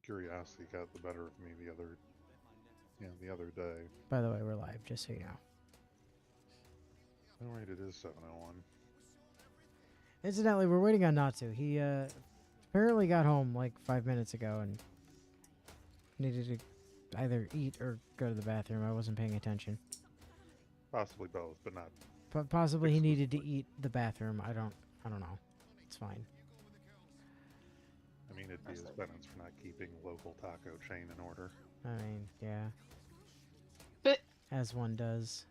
curiosity got the better of me the other day. By the way, we're live, just so you know. All right, it is 7:01. Incidentally, we're waiting on Natsu. He apparently got home like 5 minutes ago and needed to either eat or go to the bathroom. I wasn't paying attention. Possibly both, but not But possibly he needed to exclusively. eat the bathroom. I don't know. It's fine. I mean, it'd be his penance for not keeping local taco chain in order. I mean, yeah, But as one does.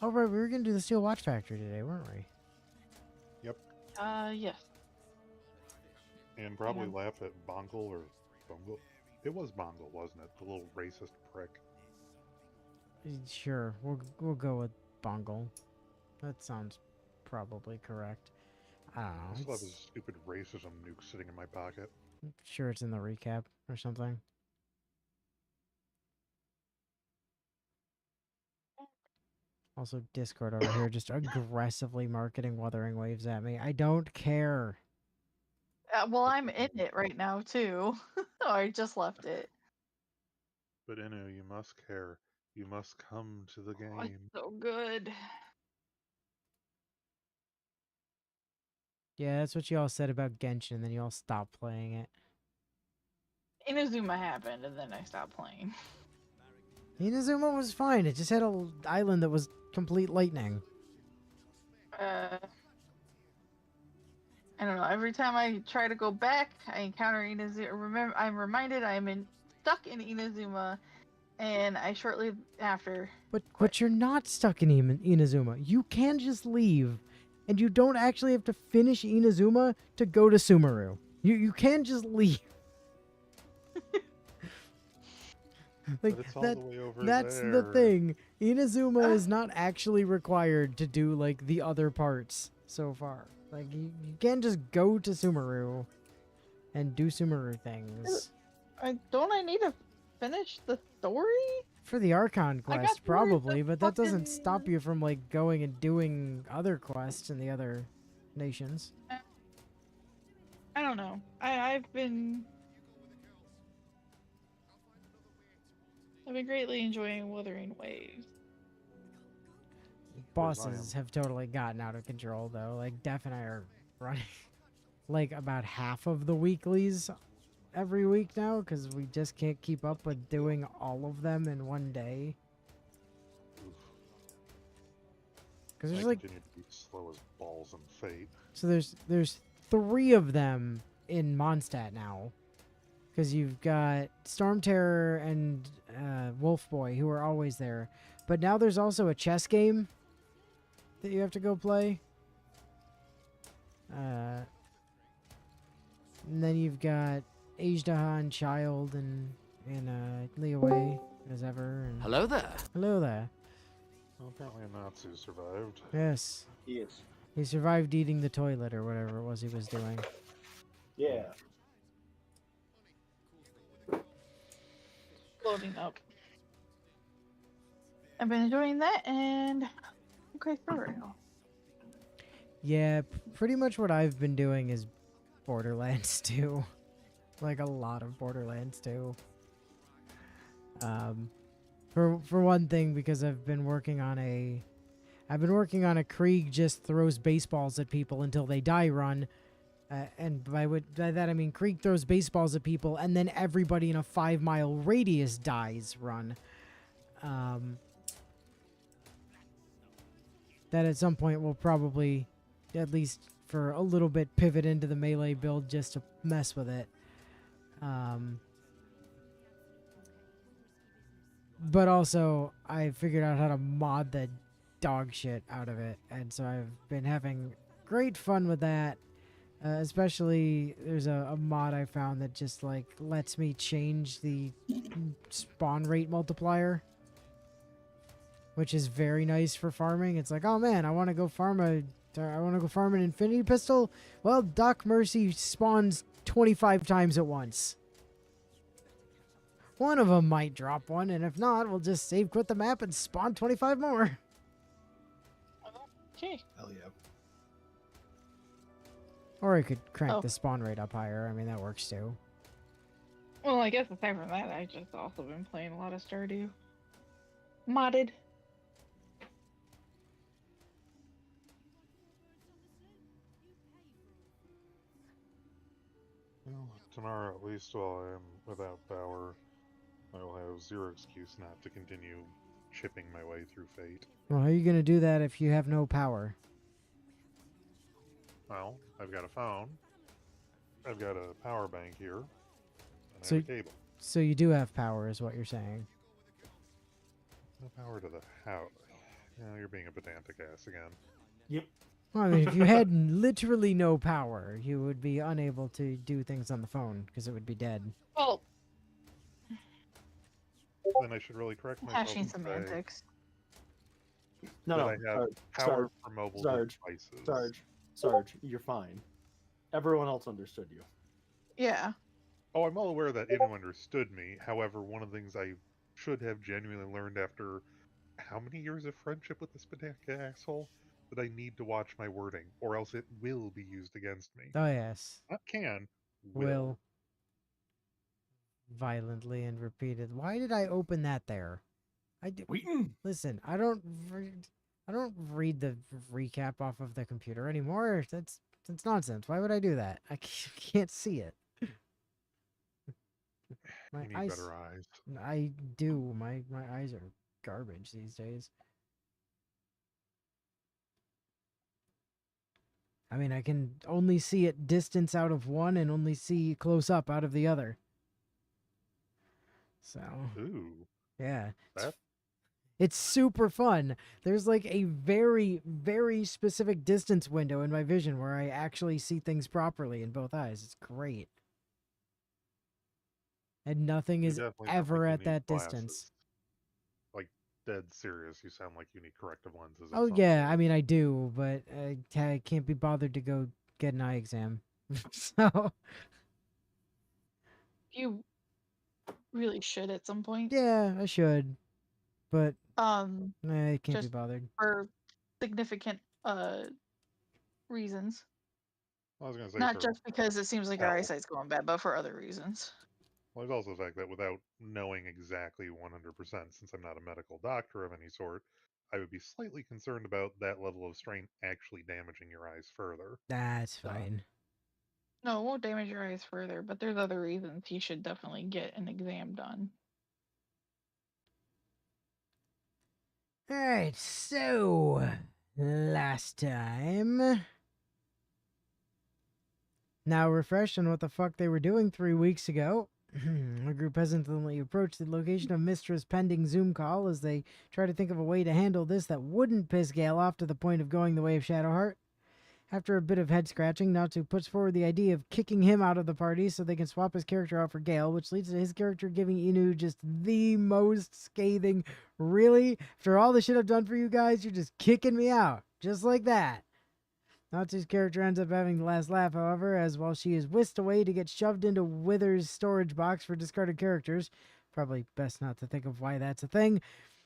Oh right, we were gonna do the Steel Watch Factory today, weren't we? Yep, yes. and probably Yeah. laugh at Bongle or Bungle. It was Bongle, wasn't it? The little racist prick. Sure, we'll go with Bongle. That sounds probably correct. I don't I know. still have his stupid racism nuke sitting in my pocket. Sure, it's in the recap or something. Also, Discord over here just aggressively marketing Wuthering Waves at me. I don't care. Well, I'm in it right now too. I just left it. But Inu, you must care. You must come to the Oh, it's game. so good. Yeah, that's what you all said about Genshin, and then you all stopped playing it. Inazuma happened, and then I stopped playing. Inazuma was fine. It just had an island that was complete lightning. Uh, I don't know. Every time I try to go back, I encounter Inazuma. I'm reminded stuck in Inazuma, and I shortly after. But you're not stuck in Inazuma. You can just leave, and you don't actually have to finish Inazuma to go to Sumeru. You can just leave. Like But it's all the way over that's there. the thing. Inazuma is not actually required to do like the other parts so far. Like you can just go to Sumeru and do Sumeru things. Don't I need to finish the story? For the Archon I got quest, through the probably, but that doesn't fucking- stop you from like going and doing other quests in the other nations. I don't know. I've been greatly enjoying Wuthering Waves. Bosses have totally gotten out of control though. Like Def and I are running like about half of the weeklies every week now because we just can't keep up with doing all of them in one day. Because there's I like continue to be slow as balls and fate. so there's 3 of them in Mondstadt now. Because you've got Storm Terror and Wolf Boy who are always there, but now there's also a chess game that you have to go play. And then you've got Ajdaha and Child and Leeway as ever. And Hello there. hello there. Well, apparently a Natsu survived. Yes, Yes. he survived eating the toilet or whatever it was he was doing. Yeah. Loading up. I've been enjoying that, and okay for real. Yeah, pretty much what I've been doing is Borderlands 2. Like a lot of Borderlands 2. For one thing, because I've been working on a Krieg just throws baseballs at people until they die run. And by that I mean Krieg throws baseballs at people and then everybody in a 5-mile radius dies run. That at some point will probably, at least for a little bit, pivot into the melee build just to mess with it. But also, I figured out how to mod the dog shit out of it, and so I've been having great fun with that. Especially, there's a mod I found that just like lets me change the spawn rate multiplier, which is very nice for farming. It's like, oh man, I want to go farm an infinity pistol. Well, Doc Mercy spawns 25 times at once. One of them might drop one, and if not, we'll just save quit the map and spawn 25 more. Okay. Hell yeah. Or I could crank Oh. the spawn rate up higher. I mean, that works too. Well, I guess aside from that, I've just also been playing a lot of Stardew. Modded. Well, tomorrow, at least while I am without power, I will have zero excuse not to continue chipping my way through fate. Well, how are you going to do that if you have no power? Well, I've got a phone, I've got a power bank here, and I So, have a cable. so you do have power, is what you're saying. No power to the house. Yeah, you're being a pedantic ass again. Yep. Well, I mean, if you had literally no power, you would be unable to do things on the phone because it would be dead. Well, Then I should really correct myself hashing and say semantics. No, that no. I have power Sarge, for mobile Sarge, devices. Sarge, you're fine. Everyone else understood you. Yeah. Oh, I'm well aware that Inu understood me. However, one of the things I should have genuinely learned after how many years of friendship with this pedantic asshole that I need to watch my wording, or else it will be used against me. Oh, yes. Not can, Will. Violently and repeated. Why did I open that there? I do. Wheaton. Listen, I don't read the recap off of the computer anymore. That's nonsense. Why would I do that? I can't see it. My You need eyes. better eyes. I do. My eyes are garbage these days. I mean, I can only see it distance out of one and only see close up out of the other. So, Ooh, yeah. that It's super fun. There's like a very, very specific distance window in my vision where I actually see things properly in both eyes. It's great. And nothing you is definitely sound ever like you at need that glasses. distance. Like dead serious. You sound like you need corrective lenses. Of Oh, some yeah. sort. I mean, I do, but I can't be bothered to go get an eye exam. So, You really should at some point. yeah, I should. But I can't be Just bothered. for significant reasons. I was gonna say Not for just because it seems like our health. eyesight's going bad, but for other reasons. Well, there's also the fact that without knowing exactly 100%, since I'm not a medical doctor of any sort, I would be slightly concerned about that level of strain actually damaging your eyes further. That's fine. No, it won't damage your eyes further, but there's other reasons you should definitely get an exam done. Alright, so last time. Now refreshed on what the fuck they were doing 3 weeks ago. The group hesitantly approached the location of Mistra's pending Zoom call as they try to think of a way to handle this that wouldn't piss Gale off to the point of going the way of Shadowheart. After a bit of head scratching, Natsu puts forward the idea of kicking him out of the party so they can swap his character out for Gale, which leads to his character giving Inu just the most scathing, "Really? After all the shit I've done for you guys, you're just kicking me out. Just like that." Natsu's character ends up having the last laugh, however, as while she is whisked away to get shoved into Wither's storage box for discarded characters, probably best not to think of why that's a thing,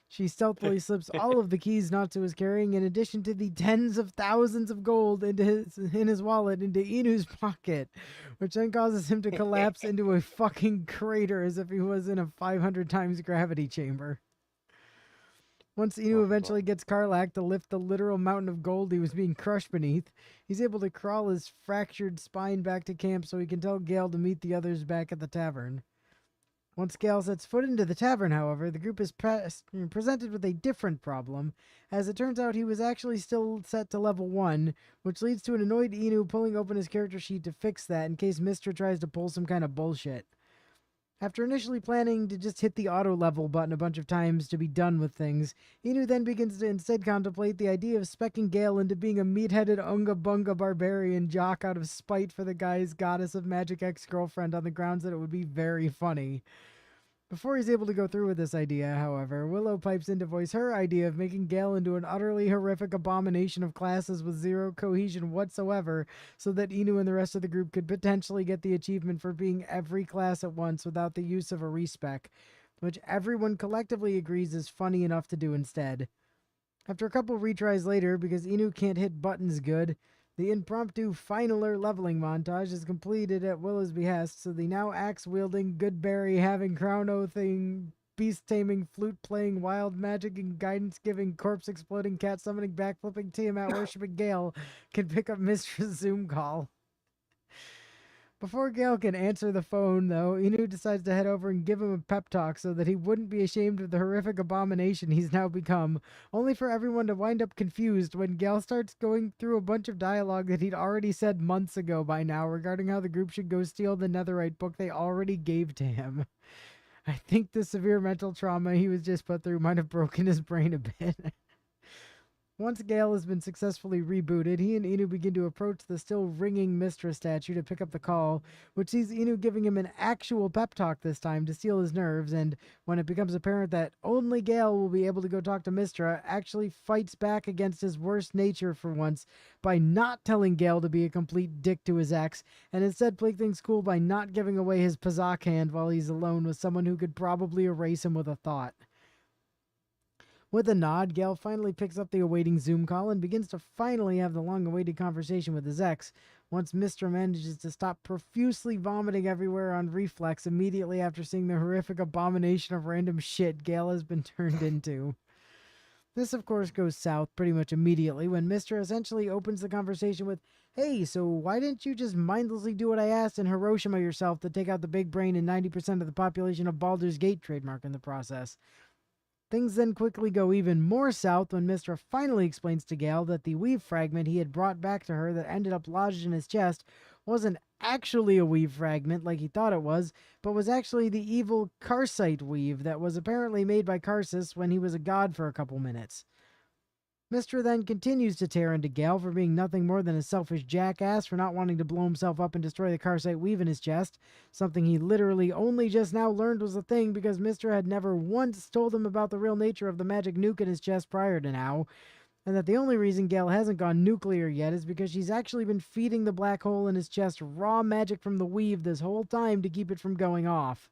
she stealthily slips all of the keys Natsu is carrying, in addition to the tens of thousands of gold in his wallet, into Inu's pocket, which then causes him to collapse into a fucking crater as if he was in a 500 times gravity chamber. Once Inu eventually gets Karlak to lift the literal mountain of gold he was being crushed beneath, he's able to crawl his fractured spine back to camp so he can tell Gale to meet the others back at the tavern. Once Gale sets foot into the tavern, however, the group is presented with a different problem, as it turns out he was actually still set to level 1, which leads to an annoyed Inu pulling open his character sheet to fix that in case Mistra tries to pull some kind of bullshit. After initially planning to just hit the auto level button a bunch of times to be done with things, Inu then begins to instead contemplate the idea of specking Gale into being a meat-headed Unga Bunga barbarian jock out of spite for the guy's goddess of magic ex-girlfriend on the grounds that it would be very funny. Before he's able to go through with this idea, however, Willow pipes in to voice her idea of making Gale into an utterly horrific abomination of classes with zero cohesion whatsoever, so that Inu and the rest of the group could potentially get the achievement for being every class at once without the use of a respec, which everyone collectively agrees is funny enough to do instead. After a couple retries later, because Inu can't hit buttons good, The impromptu finaler leveling montage is completed at Willow's behest, so the now axe-wielding, Goodberry having crown-oathing, beast-taming, flute-playing, wild magic-and guidance-giving, corpse-exploding, cat-summoning, backflipping, Tiamat-worshipping Gale can pick up Mistra's Zoom call. Before Gale can answer the phone, though, Inu decides to head over and give him a pep talk so that he wouldn't be ashamed of the horrific abomination he's now become, only for everyone to wind up confused when Gale starts going through a bunch of dialogue that he'd already said months ago by now regarding how the group should go steal the Netherite book they already gave to him. I think the severe mental trauma he was just put through might have broken his brain a bit. Once Gale has been successfully rebooted, he and Inu begin to approach the still ringing Mistra statue to pick up the call, which sees Inu giving him an actual pep talk this time to steal his nerves, and when it becomes apparent that only Gale will be able to go talk to Mistra, actually fights back against his worst nature for once by not telling Gale to be a complete dick to his ex, and instead play things cool by not giving away his Pazak hand while he's alone with someone who could probably erase him with a thought. With a nod, Gale finally picks up the awaiting Zoom call and begins to finally have the long-awaited conversation with his ex, once Mistra manages to stop profusely vomiting everywhere on reflex immediately after seeing the horrific abomination of random shit Gale has been turned into. This, of course, goes south pretty much immediately when Mistra essentially opens the conversation with, "Hey, so why didn't you just mindlessly do what I asked and Hiroshima yourself to take out the big brain and 90% of the population of Baldur's Gate trademark in the process?" Things then quickly go even more south when Mistra finally explains to Gale that the weave fragment he had brought back to her that ended up lodged in his chest wasn't actually a weave fragment like he thought it was, but was actually the evil Karsite weave that was apparently made by Karsus when he was a god for a couple minutes. Mistra then continues to tear into Gale for being nothing more than a selfish jackass for not wanting to blow himself up and destroy the Karsite weave in his chest, something he literally only just now learned was a thing because Mistra had never once told him about the real nature of the magic nuke in his chest prior to now, and that the only reason Gale hasn't gone nuclear yet is because she's actually been feeding the black hole in his chest raw magic from the weave this whole time to keep it from going off.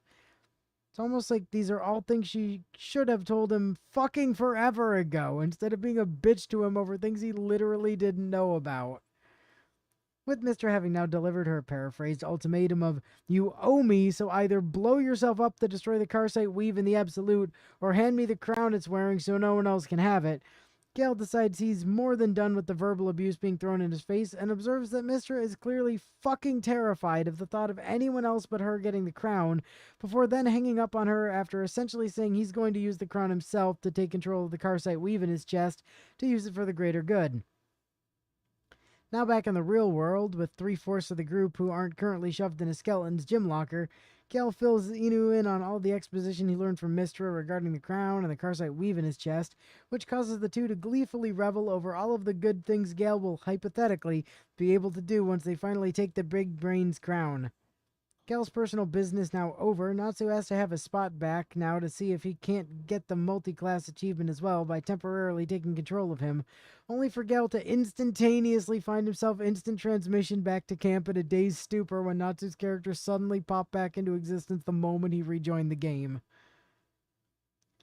It's almost like these are all things she should have told him fucking forever ago, instead of being a bitch to him over things he literally didn't know about. With Mistra having now delivered her paraphrased ultimatum of, "You owe me, so either blow yourself up to destroy the Karsite weave in the absolute, or hand me the crown it's wearing so no one else can have it," Gale decides he's more than done with the verbal abuse being thrown in his face and observes that Mistra is clearly fucking terrified of the thought of anyone else but her getting the crown, before then hanging up on her after essentially saying he's going to use the crown himself to take control of the Karsite weave in his chest to use it for the greater good. Now back in the real world, with 3/4 of the group who aren't currently shoved in a skeleton's gym locker, Gale fills Inu in on all the exposition he learned from Mistra regarding the crown and the Karsite weave in his chest, which causes the two to gleefully revel over all of the good things Gale will hypothetically be able to do once they finally take the big brain's crown. Gale's personal business now over, Natsu has to have a spot back now to see if he can't get the multi-class achievement as well by temporarily taking control of him, only for Gale to instantaneously find himself instant transmission back to camp in a dazed stupor when Natsu's character suddenly popped back into existence the moment he rejoined the game.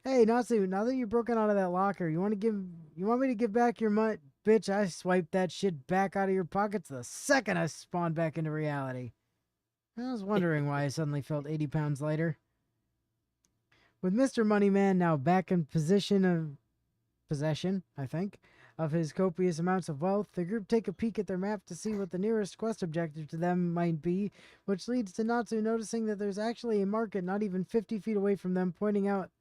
"Hey, Natsu, now that you've broken out of that locker, you want me to give back your money? Bitch, I swiped that shit back out of your pockets the second I spawned back into reality." I was wondering why I suddenly felt 80 pounds lighter. With Mr. Moneyman now back in possession, I think, of his copious amounts of wealth, the group take a peek at their map to see what the nearest quest objective to them might be, which leads to Natsu noticing that there's actually a market not even 50 feet away from them, pointing out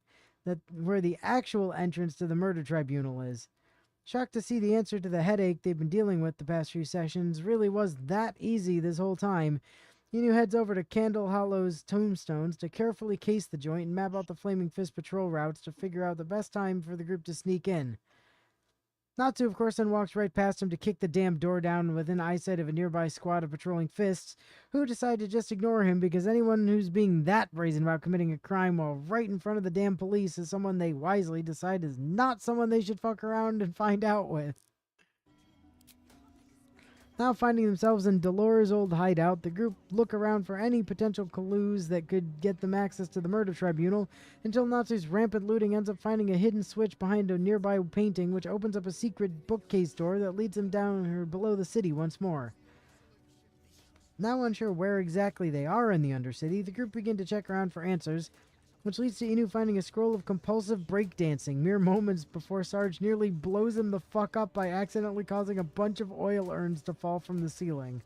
that where the actual entrance to the murder tribunal is. Shocked to see the answer to the headache they've been dealing with the past few sessions really was that easy this whole time, Inu heads over to Candle Hollow's tombstones to carefully case the joint and map out the Flaming Fist patrol routes to figure out the best time for the group to sneak in. Natsu, of course, then walks right past him to kick the damn door down within eyesight of a nearby squad of patrolling fists, who decide to just ignore him because anyone who's being that brazen about committing a crime while right in front of the damn police is someone they wisely decide is not someone they should fuck around and find out with. Now finding themselves in Dolores' old hideout, the group look around for any potential clues that could get them access to the murder tribunal, until Natsu's rampant looting ends up finding a hidden switch behind a nearby painting, which opens up a secret bookcase door that leads them down or below the city once more. Now unsure where exactly they are in the Undercity, the group begin to check around for answers, which leads to Inu finding a scroll of compulsive breakdancing mere moments before Sarge nearly blows him the fuck up by accidentally causing a bunch of oil urns to fall from the ceiling.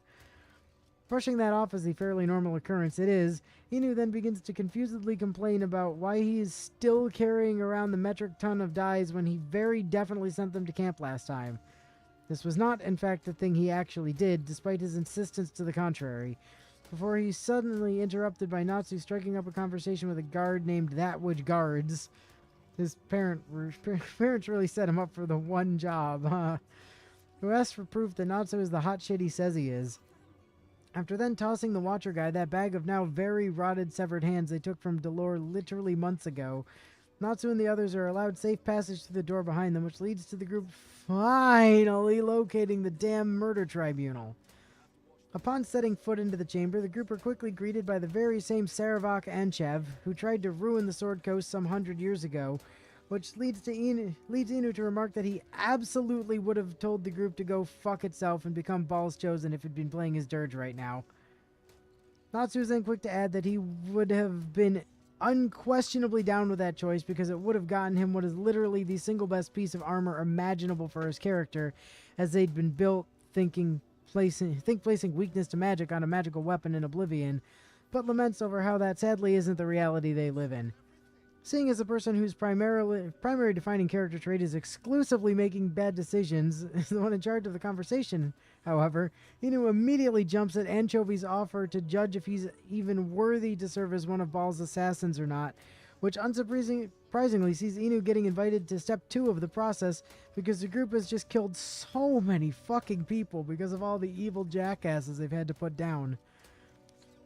Brushing that off as a fairly normal occurrence it is, Inu then begins to confusedly complain about why he is still carrying around the metric ton of dyes when he very definitely sent them to camp last time. This was not, in fact, the thing he actually did, despite his insistence to the contrary, before he's suddenly interrupted by Natsu striking up a conversation with a guard named That Which Guards. His parents really set him up for the one job, huh? Who asks for proof that Natsu is the hot shit he says he is. After then tossing the Watcher guy that bag of now very rotted severed hands they took from Dolor literally months ago, Natsu and the others are allowed safe passage through the door behind them, which leads to the group finally locating the damn murder tribunal. Upon setting foot into the chamber, the group are quickly greeted by the very same Saravak Anchev, who tried to ruin the Sword Coast some 100 years ago, which leads Inu to remark that he absolutely would have told the group to go fuck itself and become Balls Chosen if he'd been playing his dirge right now. Natsu is then quick to add that he would have been unquestionably down with that choice because it would have gotten him what is literally the single best piece of armor imaginable for his character, as they'd been built placing weakness to magic on a magical weapon in Oblivion, but laments over how that sadly isn't the reality they live in. Seeing as a person whose primary defining character trait is exclusively making bad decisions, is the one in charge of the conversation, however, Inu immediately jumps at Anchovy's offer to judge if he's even worthy to serve as one of Baal's assassins or not, which unsurprisingly sees Inu getting invited to step 2 of the process because the group has just killed so many fucking people because of all the evil jackasses they've had to put down.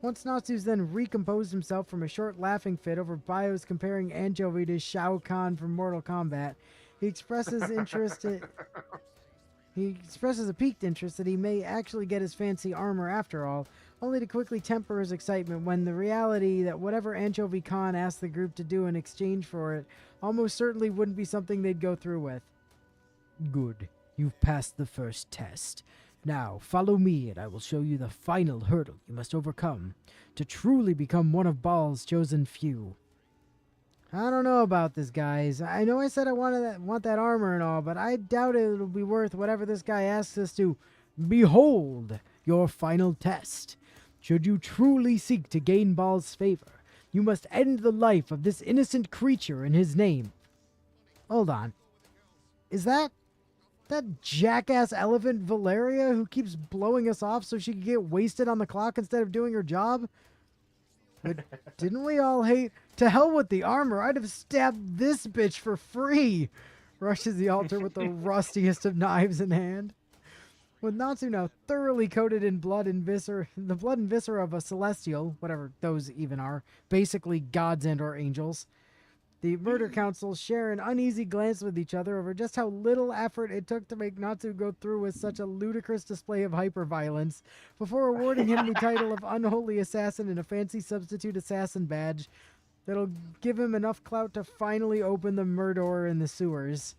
Once Natsu's then recomposed himself from a short laughing fit over bios comparing Anchovy to Shao Kahn from Mortal Kombat, he expresses a piqued interest that he may actually get his fancy armor after all, only to quickly temper his excitement when the reality that whatever Anchovy Khan asked the group to do in exchange for it almost certainly wouldn't be something they'd go through with. Good. You've passed the first test. Now, follow me and I will show you the final hurdle you must overcome to truly become one of Baal's chosen few. I don't know about this, guys. I know I said I want that armor and all, but I doubt it'll be worth whatever this guy asks us to. Behold your final test. Should you truly seek to gain Baal's favor, you must end the life of this innocent creature in his name. Hold on. Is that jackass elephant Valeria who keeps blowing us off so she can get wasted on the clock instead of doing her job? But didn't we all hate? To hell with the armor, I'd have stabbed this bitch for free. Rushes the altar with the rustiest of knives in hand. With Natsu now thoroughly coated in blood and viscera, the blood and viscera of a celestial, whatever those even are, basically gods and or angels, the murder councils share an uneasy glance with each other over just how little effort it took to make Natsu go through with such a ludicrous display of hyperviolence before awarding him the title of Unholy Assassin and a fancy substitute assassin badge that'll give him enough clout to finally open the murder in the sewers.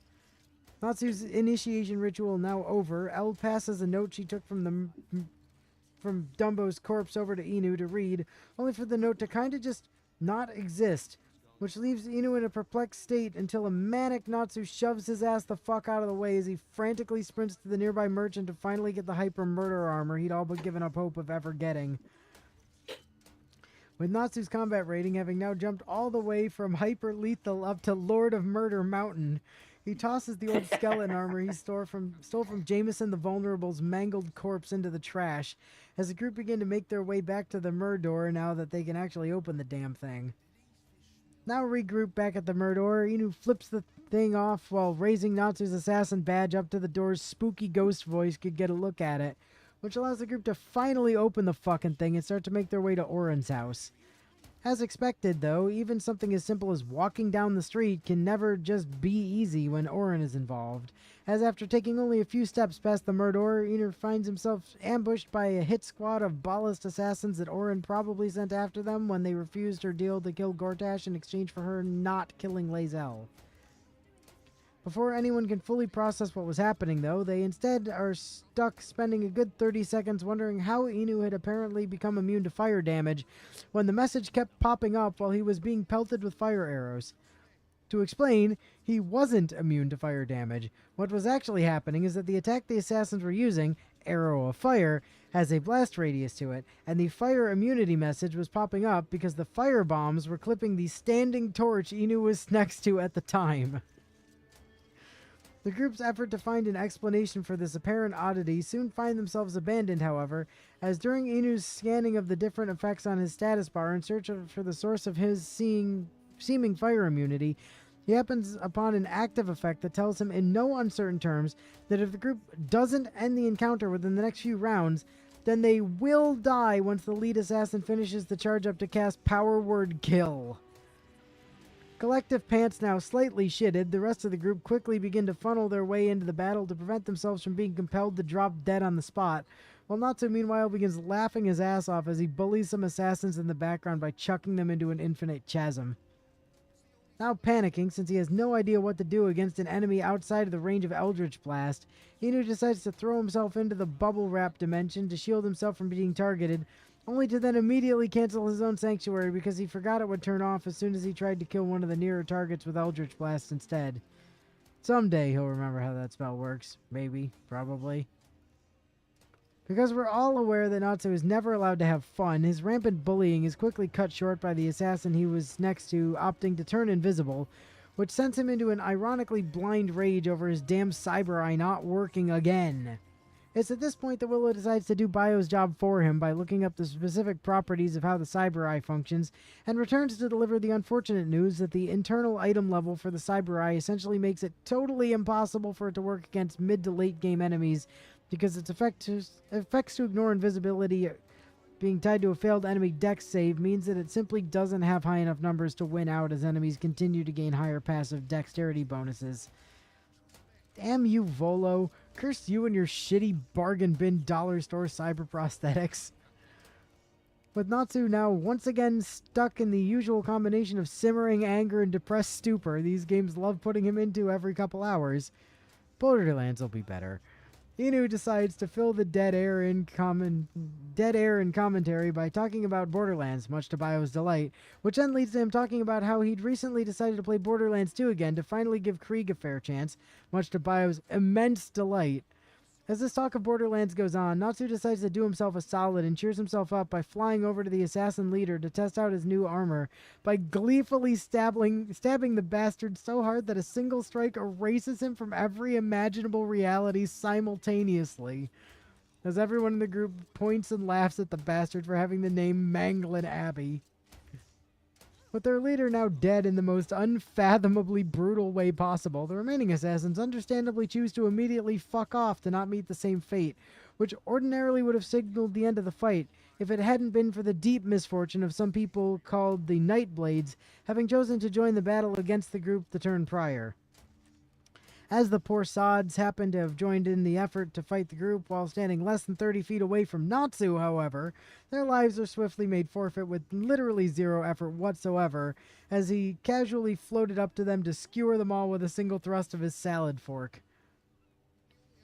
Natsu's initiation ritual now over, Elle passes a note she took from Dumbo's corpse over to Inu to read, only for the note to kinda just not exist, which leaves Inu in a perplexed state until a manic Natsu shoves his ass the fuck out of the way as he frantically sprints to the nearby merchant to finally get the hyper murder armor he'd all but given up hope of ever getting. With Natsu's combat rating having now jumped all the way from hyper lethal up to Lord of Murder Mountain, he tosses the old skeleton armor he stole from Jameson the Vulnerable's mangled corpse into the trash as the group begin to make their way back to the Murdor now that they can actually open the damn thing. Now regrouped back at the Murdor, Inu flips the thing off while raising Natsu's assassin badge up to the door's spooky ghost voice could get a look at it, which allows the group to finally open the fucking thing and start to make their way to Oren's house. As expected, though, even something as simple as walking down the street can never just be easy when Orin is involved, as after taking only a few steps past the Murder, Enor finds himself ambushed by a hit squad of ballast assassins that Orin probably sent after them when they refused her deal to kill Gortash in exchange for her not killing Lae'zel. Before anyone can fully process what was happening, though, they instead are stuck spending a good 30 seconds wondering how Inu had apparently become immune to fire damage when the message kept popping up while he was being pelted with fire arrows. To explain, he wasn't immune to fire damage. What was actually happening is that the attack the assassins were using, Arrow of Fire, has a blast radius to it, and the fire immunity message was popping up because the fire bombs were clipping the standing torch Inu was next to at the time. The group's effort to find an explanation for this apparent oddity soon find themselves abandoned, however, as during Inu's scanning of the different effects on his status bar in search for the source of his seeming fire immunity, he happens upon an active effect that tells him in no uncertain terms that if the group doesn't end the encounter within the next few rounds, then they will die once the lead assassin finishes the charge up to cast Power Word Kill. Collective pants now slightly shitted, the rest of the group quickly begin to funnel their way into the battle to prevent themselves from being compelled to drop dead on the spot, while Natsu meanwhile begins laughing his ass off as he bullies some assassins in the background by chucking them into an infinite chasm. Now panicking, since he has no idea what to do against an enemy outside of the range of Eldritch Blast, Inu decides to throw himself into the bubble wrap dimension to shield himself from being targeted, only to then immediately cancel his own sanctuary because he forgot it would turn off as soon as he tried to kill one of the nearer targets with Eldritch Blast instead. Someday he'll remember how that spell works. Maybe. Probably. Because we're all aware that Natsu is never allowed to have fun, his rampant bullying is quickly cut short by the assassin he was next to opting to turn invisible, which sends him into an ironically blind rage over his damn cyber eye not working again. It's at this point that Willow decides to do Bio's job for him by looking up the specific properties of how the Cyber Eye functions, and returns to deliver the unfortunate news that the internal item level for the Cyber Eye essentially makes it totally impossible for it to work against mid to late game enemies, because its effects to ignore invisibility being tied to a failed enemy dex save means that it simply doesn't have high enough numbers to win out as enemies continue to gain higher passive dexterity bonuses. Damn you, Volo. Curse you and your shitty bargain bin dollar store cyber prosthetics. With Natsu now once again stuck in the usual combination of simmering anger and depressed stupor these games love putting him into every couple hours, Borderlands will be better. Inu decides to fill the dead air in commentary by talking about Borderlands, much to Bio's delight, which then leads to him talking about how he'd recently decided to play Borderlands 2 again to finally give Krieg a fair chance, much to Bio's immense delight. As this talk of Borderlands goes on, Natsu decides to do himself a solid and cheers himself up by flying over to the assassin leader to test out his new armor by gleefully stabbing the bastard so hard that a single strike erases him from every imaginable reality simultaneously. As everyone in the group points and laughs at the bastard for having the name Manglin Abbey. With their leader now dead in the most unfathomably brutal way possible, the remaining assassins understandably choose to immediately fuck off to not meet the same fate, which ordinarily would have signaled the end of the fight if it hadn't been for the deep misfortune of some people called the Nightblades having chosen to join the battle against the group the turn prior. As the poor sods happen to have joined in the effort to fight the group while standing less than 30 feet away from Natsu, however, their lives are swiftly made forfeit with literally zero effort whatsoever, as he casually floated up to them to skewer them all with a single thrust of his salad fork.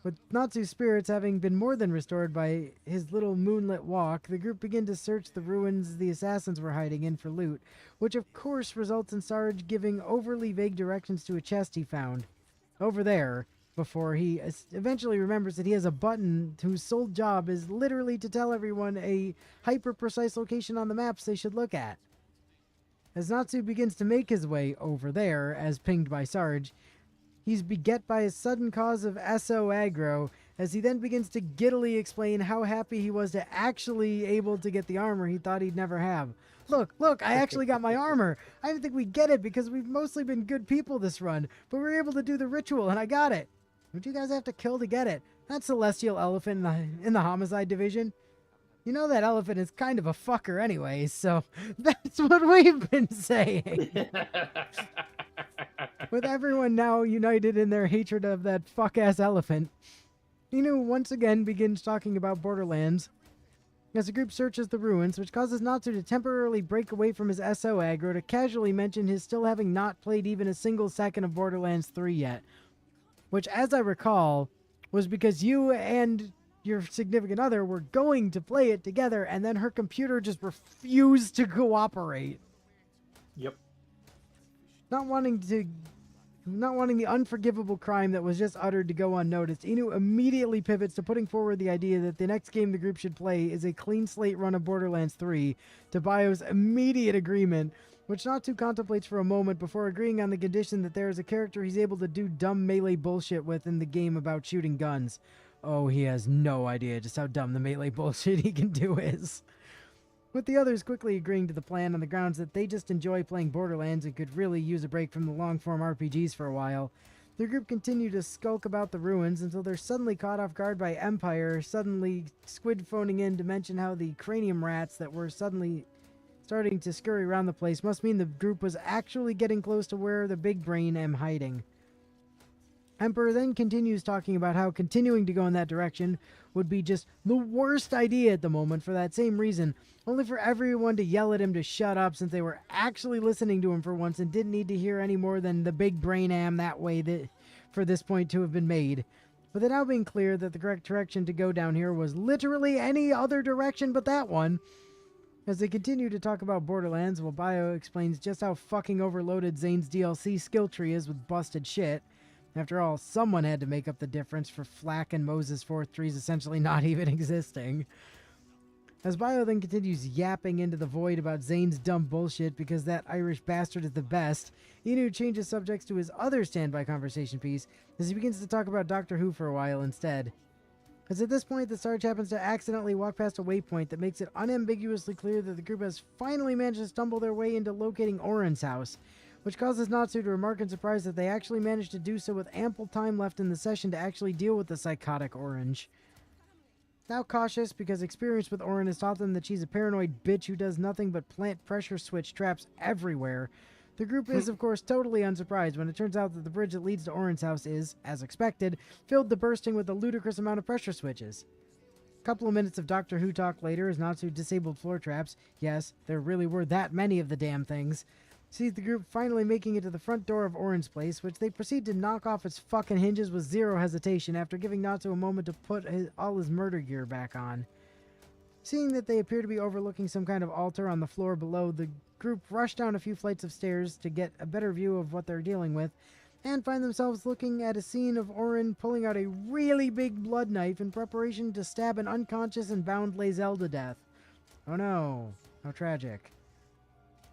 With Natsu's spirits having been more than restored by his little moonlit walk, the group begin to search the ruins the assassins were hiding in for loot, which of course results in Sarge giving overly vague directions to a chest he found over there, before he eventually remembers that he has a button whose sole job is literally to tell everyone a hyper-precise location on the maps they should look at. As Natsu begins to make his way over there, as pinged by Sarge, he's beget by a sudden cause of SO aggro, as he then begins to giddily explain how happy he was to actually able to get the armor he thought he'd never have. Look, I actually got my armor. I didn't think we'd get it because we've mostly been good people this run, but we were able to do the ritual and I got it. Who'd you guys have to kill to get it? That celestial elephant in the homicide division? You know that elephant is kind of a fucker anyway, so that's what we've been saying. With everyone now united in their hatred of that fuck-ass elephant, Inu once again begins talking about Borderlands as the group searches the ruins, which causes Natsu to temporarily break away from his SO aggro to casually mention his still having not played even a single second of Borderlands 3 yet. Which, as I recall, was because you and your significant other were going to play it together, and then her computer just refused to cooperate. Yep. Not wanting the unforgivable crime that was just uttered to go unnoticed, Inu immediately pivots to putting forward the idea that the next game the group should play is a clean slate run of Borderlands 3, to Bio's immediate agreement, which Natsu contemplates for a moment before agreeing on the condition that there is a character he's able to do dumb melee bullshit with in the game about shooting guns. Oh, he has no idea just how dumb the melee bullshit he can do is. With the others quickly agreeing to the plan on the grounds that they just enjoy playing Borderlands and could really use a break from the long-form RPGs for a while, the group continue to skulk about the ruins until they're suddenly caught off guard by Empire, suddenly squid phoning in to mention how the cranium rats that were suddenly starting to scurry around the place must mean the group was actually getting close to where the big brain am hiding. Emperor then continues talking about how continuing to go in that direction would be just the worst idea at the moment for that same reason, only for everyone to yell at him to shut up since they were actually listening to him for once and didn't need to hear any more than the big brain am that way that for this point to have been made. With it now being clear that the correct direction to go down here was literally any other direction but that one, as they continue to talk about Borderlands while Bio explains just how fucking overloaded Zane's DLC skill tree is with busted shit. After all, someone had to make up the difference for Flack and Moses' fourth trees essentially not even existing. As Bio then continues yapping into the void about Zane's dumb bullshit because that Irish bastard is the best, Inu changes subjects to his other standby conversation piece as he begins to talk about Doctor Who for a while instead. As at this point, the Sarge happens to accidentally walk past a waypoint that makes it unambiguously clear that the group has finally managed to stumble their way into locating Oren's house, which causes Natsu to remark in surprise that they actually managed to do so with ample time left in the session to actually deal with the psychotic Orange. Now cautious, because experience with Oren has taught them that she's a paranoid bitch who does nothing but plant pressure switch traps everywhere, the group is, of course, totally unsurprised when it turns out that the bridge that leads to Oren's house is, as expected, filled to bursting with a ludicrous amount of pressure switches. A couple of minutes of Doctor Who talk later as Natsu disabled floor traps, yes, there really were that many of the damn things, sees the group finally making it to the front door of Oren's place, which they proceed to knock off its fucking hinges with zero hesitation after giving Natsu a moment to put all his murder gear back on. Seeing that they appear to be overlooking some kind of altar on the floor below, the group rush down a few flights of stairs to get a better view of what they're dealing with, and find themselves looking at a scene of Oren pulling out a really big blood knife in preparation to stab an unconscious and bound Lae'zel to death. Oh no, how tragic.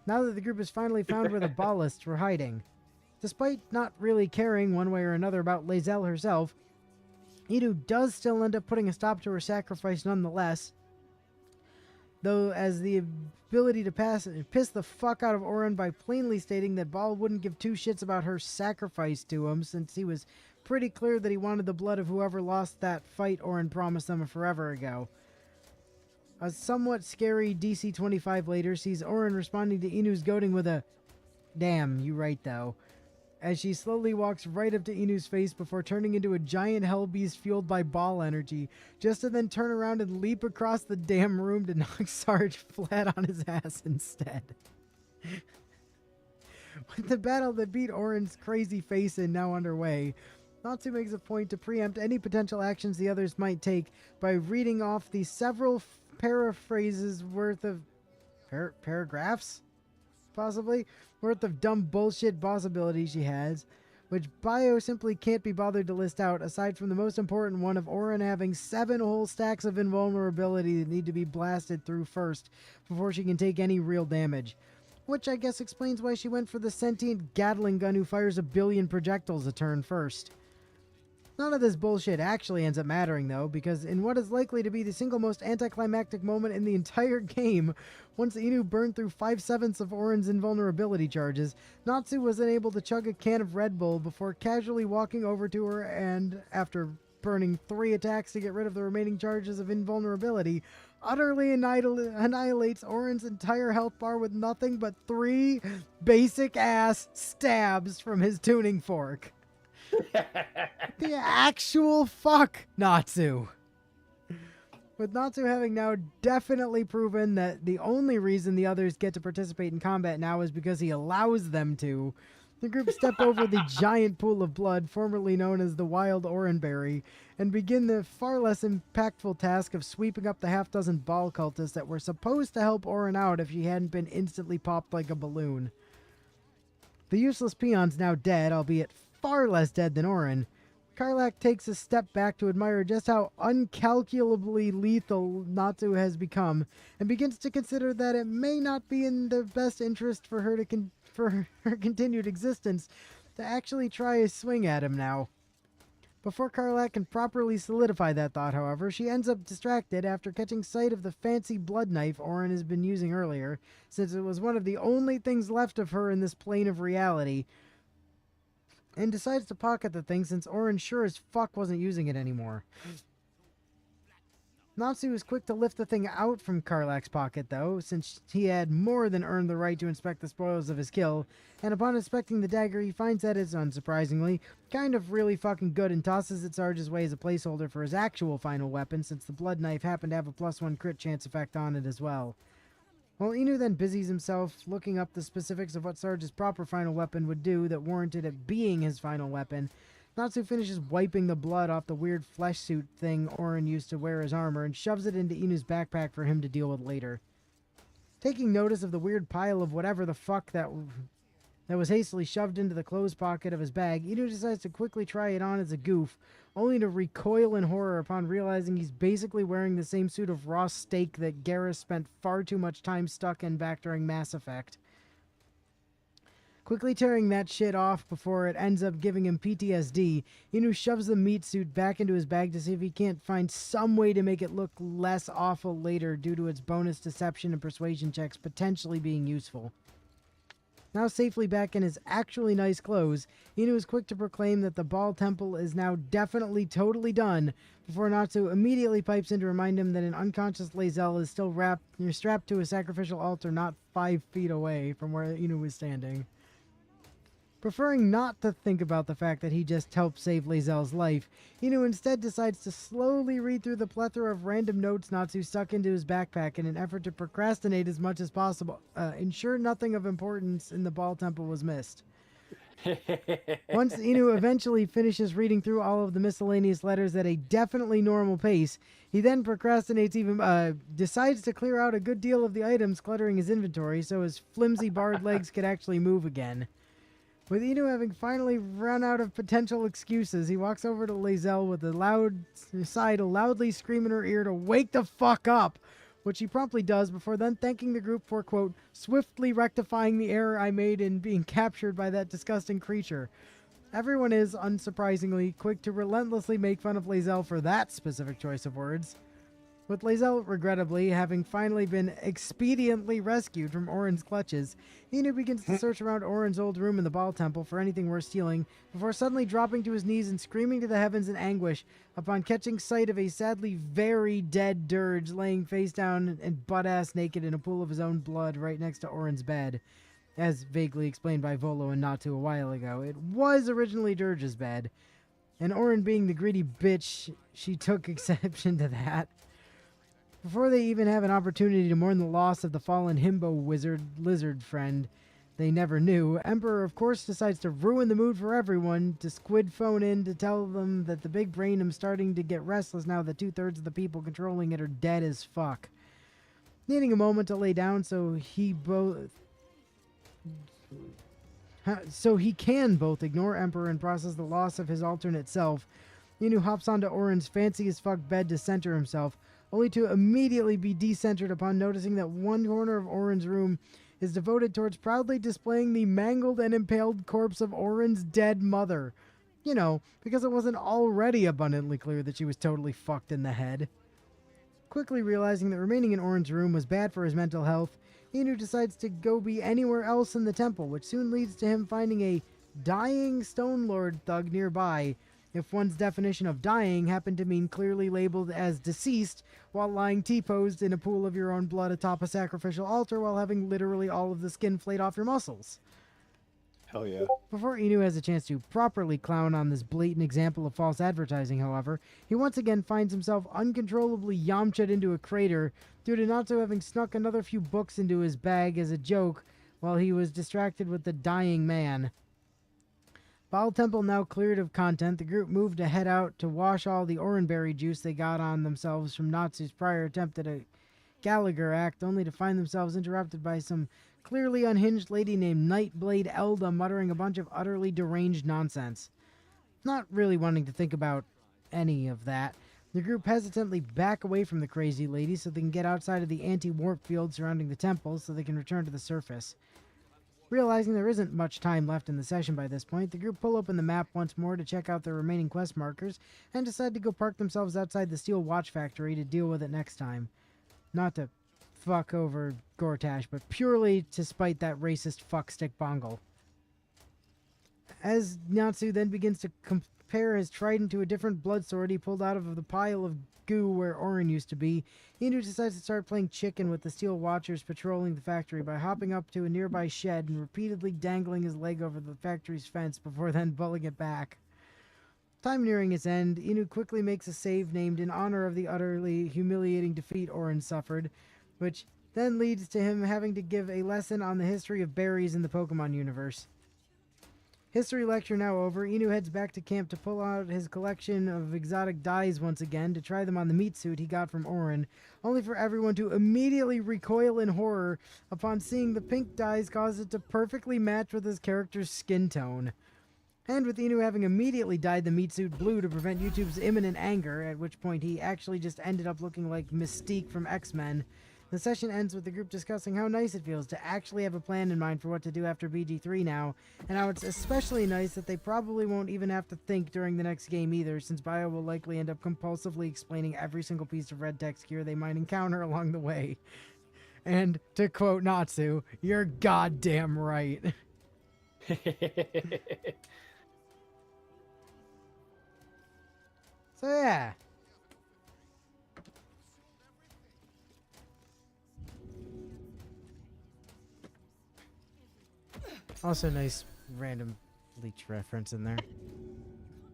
Now that the group has finally found where the ballists were hiding. Despite not really caring one way or another about Lae'zel herself, Inu does still end up putting a stop to her sacrifice nonetheless, though as the ability to piss the fuck out of Oren by plainly stating that Bal wouldn't give two shits about her sacrifice to him since he was pretty clear that he wanted the blood of whoever lost that fight Oren promised them forever ago. A somewhat scary DC-25 later sees Oren responding to Inu's goading with a, "Damn, you right though," as she slowly walks right up to Inu's face before turning into a giant hellbeast fueled by ball energy, just to then turn around and leap across the damn room to knock Sarge flat on his ass instead. With the battle that beat Oren's crazy face in now underway, Natsu makes a point to preempt any potential actions the others might take by reading off the several paraphrases worth of paragraphs, possibly, worth of dumb bullshit possibilities she has, which Bio simply can't be bothered to list out, aside from the most important one of Oren having 7 whole stacks of invulnerability that need to be blasted through first before she can take any real damage. Which I guess explains why she went for the sentient Gatling gun who fires 1 billion projectiles a turn first. None of this bullshit actually ends up mattering, though, because in what is likely to be the single most anticlimactic moment in the entire game, once Inu burned through 5/7 of Oren's invulnerability charges, Natsu was unable to chug a can of Red Bull before casually walking over to her and, after burning 3 attacks to get rid of the remaining charges of invulnerability, utterly annihilates Orin's entire health bar with nothing but 3 basic-ass stabs from his tuning fork. The actual fuck, Natsu! With Natsu having now definitely proven that the only reason the others get to participate in combat now is because he allows them to, the group step over the giant pool of blood, formerly known as the Wild Oranberry, and begin the far less impactful task of sweeping up the half-dozen ball cultists that were supposed to help Orin out if she hadn't been instantly popped like a balloon. The useless peon's now dead, albeit far less dead than Orin. Karlak takes a step back to admire just how uncalculably lethal Natsu has become, and begins to consider that it may not be in the best interest for her for her continued existence to actually try a swing at him now. Before Karlak can properly solidify that thought, however, she ends up distracted after catching sight of the fancy blood knife Orin has been using earlier, since it was one of the only things left of her in this plane of reality, and decides to pocket the thing since Orin sure as fuck wasn't using it anymore. Natsu was quick to lift the thing out from Karlak's pocket, though, since he had more than earned the right to inspect the spoils of his kill, and upon inspecting the dagger, he finds that it's, unsurprisingly, kind of really fucking good and tosses it Sarge's way as a placeholder for his actual final weapon, since the blood knife happened to have a +1 crit chance effect on it as well. While Inu then busies himself looking up the specifics of what Sarge's proper final weapon would do that warranted it being his final weapon, Natsu finishes wiping the blood off the weird flesh suit thing Orin used to wear as armor and shoves it into Inu's backpack for him to deal with later. Taking notice of the weird pile of whatever the fuck that was hastily shoved into the clothes pocket of his bag, Inu decides to quickly try it on as a goof, only to recoil in horror upon realizing he's basically wearing the same suit of raw steak that Garrus spent far too much time stuck in back during Mass Effect. Quickly tearing that shit off before it ends up giving him PTSD, Inu shoves the meat suit back into his bag to see if he can't find some way to make it look less awful later due to its bonus deception and persuasion checks potentially being useful. Now safely back in his actually nice clothes, Inu is quick to proclaim that the Ball Temple is now definitely totally done, before Natsu immediately pipes in to remind him that an unconscious Lae'zel is still strapped to a sacrificial altar not 5 feet away from where Inu was standing. Preferring not to think about the fact that he just helped save Lae'zel's life, Inu instead decides to slowly read through the plethora of random notes Natsu stuck into his backpack in an effort to procrastinate as much as possible, ensure nothing of importance in the Ball Temple was missed. Once Inu eventually finishes reading through all of the miscellaneous letters at a definitely normal pace, he then procrastinates decides to clear out a good deal of the items cluttering his inventory so his flimsy barred legs could actually move again. With Inu having finally run out of potential excuses, he walks over to Lae'zel with a loudly scream in her ear to wake the fuck up, which he promptly does before then thanking the group for, quote, swiftly rectifying the error I made in being captured by that disgusting creature. Everyone is, unsurprisingly, quick to relentlessly make fun of Lae'zel for that specific choice of words. With Lae'zel, regrettably, having finally been expediently rescued from Orin's clutches, Inu begins to search around Orin's old room in the Ball Temple for anything worth stealing, before suddenly dropping to his knees and screaming to the heavens in anguish upon catching sight of a sadly very dead dirge laying face down and butt-ass naked in a pool of his own blood right next to Orin's bed. As vaguely explained by Volo and Natsu a while ago, it was originally Dirge's bed, and Orin being the greedy bitch, she took exception to that. Before they even have an opportunity to mourn the loss of the fallen himbo lizard friend they never knew, Emperor of course decides to ruin the mood for everyone to squid phone in to tell them that the big brain is starting to get restless now that 2/3 of the people controlling it are dead as fuck. Needing a moment to lay down so he can both ignore Emperor and process the loss of his alternate self, Inu hops onto Orin's fancy as fuck bed to center himself, only to immediately be decentered upon noticing that one corner of Orin's room is devoted towards proudly displaying the mangled and impaled corpse of Orin's dead mother. You know, because it wasn't already abundantly clear that she was totally fucked in the head. Quickly realizing that remaining in Orin's room was bad for his mental health, Inu decides to go be anywhere else in the temple, which soon leads to him finding a dying Stone Lord thug nearby, if one's definition of dying happened to mean clearly labeled as deceased while lying T-posed in a pool of your own blood atop a sacrificial altar while having literally all of the skin flayed off your muscles. Hell yeah. Before Inu has a chance to properly clown on this blatant example of false advertising, however, he once again finds himself uncontrollably yamcha'd into a crater due to Natsu having snuck another few books into his bag as a joke while he was distracted with the dying man. Baal Temple now cleared of content, the group moved to head out to wash all the oranberry juice they got on themselves from Natsu's prior attempt at a Gallagher act, only to find themselves interrupted by some clearly unhinged lady named Nightblade Elda muttering a bunch of utterly deranged nonsense. Not really wanting to think about any of that, the group hesitantly back away from the crazy lady so they can get outside of the anti-warp field surrounding the temple so they can return to the surface. Realizing there isn't much time left in the session by this point, the group pull open the map once more to check out their remaining quest markers and decide to go park themselves outside the steel watch factory to deal with it next time. Not to fuck over Gortash, but purely to spite that racist fuckstick Bongle. As Natsu then begins to compare his trident to a different blood sword he pulled out of the pile of goo where Orin used to be, Inu decides to start playing chicken with the steel watchers patrolling the factory by hopping up to a nearby shed and repeatedly dangling his leg over the factory's fence before then pulling it back. Time nearing its end, Inu quickly makes a save named in honor of the utterly humiliating defeat Orin suffered, which then leads to him having to give a lesson on the history of berries in the Pokemon universe. History lecture now over, Inu heads back to camp to pull out his collection of exotic dyes once again to try them on the meat suit he got from Orin, only for everyone to immediately recoil in horror upon seeing the pink dyes cause it to perfectly match with his character's skin tone. And with Inu having immediately dyed the meat suit blue to prevent YouTube's imminent anger, at which point he actually just ended up looking like Mystique from X-Men, the session ends with the group discussing how nice it feels to actually have a plan in mind for what to do after BG3 now, and how it's especially nice that they probably won't even have to think during the next game either, since Bio will likely end up compulsively explaining every single piece of red text gear they might encounter along the way. And, to quote Natsu, you're goddamn right. So yeah. Also nice random Leech reference in there.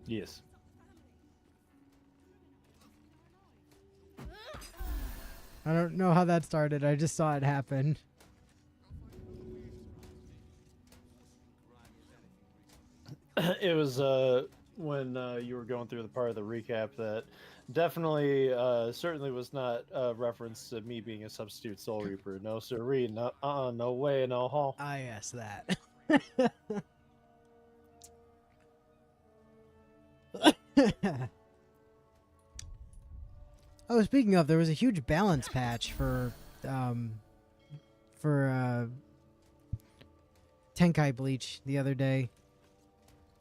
Yes. I don't know how that started, I just saw it happen. It was when you were going through the part of the recap that definitely certainly was not a reference to me being a substitute Soul Reaper. No sirree, no no way, no how. Ah yes, that. Oh, speaking of, there was a huge balance patch for Tenkai Bleach the other day.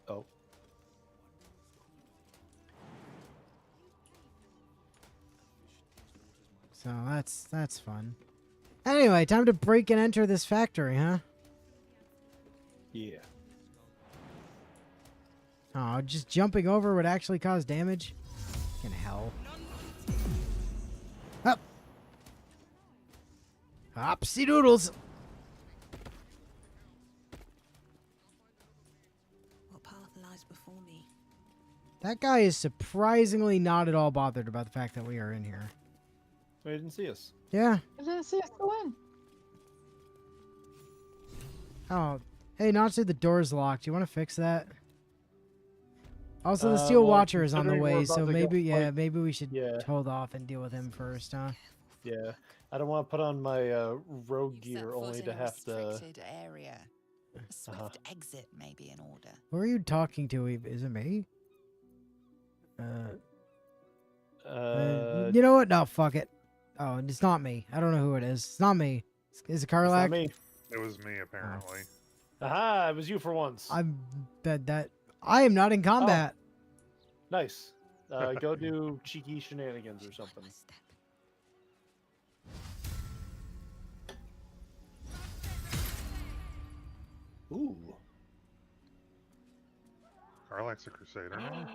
Oh. So that's fun. Anyway, time to break and enter this factory, huh? Yeah. Oh, just jumping over would actually cause damage? Fucking hell. Up! Hopsy doodles! What path lies before me? That guy is surprisingly not at all bothered about the fact that we are in here. They didn't see us. Yeah. I didn't see us go in. Oh, hey, Natsu, the door's locked. You want to fix that? Also, the Steel well, Watcher is on the considering we're way, about so to go maybe, yeah, fight- maybe we should Yeah. hold off and deal with him first, huh? Yeah. I don't want to put on my rogue You've gear set only foot to in a have to. restricted area. A swift exit may be in order. Who are you talking to? Is it me? You know what? No, fuck it. Oh, it's not me. I don't know who it is. It's not me. Is it It's not Karlak? me. It was me, apparently. Aha! It was you for once. I'm I am not in combat. Nice. Go do cheeky shenanigans or something. My step. Ooh. Karlak's a crusader now.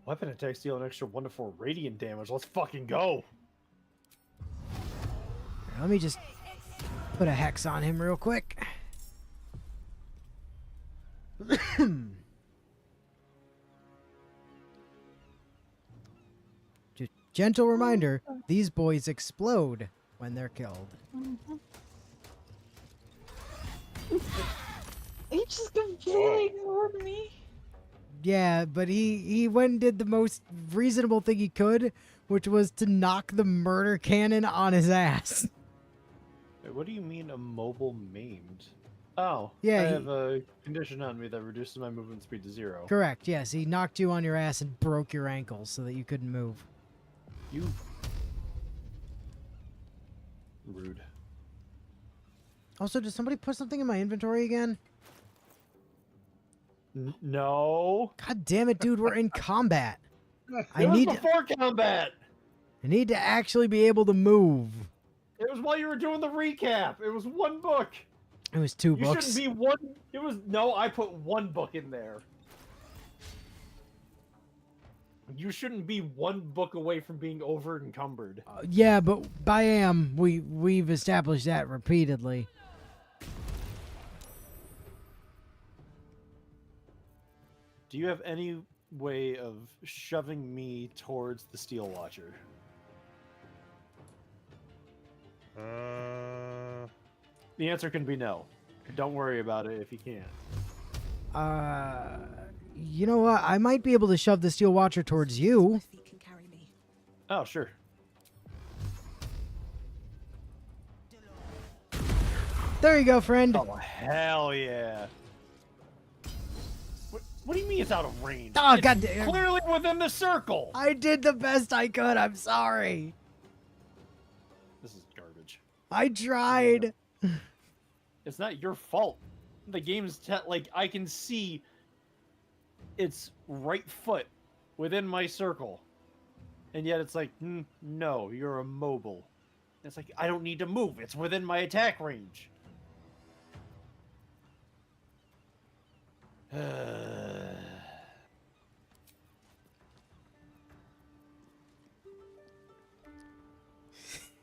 Weapon attacks deal an extra 1 to 4 radiant damage. Let's fucking go. Let me just put a hex on him real quick. Just gentle reminder, these boys explode when they're killed. He just completely ignored me. Yeah, but he went and did the most reasonable thing he could, which was to knock the murder cannon on his ass. Wait, what do you mean a mobile maimed? Oh, Yeah, I he- have a condition on me that reduces my movement speed to 0. Correct, yes. He knocked you on your ass and broke your ankles so that you couldn't move. You rude. Also, did somebody put something in my inventory again? No. God damn it, dude, we're in combat. I It was need before combat. to actually be able to move. It was while you were doing the recap. It was 1 book. It was 2 You books. shouldn't be one. It was no. I put 1 book in there. You shouldn't be 1 book away from being over encumbered. Yeah, but I am. We've established that repeatedly. Do you have any way of shoving me towards the Steel Watcher? The answer can be no. Don't worry about it if you can't. You know what? I might be able to shove the Steel Watcher towards you. My feet can carry me. Oh, sure. There you go, friend. Oh, hell yeah. What do you mean it's out of range? Oh, It's goddamn. clearly within the circle. I did the best I could. I'm sorry. This is garbage. I tried. It's not your fault. The game's like I can see its right foot within my circle, and yet it's like, no, you're immobile. It's like I don't need to move. It's within my attack range.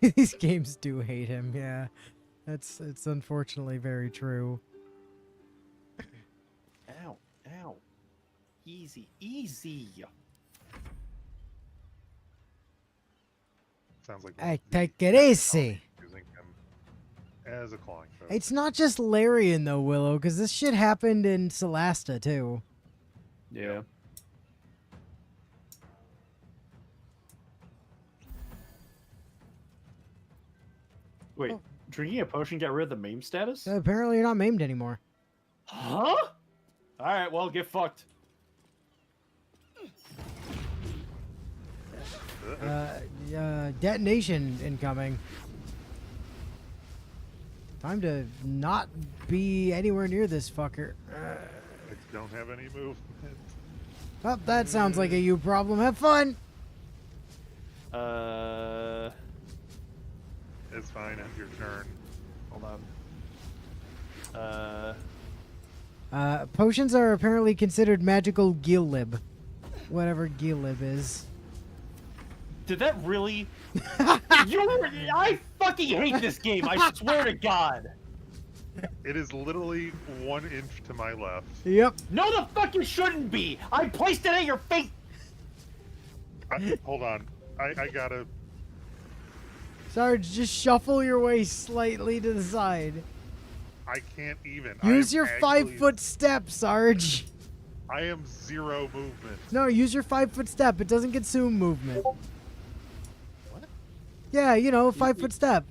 These games do hate him. Yeah, it's unfortunately very true. Ow, ow. Easy, easy. Sounds like I take it easy. using him as a clawing foe. It's not just Larian though, Willow, because this shit happened in Celasta too. Yeah. Wait, drinking a potion got rid of the maim status? Apparently, you're not maimed anymore. Huh? Alright, well, get fucked. Detonation incoming. Time to not be anywhere near this fucker. I don't have any movement. Well, that sounds like a you problem. Have fun. It's fine. It's your turn. Hold on. Potions are apparently considered magical Gillib. Whatever Gillib is. Did that really? I fucking hate this game. I swear to God. It is literally 1 inch to my left. Yep. No, the fuck you shouldn't be. I placed it at your face. Hold on. I gotta. Sarge, just shuffle your way slightly to the side. I can't even. Use I am your actually- 5-foot step, Sarge. I am 0 movement. No, use your 5-foot step. It doesn't consume movement. What? Yeah, you know, 5-foot step.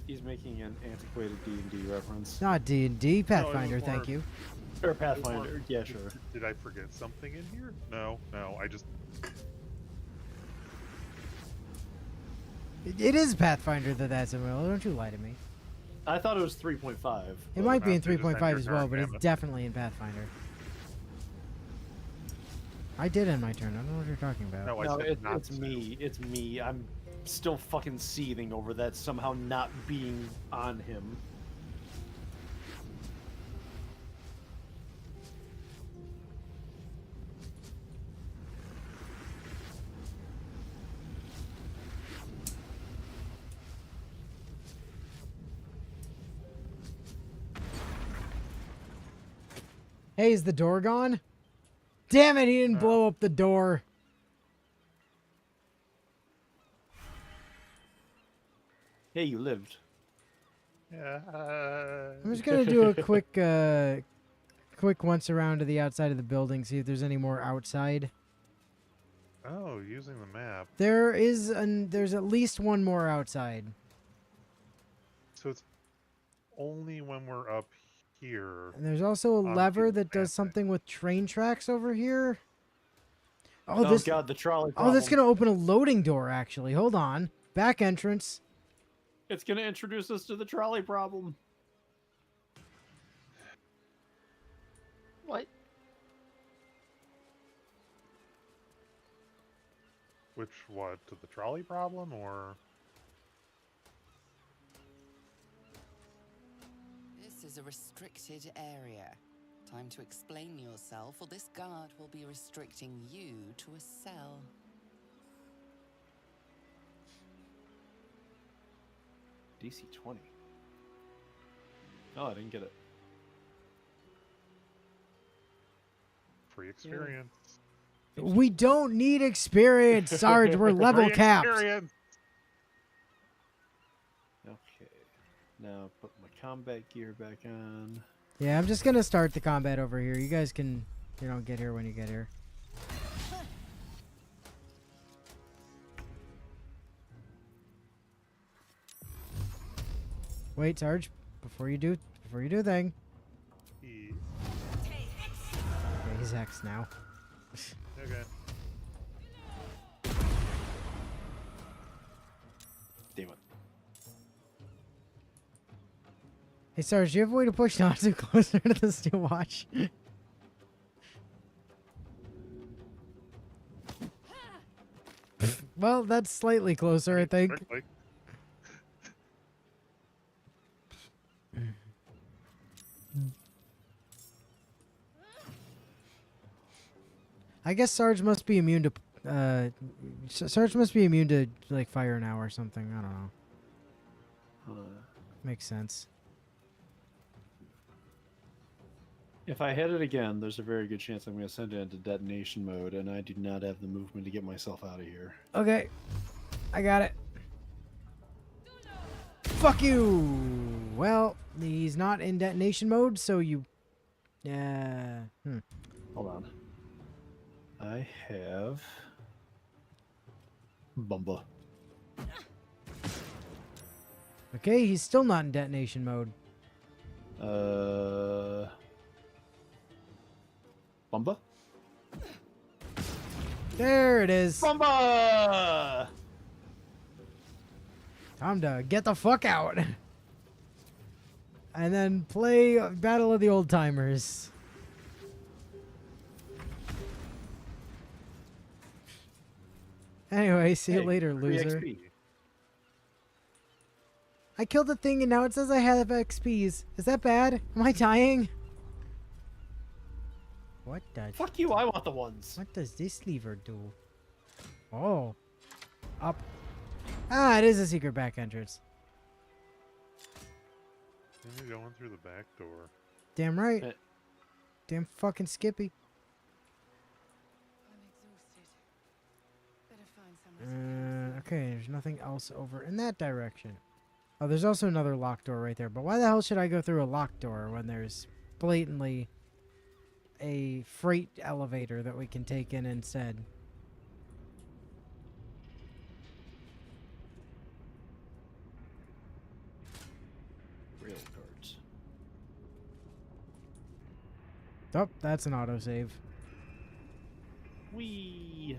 He's making an antiquated D&D reference. Not D&D, Pathfinder, more- thank you. Or Pathfinder. Yeah, sure. Did I forget something in here? No, I just. It is Pathfinder that's in Willow. Don't you lie to me. I thought it was 3.5. It Well, might be in Master, just end 3.5 your as well, turn, but it's damn it. definitely in Pathfinder. I did end my turn. I don't know what you're talking about. No, I No, said not it's to. me. It's me. I'm still fucking seething over that somehow not being on him. Hey, is the door gone? Damn it, he didn't blow up the door. Hey, you lived. Yeah. I'm just gonna do a quick once around to the outside of the building, see if there's any more outside. Oh, using the map. There's at least one more outside. So it's only when we're up here. And there's also a lever it's that does advancing. something with train tracks over here. Oh, this God, the trolley Oh, problem. that's gonna open a loading door actually. Hold on. Back entrance. It's going to introduce us to the trolley problem. What? Which what? To the trolley problem or? This is a restricted area. Time to explain yourself, or this guard will be restricting you to a cell. DC 20. Oh, I didn't get it. Free experience. We don't need experience, Sarge. We're level Free capped. experience! Okay. Now put my combat gear back on. Yeah, I'm just gonna start the combat over here. You guys can, get here when you get here. Wait, Sarge, before you do a thing. E. Okay, he's X now. Okay. Damn it. Hey, Sarge, do you have a way to push Natsu closer to the steel watch? Well, that's slightly closer, I think. Quickly. I guess Sarge must be immune to. Sarge must be immune to like fire now or something. I don't know. Makes sense. If I hit it again, there's a very good chance I'm going to send it into detonation mode, and I do not have the movement to get myself out of here. Okay, I got it. Fuck you. Well, he's not in detonation mode, so you. Hold on. I have Bumba. Okay, he's still not in detonation mode. Bumba? There it is. Bumba! Time to get the fuck out. And then play Battle of the Old Timers. Anyway, see you later, free loser. XP. I killed the thing and now it says I have XPs. Is that bad? Am I dying? What does Fuck you, I want the ones. What does this lever do? Oh. Up. Ah, it is a secret back entrance. Then you're going through the back door. Damn right. Eh. Damn fucking Skippy. I'm exhausted. Better find somewhere to Okay, there's nothing else over in that direction. Oh, there's also another locked door right there. But why the hell should I go through a locked door when there's blatantly a freight elevator that we can take in instead? Rail cards. Oh, that's an autosave. Whee!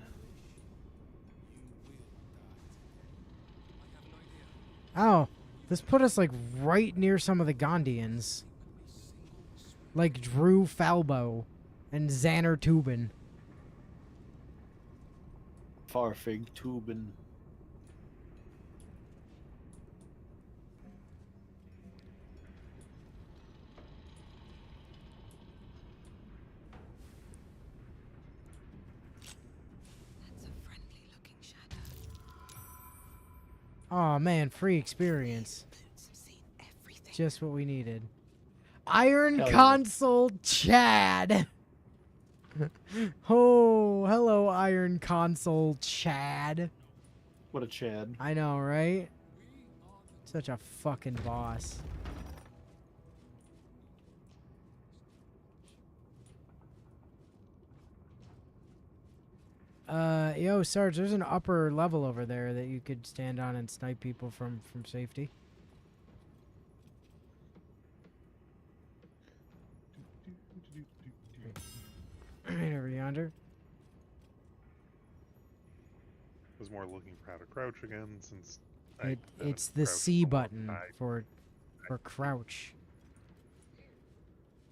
Oh, this put us like right near some of the Gondians. Like Drew Falbo and Xander Tubin. Farfig Tubin. That's a friendly looking shadow. Oh man, free experience. Boots have seen everything. Just what we needed. Iron Hell yeah. Console Chad. Oh, hello, Iron Console Chad. What a Chad. I know, right? Such a fucking boss. Yo, Sarge, there's an upper level over there that you could stand on and snipe people from safety. Right over yonder. Was more looking for how to crouch again since I It's haven't the crouched C in a long button time. for crouch.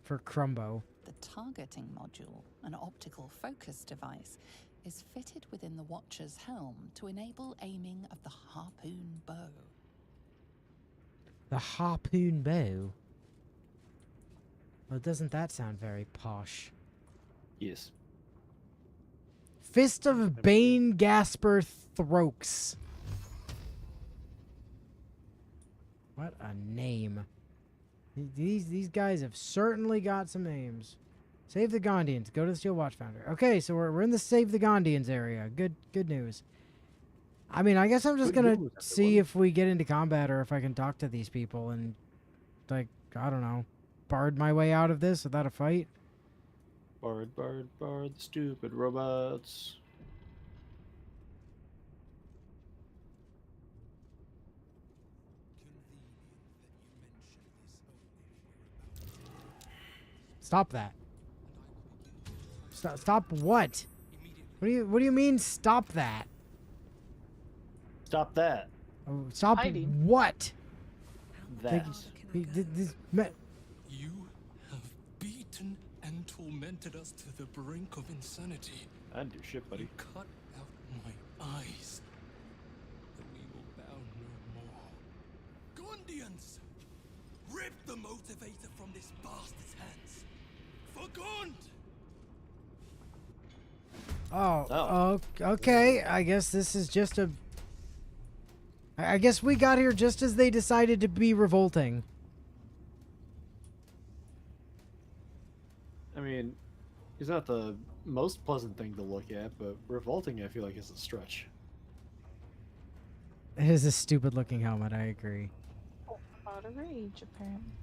For Crumbo. The targeting module, an optical focus device, is fitted within the Watcher's helm to enable aiming of the harpoon bow. The harpoon bow. Well, doesn't that sound very posh? Yes. Fist of Bane Gasper Throaks. What a name. These guys have certainly got some names. Save the Gondians. Go to the Steel Watchfinder. Okay, so we're in the Save the Gondians area. Good news. I mean, I guess I'm just Good gonna news, see everyone. if we get into combat or if I can talk to these people and, like, I don't know, bard my way out of this without a fight. Bard, bard, bard, the stupid robots. Stop that. Stop what? What do you mean stop that? Stop that. Oh, stop Hiding. what? That. You have beaten and tormented us to the brink of insanity. I didn't do shit, buddy. You cut out my eyes, but we will bow no more. Gondians! Rip the motivator from this bastard's hands! For Gond! Oh, okay. I guess this is just a... I guess we got here just as they decided to be revolting. I mean, he's not the most pleasant thing to look at, but revolting I feel like is a stretch. It is a stupid looking helmet, I agree. Out of rage, apparently.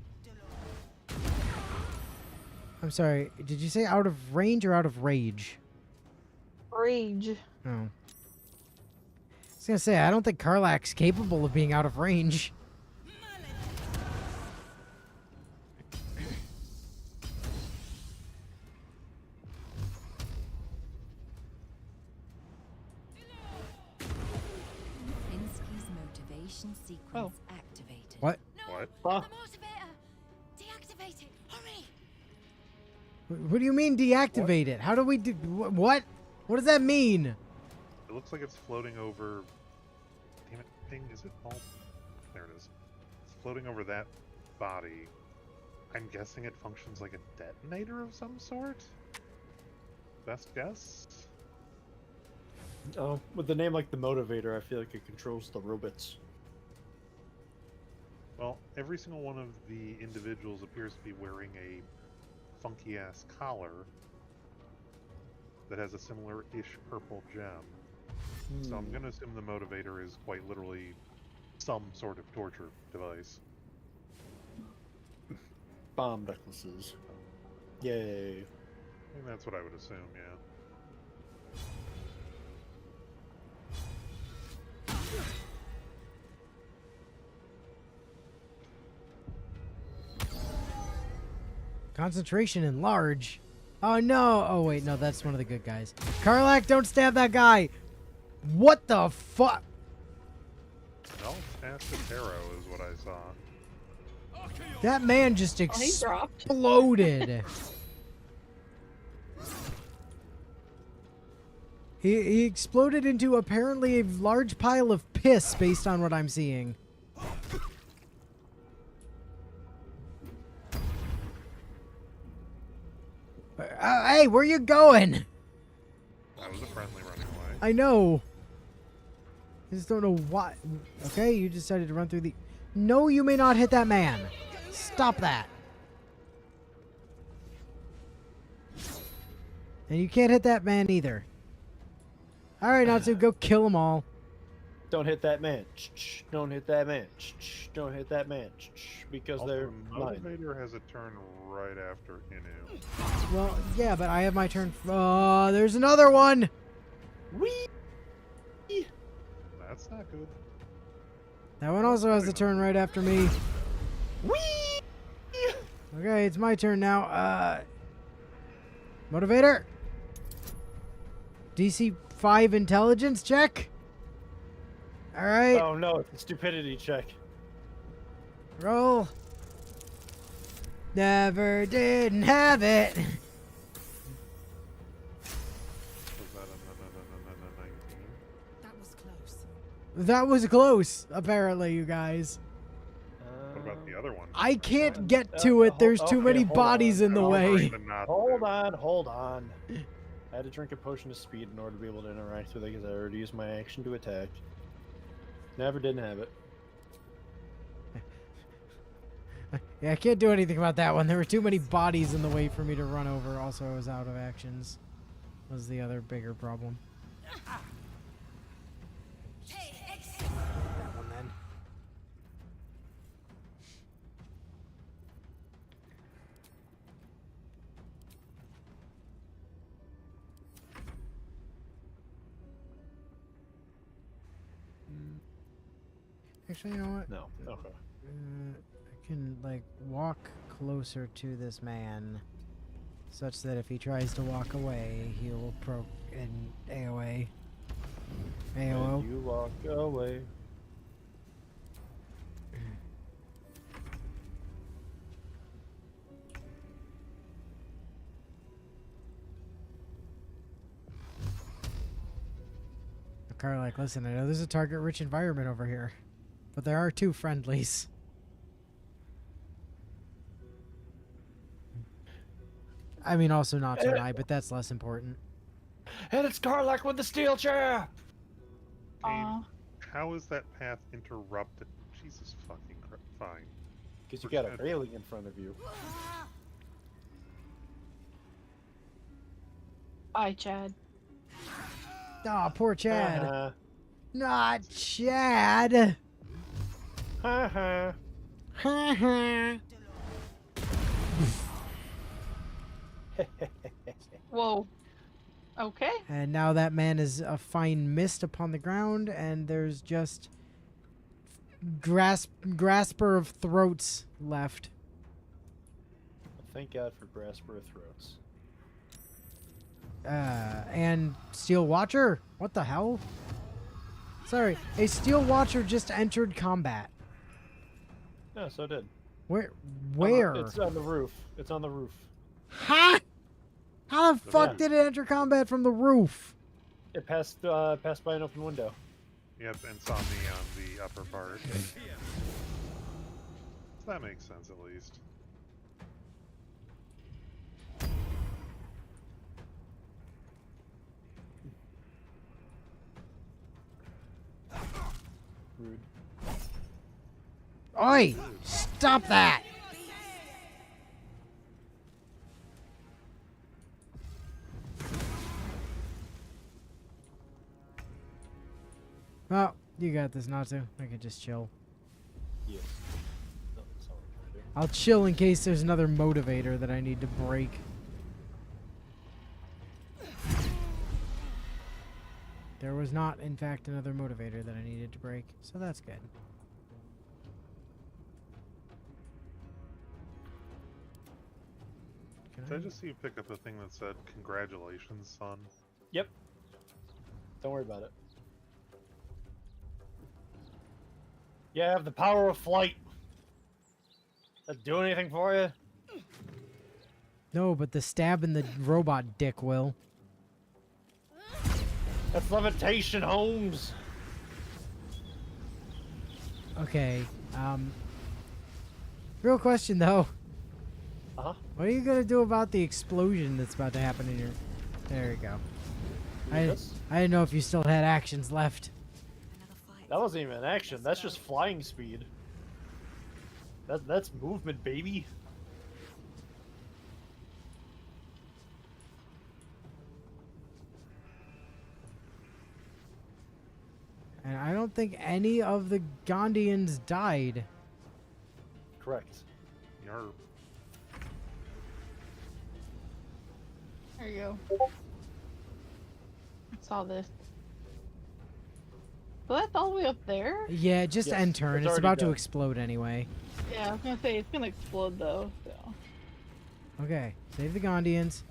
I'm sorry, did you say out of range or out of rage? Rage. Oh. I was gonna say, I don't think Karlak's capable of being out of range. Minsky's motivation sequence activated. What? What? Huh? The motivator! Deactivate it! Hurry! What do you mean deactivate it? How do we do... What? What does that mean? It looks like it's floating over. Damn it, thing, is it? Oh, there it is. It's floating over that body. I'm guessing it functions like a detonator of some sort? Best guess? Oh, with the name like the motivator, I feel like it controls the robots. Well, every single one of the individuals appears to be wearing a funky-ass collar that has a similar-ish purple gem. So I'm going to assume the motivator is quite literally some sort of torture device. Bomb necklaces. Yay. I think that's what I would assume, yeah. Concentration enlarge. Oh no! Oh wait, no, that's one of the good guys. Karlak, don't stab that guy! What the fuck? No, acid arrow is what I saw. That man just Oh, he dropped. exploded. He exploded into apparently a large pile of piss based on what I'm seeing. Hey, where you going? That was a friendly running away. I know. I just don't know why. Okay, you decided to run through the... No, you may not hit that man. Stop that. And you can't hit that man either. All right, Natsu, go kill them all. Don't hit that man. Don't hit that man. Don't hit that man. Because Also, they're the mine. motivator has a turn right after Inu. Well, yeah, but I have my turn. Oh, there's another one. Whee! That's not good. That one also has a turn right after me. Whee! Okay, it's my turn now. Motivator. DC 5 intelligence check. All right. Oh no, it's a stupidity check. Roll. Never didn't have it. Was that a 19? That was close. That was close, apparently, you guys. What about the other one? I can't get to it. There's too many hold bodies on. in the I'll way. write the not there. Hold on. I had to drink a potion of speed in order to be able to interact with it because I already used my action to attack. Never didn't have it. Yeah, I can't do anything about that one. There were too many bodies in the way for me to run over. Also, I was out of actions. Was the other bigger problem. That one then. Actually, you know what? No. Okay. I can, like, walk closer to this man such that if he tries to walk away, he will in AOA. AOO. And you walk away. Car like, listen, I know there's a target-rich environment over here, but there are 2 friendlies. I mean, also not tonight, but that's less important. And it's Karlak with the steel chair! Aw. How is that path interrupted? Jesus fucking Christ. Fine. Because you got a railing in front of you. Bye, Chad. Aw, poor Chad. Uh-huh. Not Chad. Haha. Ha Whoa. Okay. And now that man is a fine mist upon the ground, and there's just grasper of throats left. Thank God for Grasper of Throats. And Steel Watcher? What the hell? Sorry, a Steel Watcher just entered combat. Yeah, so it did. Where? Where? It's on the roof. It's on the roof. Ha! How the fuck Yeah. did it enter combat from the roof? It passed passed by an open window. Yep, and saw me on the upper part. So that makes sense at least. Rude. Oi! Stop that! Well, you got this, Natsu. I can just chill. Yes. No, that's not what I'm trying to do. I'll chill in case there's another motivator that I need to break. There was not, in fact, another motivator that I needed to break, so that's good. Did I just see you pick up a thing that said, "Congratulations, son"? Yep. Don't worry about it. You have the power of flight. That do anything for you? No, but the stab in the robot dick will. That's levitation, Holmes. Okay, real question though. Uh-huh. What are you gonna do about the explosion that's about to happen in your... There you go. I didn't know if you still had actions left. That wasn't even action. That's just flying speed. That's movement, baby. And I don't think any of the Gondians died. Correct. Yarp. There you go. I saw this. So that's all the way up there? Yeah, just Yes, end turn. it's It's already about to done. explode anyway. Yeah, I was gonna say it's gonna explode though. So. Okay, save the Gondians.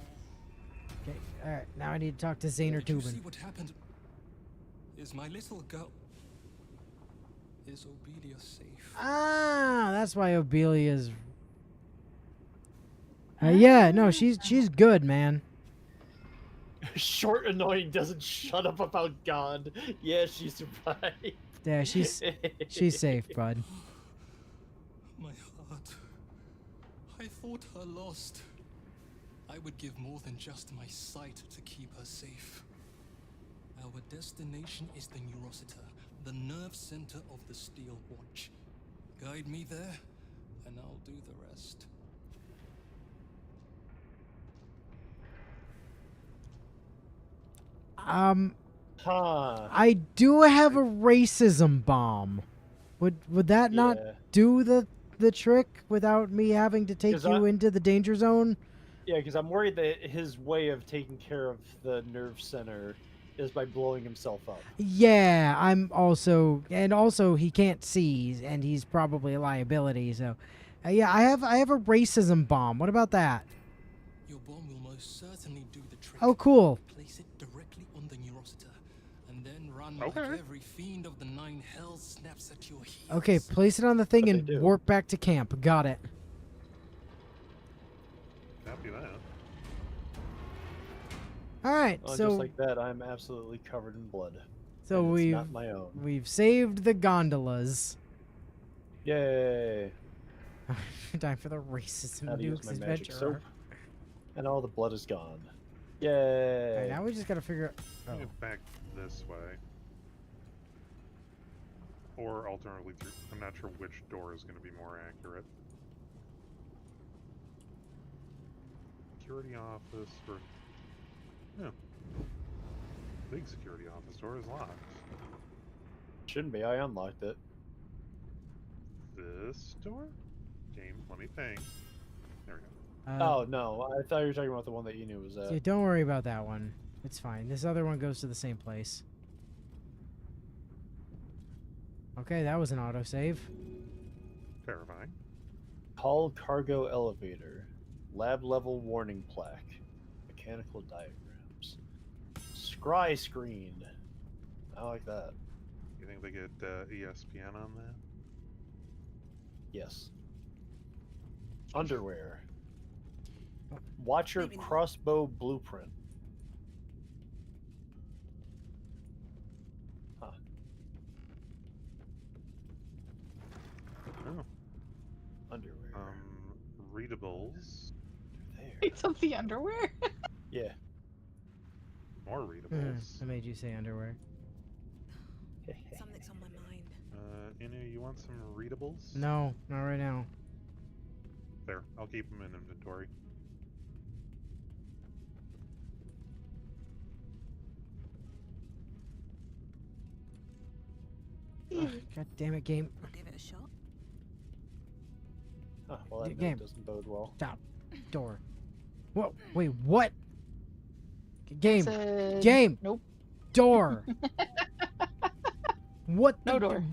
Okay, alright, now I need to talk to Zaner Did you see Tubin. what happened? Is my little girl... Is Obelia safe? Ah, that's why Obelia's. Yeah, no, she's good, man. Short annoying doesn't shut up about God. Yeah, she survived. Yeah, she's safe, bud. My heart. I thought her lost. I would give more than just my sight to keep her safe. Our destination is the Neurosita, the nerve center of the Steel Watch. Guide me there, and I'll do the rest. Huh. I do have a racism bomb. Would that not Yeah. do the trick without me having to take 'Cause you I- into the danger zone? Yeah, because I'm worried that his way of taking care of the nerve center is by blowing himself up. Yeah, I'm also, and also he can't see, and he's probably a liability. So, yeah, I have a racism bomb. What about that? Your bomb will most certainly do the trick. Oh, cool. Place it directly on the Neurosita, and then run Okay. like every fiend of the nine hells snaps at your heels. Okay, place it on the thing What they and do. warp back to camp. Got it. Copy that. All right, Oh, so just like that, I'm absolutely covered in blood. so and it's we've not my own. we've saved the gondolas. Yay! Time for the racism How to use Duke's my magic adventure. soap. And all the blood is gone. All Yay! right, now we just gotta figure. Oh. Get back this way. Or alternately through. I'm not sure which door is going to be more accurate. Security office or. No. Big security office door is locked. Shouldn't be. I unlocked it. This door? Game, let me think. There we go. Oh no, I thought you were talking about the one that you knew was Yeah, at. don't worry about that one. It's fine. This other one goes to the same place. Okay, that was an autosave. Terrifying. Hull cargo elevator, lab level warning plaque, mechanical diagrams, scry screen. I like that. You think they get ESPN on that? Yes. Underwear. Watcher Maybe not. crossbow blueprint. Huh. Oh. Underwear. Readables. There. It's of the underwear. Yeah. More readables. I made you say underwear. Something's on my mind. Inu, you want some readables? No, not right now. There, I'll keep them in inventory. Ugh, God damn it, game. I'll give it a shot. Huh, well, that Game. note doesn't bode well. Stop. Door. Whoa, wait, what? Game. Said- Game. Nope. Door. What? No the- door.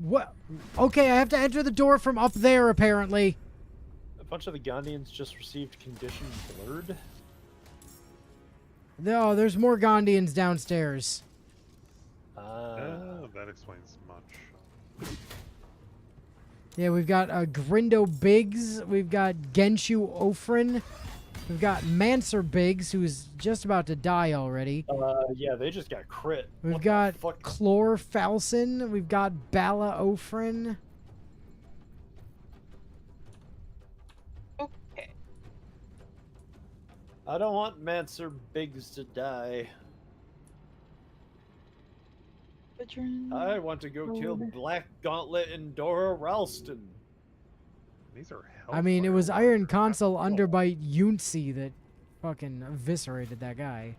What? Okay, I have to enter the door from up there, apparently. A bunch of the Gondians just received condition blurred. No, there's more Gondians downstairs. That explains much. Yeah, we've got Grindo Biggs. We've got Genshu Ofrin. We've got Manser Biggs, who's just about to die already. Yeah, they just got crit. We've What the got fuck? Chlor Falson. We've got Bala Ofrin. Okay. I don't want Manser Biggs to die. Veteran. I want to go kill Black Gauntlet and Dora Ralston. These are I mean, it Hellfire was warriors, Iron not Consul Troll. Underbite Yunsi that fucking eviscerated that guy.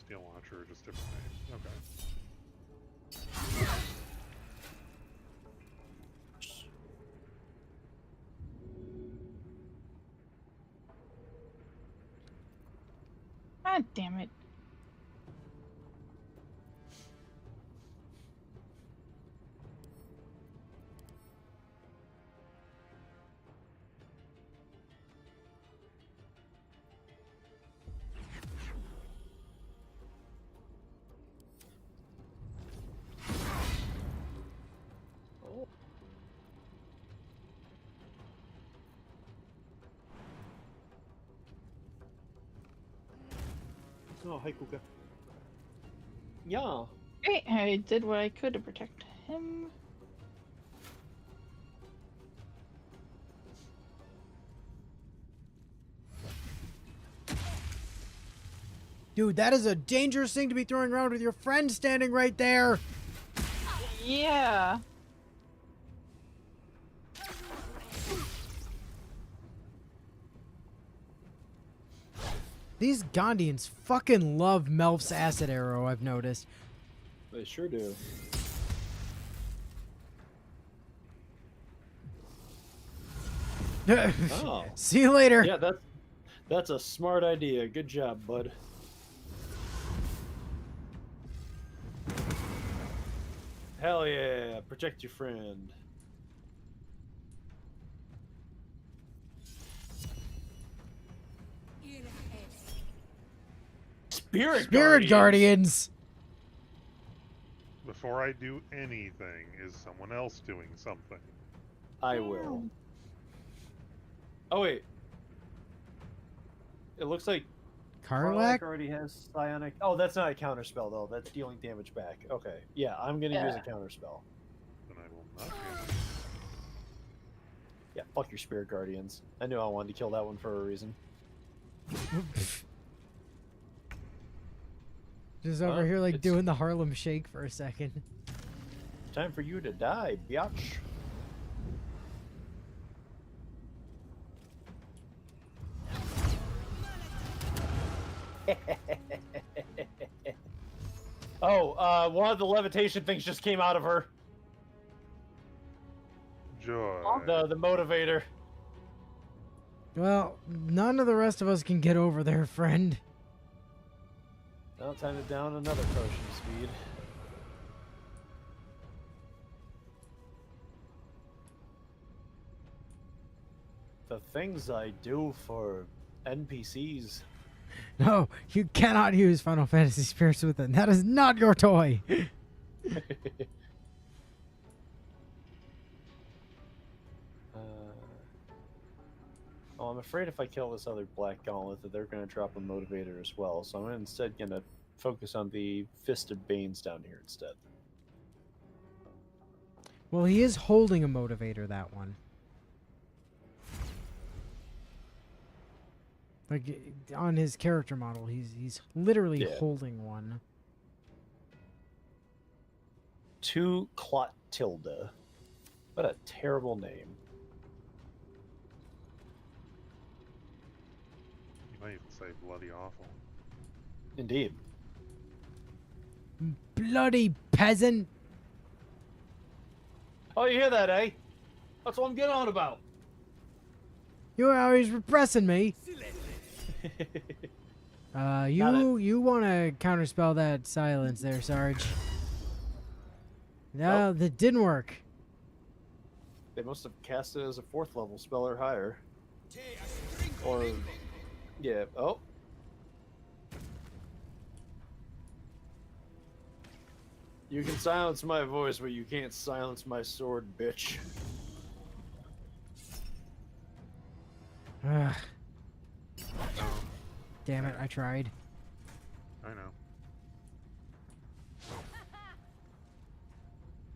Steel Watcher, just different names. Okay. God damn it. Oh, hi, Kuka. Yeah. Great, I did what I could to protect him. Dude, that is a dangerous thing to be throwing around with your friend standing right there. Yeah. These Gondians fucking love Melf's acid arrow, I've noticed. They sure do. Oh. See you later. Yeah, that's a smart idea. Good job, bud. Hell yeah, protect your friend. Spirit Guardians. Before I do anything, is someone else doing something? I will. Oh wait. It looks like Karlak? already has psionic. Oh, that's not a counter spell though. That's dealing damage back. Okay. Yeah, I'm gonna use a counter spell. Then I will not do Yeah, fuck your spirit guardians. I knew I wanted to kill that one for a reason. Just over here like it's- doing the Harlem Shake for a second. Time for you to die, biatch. Oh, one of the levitation things just came out of her. Joy. The motivator. Well, none of the rest of us can get over there, friend. Now time to down another potion speed. The things I do for NPCs. No, you cannot use Final Fantasy Spirits Within. That is not your toy. Oh, I'm afraid if I kill this other Black Gauntlet that they're going to drop a motivator as well, so I'm instead going to focus on the Fisted Banes down here instead. Well, he is holding a motivator, that one. Like, on his character model, he's literally holding one. To Clotilda. What a terrible name. You might even say bloody awful. Indeed. Bloody peasant! Oh, you hear that, eh? That's what I'm getting on about. You're always repressing me. You want to counterspell that silence there, Sarge? No, that didn't work. They must have cast it as a 4th level spell or higher. Or, yeah, oh. You can silence my voice, but you can't silence my sword, bitch. Ugh. Damn it, I tried. I know.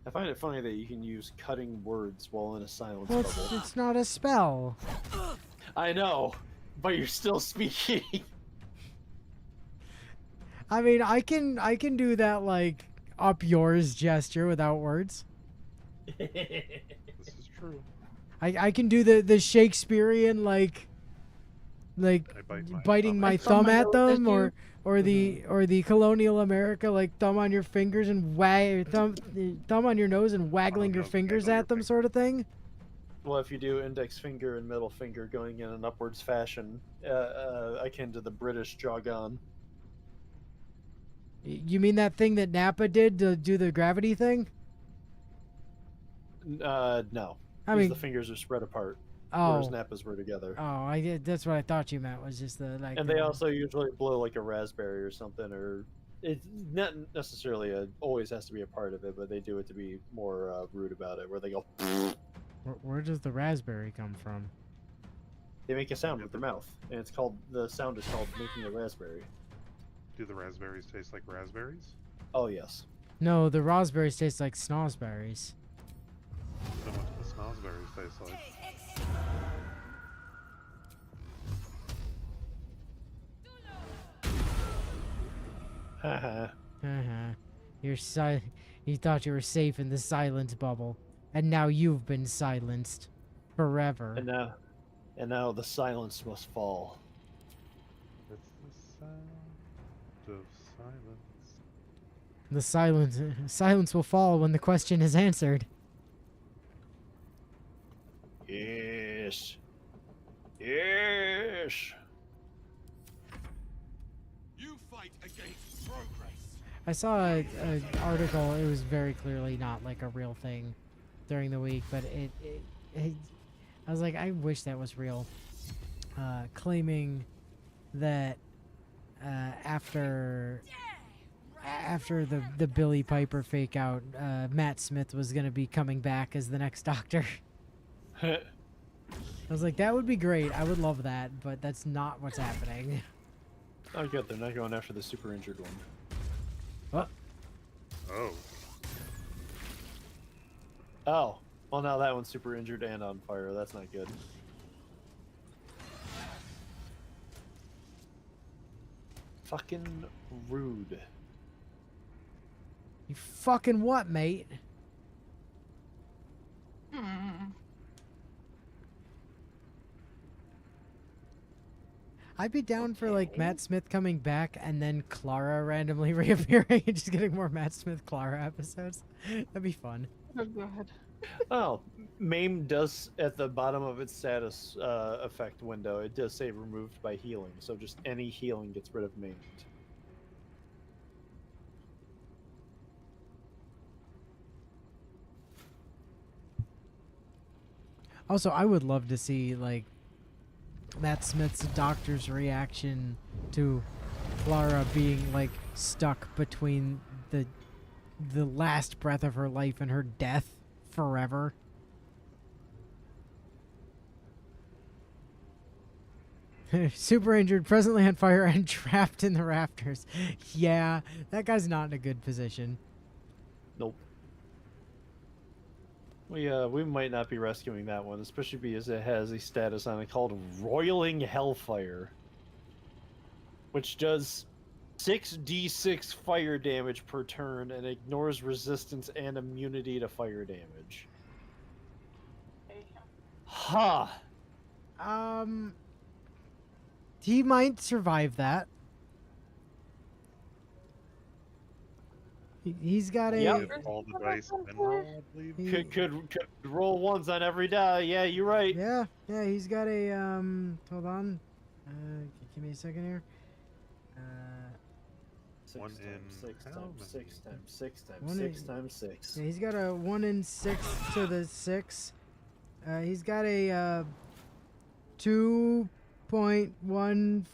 I find it funny that you can use cutting words while in a silence Well, bubble. it's not a spell. I know, but you're still speaking. I mean, I can do that, like, up yours gesture without words. This is true. I can do the Shakespearean, like I bite my biting my Like from thumb my at nose them, at or or the colonial America, like thumb on your fingers and thumb on your nose and waggling your no, fingers waggle your at them, sort of thing. Well, if you do index finger and middle finger going in an upwards fashion, akin to the British joggon. You mean that thing that Nappa did to do the gravity thing? No. I Because mean, the fingers are spread apart, oh, whereas Nappas were together. that's what I thought you meant, was just the like. And they also usually blow like a raspberry or something, or it's not necessarily always has to be a part of it, but they do it to be more rude about it, where they go. Where does the raspberry come from? They make a sound with their mouth, and the sound is called making a raspberry. Do the raspberries taste like raspberries? Oh yes. No, the raspberries taste like snozzberries. Then what do the snozzberries taste like? Haha. You thought you were safe in the silence bubble, and now you've been silenced forever. And now the silence must fall. It's the sound of silence. The silence will fall when the question is answered. Yes. Yes. You fight against progress. I saw a article. It was very clearly not like a real thing during the week, but I was like, I wish that was real. Claiming that after the Billy Piper fake out, Matt Smith was going to be coming back as the next Doctor. I was like, that would be great. I would love that, but that's not what's happening. Oh, good. They're not going after the super injured one. Oh. Oh. Well, now that one's super injured and on fire. That's not good. Fucking rude. You fucking what, mate? I'd be down for like Matt Smith coming back and then Clara randomly reappearing and just getting more Matt Smith Clara episodes. That'd be fun. Oh god. Oh, MAME does at the bottom of its status effect window. It does say removed by healing, so just any healing gets rid of maimed. Also, I would love to see like Matt Smith's doctor's reaction to Clara being like stuck between the last breath of her life and her death forever. Super injured, presently on fire, and trapped in the rafters. Yeah, that guy's not in a good position. Nope. We might not be rescuing that one, especially because it has a status on it called Roiling Hellfire, which does 6d6 fire damage per turn and ignores resistance and immunity to fire damage. Ha! He might survive that. He's got a. Yep. Get all the dice and then roll, I believe. Could roll ones on every die. Yeah, you're right. Yeah, he's got a. Hold on. Give me a second here. 6 One times in 6 how times many? 6 times 6 times One 6 in- times 6. Yeah, he's got a 1 in 6 to the 6. He's got a 2.14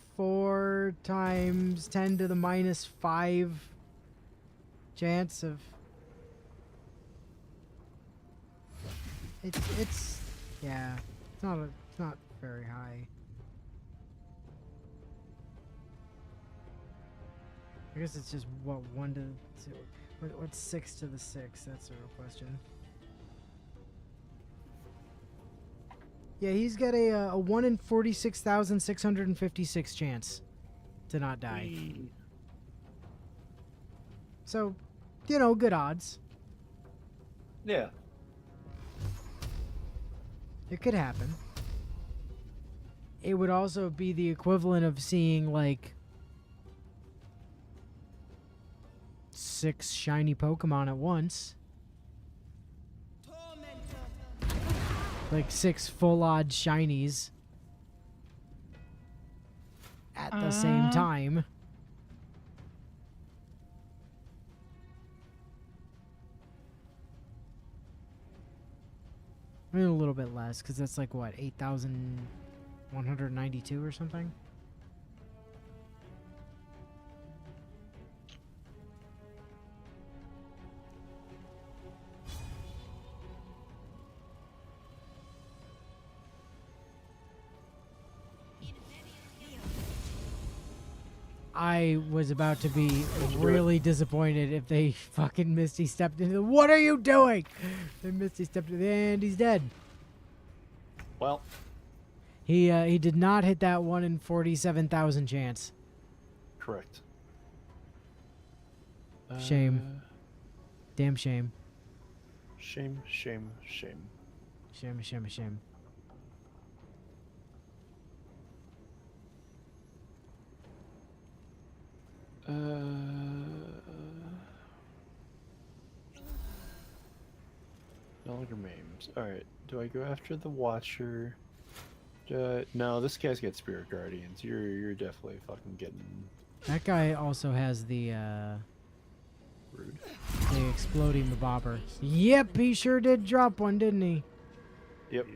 times 10 to the minus 5 chance of. It's yeah, it's not very high. I guess it's just what 1 to 2. What's 6 to the 6? That's the real question. Yeah, he's got a 1 in 46,656 chance to not die. So, good odds. Yeah. It could happen. It would also be the equivalent of seeing, like, 6 shiny Pokemon at once. Like 6 full odd shinies at the same time. I mean, a little bit less, because that's like, what, 8,192 or something? I was about to be really disappointed if they fucking Misty stepped into the... What are you doing? They Misty stepped into the... And he's dead. Well, He did not hit that 1 in 47,000 chance. correct. Shame. Damn shame. Shame, shame, shame. Shame, shame, shame. No longer memes. Alright, do I go after the Watcher? No, this guy's got Spirit Guardians. You're definitely fucking getting That guy also has the rude. exploding bobber. Yep, he sure did drop one, didn't he? Yep.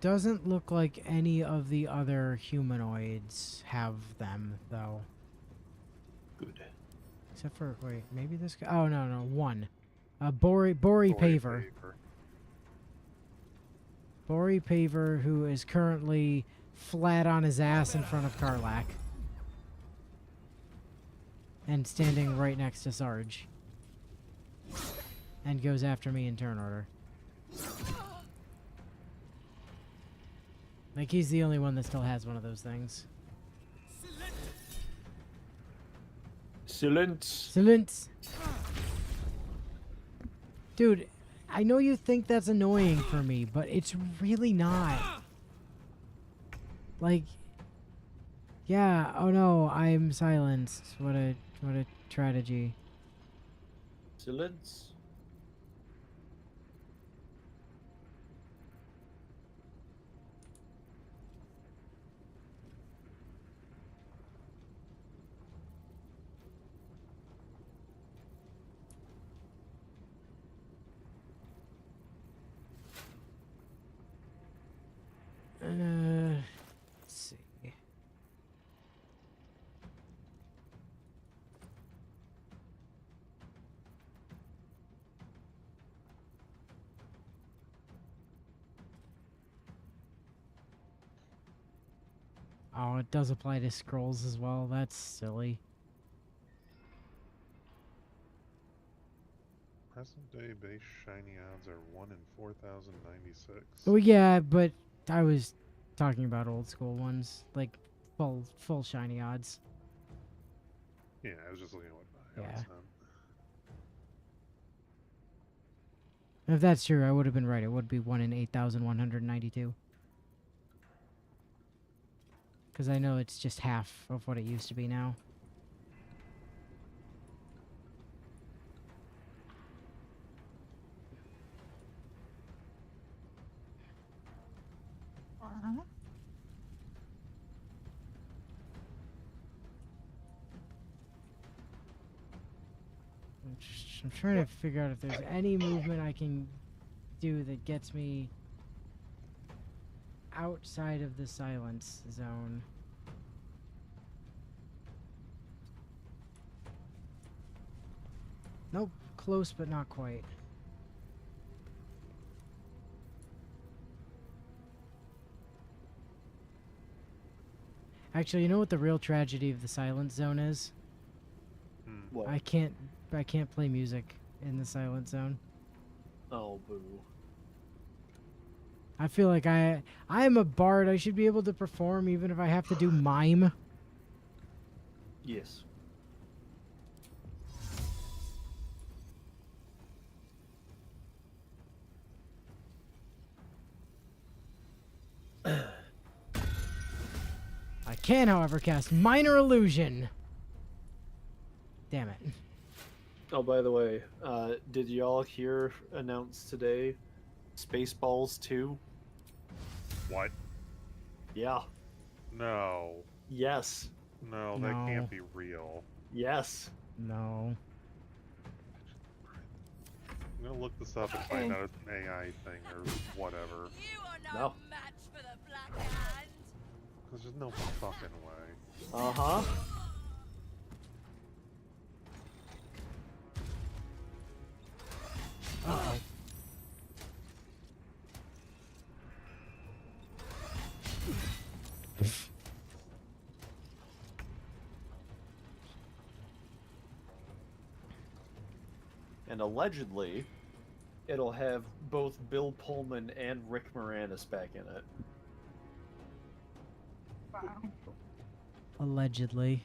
Doesn't look like any of the other humanoids have them, though. Good. Except for, wait, maybe this guy? Oh, no, one. Bori Paver. Bori Paver, who is currently flat on his ass in front of Karlak. And standing right next to Sarge. And goes after me in turn order. Like, he's the only one that still has one of those things. Silence. Silence! Dude, I know you think that's annoying for me, but it's really not. Like, yeah, oh no, I'm silenced. What a tragedy. Silence. Let's see. Oh, it does apply to scrolls as well. That's silly. Present day base shiny odds are 1 in 4,096. Oh yeah, but I was talking about old school ones, like full shiny odds. Yeah, I was just looking at what Yeah. it's done. If that's true, I would have been right. It would be 1 in 8,192. Because I know it's just half of what it used to be now. I'm trying to figure out if there's any movement I can do that gets me outside of the silence zone. Nope, close but not quite. Actually, you know what the real tragedy of the Silent Zone is? Hmm. What? I can't play music in the Silent Zone. Oh, boo. I feel like I am a bard. I should be able to perform even if I have to do mime. Yes. I can, however, cast Minor Illusion. Damn it. Oh, by the way, did y'all hear announced today Spaceballs 2? What? Yeah. No. Yes. No, that No. can't be real. Yes. No. I'm gonna look this up and find out it's an AI thing or whatever. You are No. match for the Black Hand. Because there's no fucking way. Uh-huh. Uh-oh. And allegedly, it'll have both Bill Pullman and Rick Moranis back in it. Wow. Allegedly.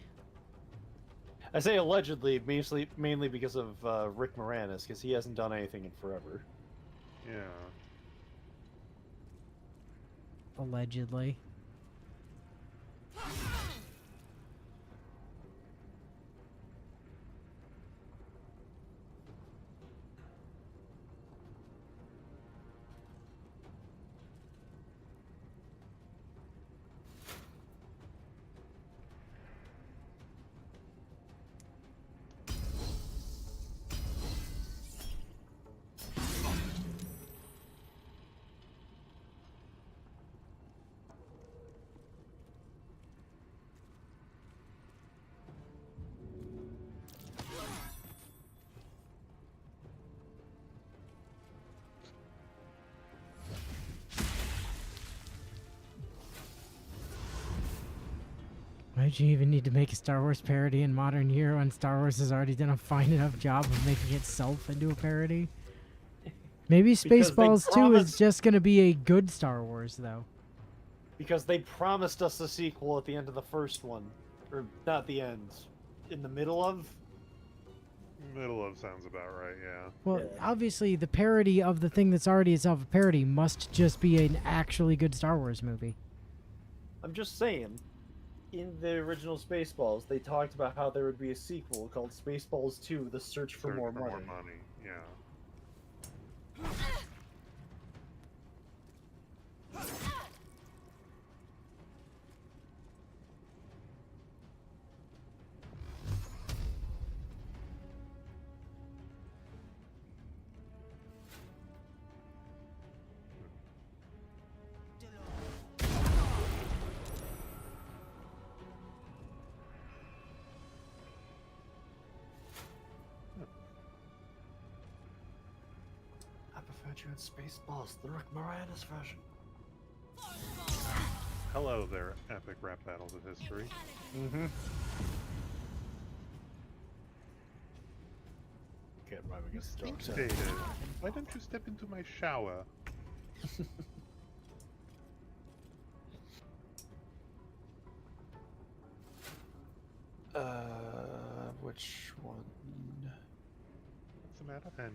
I say allegedly, mainly because of Rick Moranis, because he hasn't done anything in forever. Yeah. Allegedly. Why'd you even need to make a Star Wars parody in modern year when Star Wars has already done a fine enough job of making itself into a parody? Maybe Because they Spaceballs 2 is promised- just gonna be a good Star Wars, though. Because they promised us a sequel at the end of the first one. Or, not the end. In the middle of? Middle of sounds about right, yeah. Well, Yeah. obviously, the parody of the thing that's already itself a parody must just be an actually good Star Wars movie. I'm just saying. In the original Spaceballs, they talked about how there would be a sequel called Spaceballs 2: The Search for Search More for Money. more money, yeah. I prefer you in Spaceballs, the Rick Moranis version. Hello there, epic rap battles of history. Mm-hmm. Can't rhyme against the dark side. Dated, why don't you step into my shower? Which one? What's the matter, honey?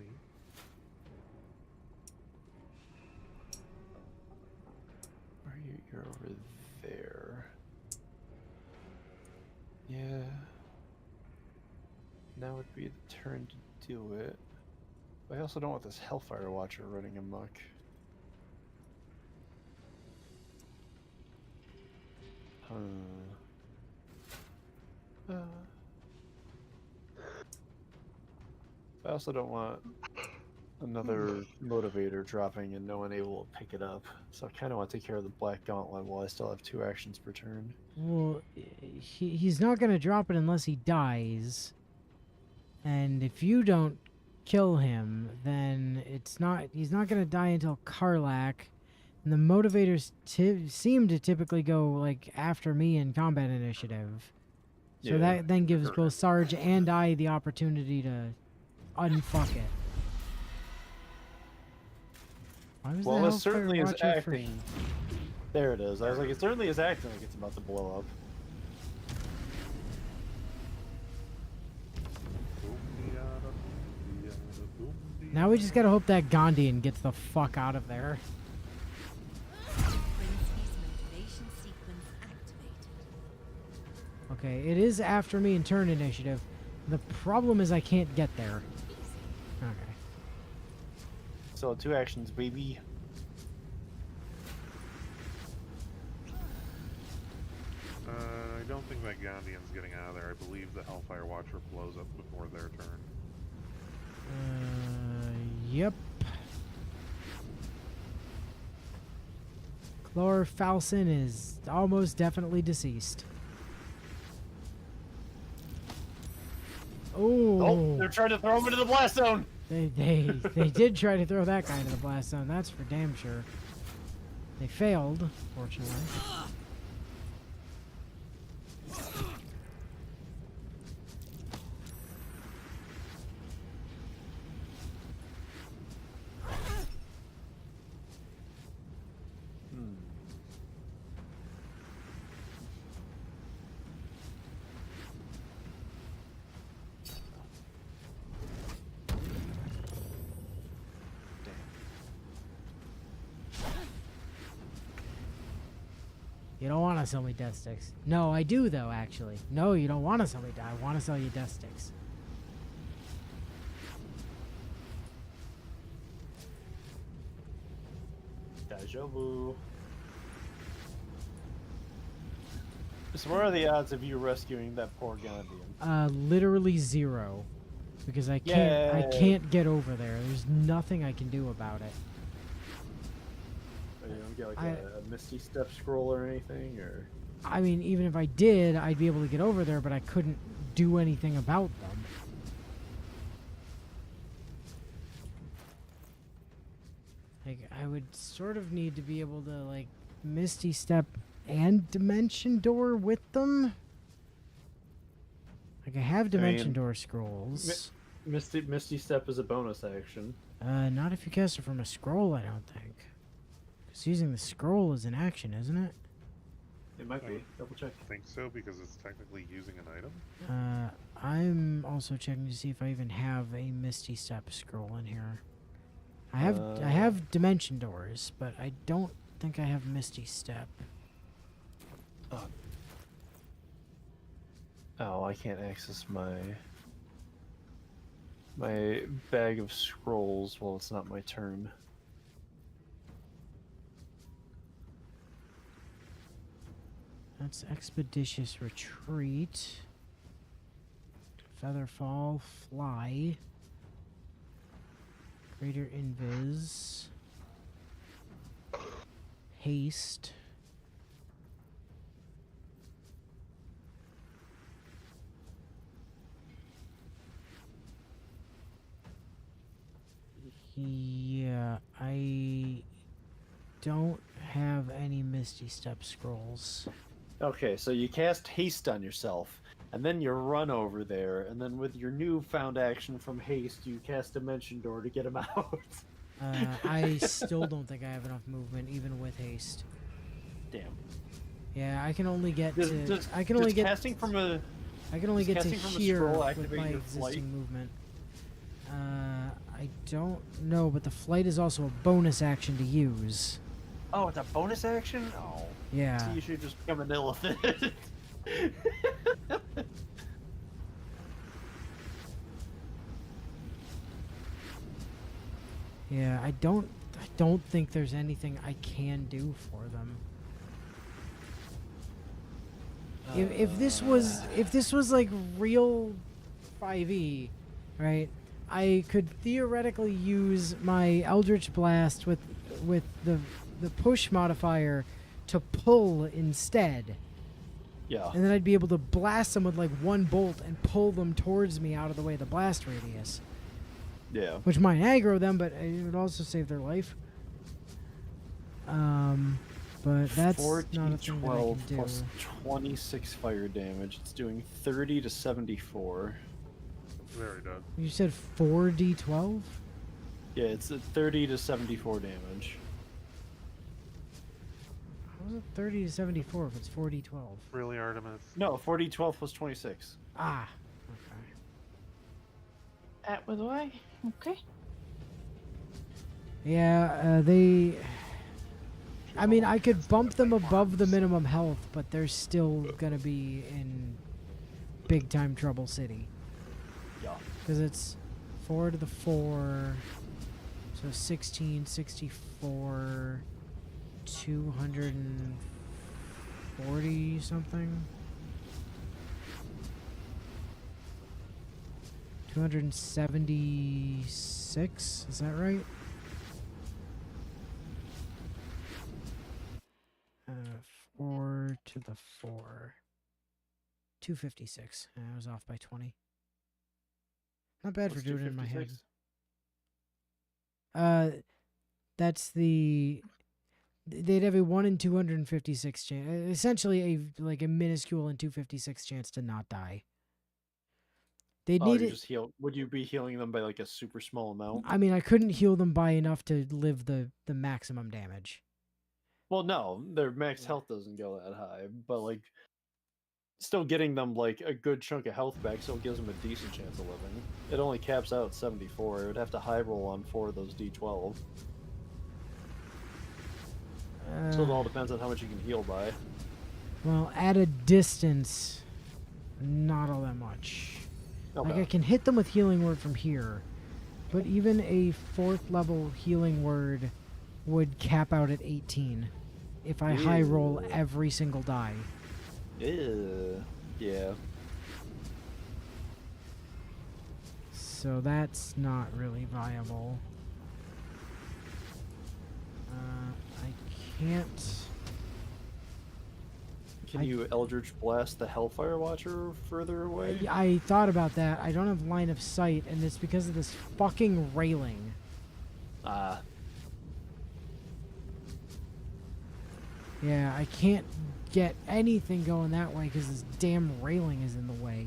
Where are you? You're over there. Yeah. Now would be the turn to do it. But I also don't want this Hellfire Watcher running amok. I also don't want another motivator dropping and no one able to pick it up. So I kind of want to take care of the Black Gauntlet while I still have 2 actions per turn. Well, he's not gonna drop it unless he dies. And if you don't kill him, then he's not gonna die until Karlak. And the motivators seem to typically go like after me in combat initiative. So Yeah. that then gives both Sarge and I the opportunity to unfuck it. Why was Well, the it certainly Hellfire is Watcher acting. There it is. I was like, it certainly is acting like it's about to blow up. Now we just gotta hope that Gondian gets the fuck out of there. Prince's motivation sequence activated. Okay, it is after me in turn initiative. The problem is I can't get there. Okay. So 2 actions, baby. I don't think that Gondian's getting out of there. I believe the Hellfire Watcher blows up before their turn. Yep. Chlor Falson is almost definitely deceased. Oh, they're trying to throw him into the blast zone. They did try to throw that guy into the blast zone. That's for damn sure. They failed, fortunately. You don't want to sell me death sticks. No, I do though, actually. No, you don't want to sell me. I want to sell you death sticks. Deja vu. So what are the odds of you rescuing that poor Gondian? Literally 0, because I can't get over there. There's nothing I can do about it. You don't get like a Misty Step scroll or anything, or? I mean, even if I did, I'd be able to get over there, but I couldn't do anything about them. Like, I would sort of need to be able to, like, Misty Step and Dimension Door with them. Like, I have Dimension Door scrolls. Misty Step is a bonus action. Not if you cast it from a scroll, I don't think. Because using the scroll is an action, isn't it? It might be. Double check. I think so, because it's technically using an item. I'm also checking to see if I even have a Misty Step scroll in here. I have Dimension Doors, but I don't think I have Misty Step. Oh, I can't access my bag of scrolls while it's not my turn. That's Expeditious Retreat. Featherfall, Fly. Greater Invis. Haste. Yeah, I don't have any Misty Step scrolls. Okay, so you cast haste on yourself, and then you run over there, and then with your newfound action from haste, you cast Dimension Door to get him out. I still don't think I have enough movement, even with haste. Damn. Yeah, I can only get to. Does I can only get. casting from a. I can only get to casting from a here scroll with activate my your existing flight? movement. I don't know, but the flight is also a bonus action to use. Oh, it's a bonus action? Oh. Yeah. So you should just become an elephant. Yeah, I don't think there's anything I can do for them. If this was like real 5e, right? I could theoretically use my Eldritch Blast with the push modifier to pull instead. Yeah. And then I'd be able to blast them with like one bolt and pull them towards me out of the way of the blast radius. Yeah. Which might aggro them, but it would also save their life. But that's not a thing that I 1412 can do. plus 26 fire damage. It's doing 30 to 74. Very dead. You said 4d12? Yeah, it's at 30 to 74 damage. How is it 30 to 74 if it's 4d12? Really, Artemis? No, 4012 plus 26. Ah, okay. That was why. Okay. Yeah, they... I mean, I could bump them above the minimum health, but they're still gonna be in big-time trouble city. Yeah. Because it's 4 to the 4, so 16, 64, 240 something. 276, is that right? 4 to the 4. 256. I was off by 20. Not bad for What's doing it in my head. 256? That's the... They'd have a 1 in 256 chance. Essentially, a minuscule in 256 chance to not die. They'd Oh, need you it. just heal. Would you be healing them by like a super small amount? I mean, I couldn't heal them by enough to live the maximum damage. Well, no, their max health doesn't go that high, but like, still getting them like a good chunk of health back still gives them a decent chance of living. It only caps out at 74. It would have to high roll on 4 of those D12. So it all depends on how much you can heal by. Well, at a distance, not all that much. Okay. Like, I can hit them with Healing Word from here, but even a 4th level Healing Word would cap out at 18 if I high roll Ew. every single die. Ew. Yeah. So that's not really viable. I can't... Can you Eldritch Blast the Hellfire Watcher further away? I thought about that. I don't have line of sight, and it's because of this fucking railing. Ah. Yeah, I can't get anything going that way because this damn railing is in the way.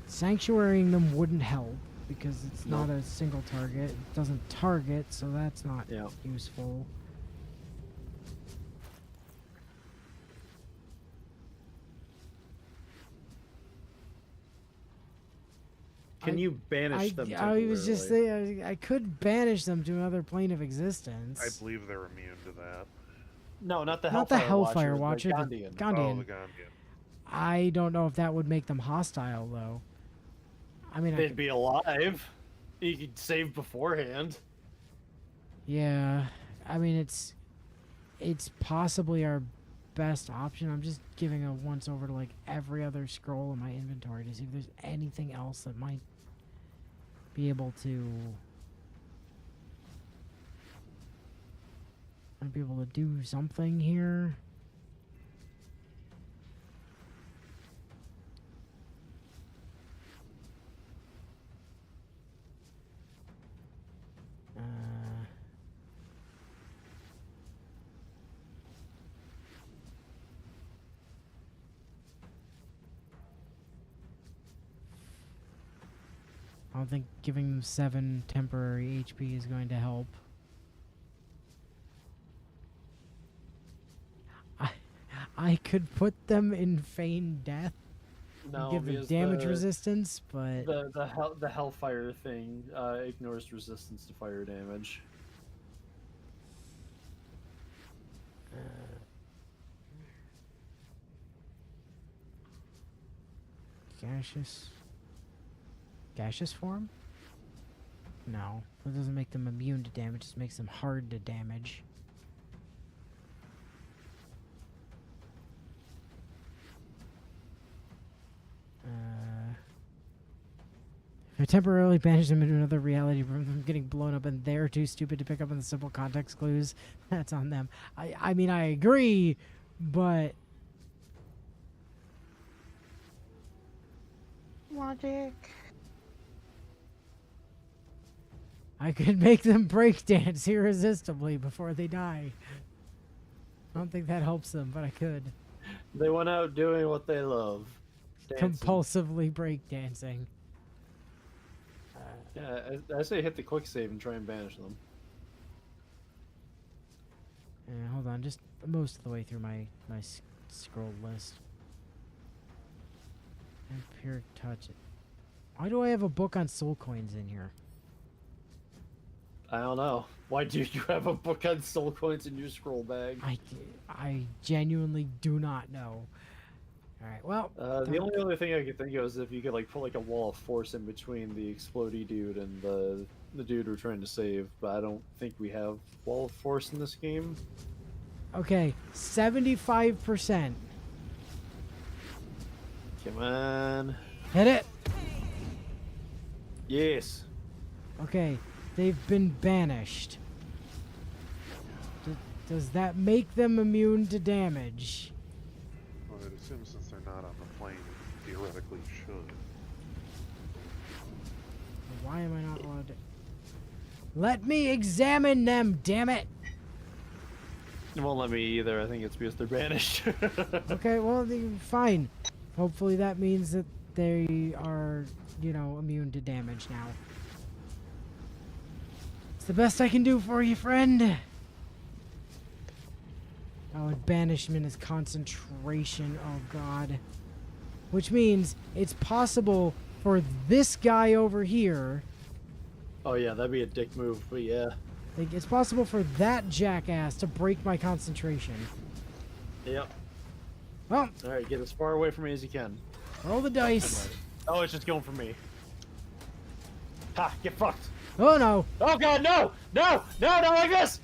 Sanctuarying them wouldn't help because it's not a single target. It doesn't target, so that's not useful. Can you banish them? I was just temporarily? saying, I could banish them to another plane of existence. I believe they're immune to that. No, not the Not Hellfire the Hellfire Watcher, Watcher. the The Gondian. Gondian. Oh, the Gondian. I don't know if that would make them hostile, though. I mean, They'd be alive. You could save beforehand. yeah. I mean, it's possibly our best option. I'm just giving a once over to like every other scroll in my inventory to see if there's anything else that might be able to do something here. I don't think giving them 7 temporary HP is going to help. I could put them in feigned death No, and give them because damage resistance, but the Hellfire thing ignores resistance to fire damage. Gaseous form? No, that doesn't make them immune to damage, it just makes them hard to damage. If I temporarily banish them into another reality from them getting blown up and they're too stupid to pick up on the simple context clues, that's on them. I mean, I agree, but... Logic. I could make them breakdance irresistibly before they die. I don't think that helps them, but I could. They went out doing what they love. Dancing. Compulsively breakdancing. Yeah, I say hit the quick save and try and banish them. Hold on, just most of the way through my scroll list. And pure touch. Why do I have a book on soul coins in here? I don't know. Why do you have a book on soul coins in your scroll bag? I genuinely do not know. All right, well. The only other thing I could think of is if you could like put like a wall of force in between the explodey dude and the dude we're trying to save, but I don't think we have wall of force in this game. Okay, 75%. Come on. Hit it. Yes. Okay, they've been banished. Does that make them immune to damage? Well, I'd assume since they're not on the plane, it theoretically should. Why am I not allowed to? Let me examine them, damn it! It won't let me either. I think it's because they're banished. Okay, well, fine. Hopefully that means that they are, you know, immune to damage now. It's the best I can do for you, friend. Oh, and banishment is concentration. Oh, God. Which means it's possible for this guy over here. Oh yeah, that'd be a dick move, but yeah. Like, it's possible for that jackass to break my concentration. Yep. Well, Alright, get as far away from me as you can. roll the dice. Oh, it's just going for me. Ha! Get fucked! Oh, no. Oh god, no! No! No, not like this!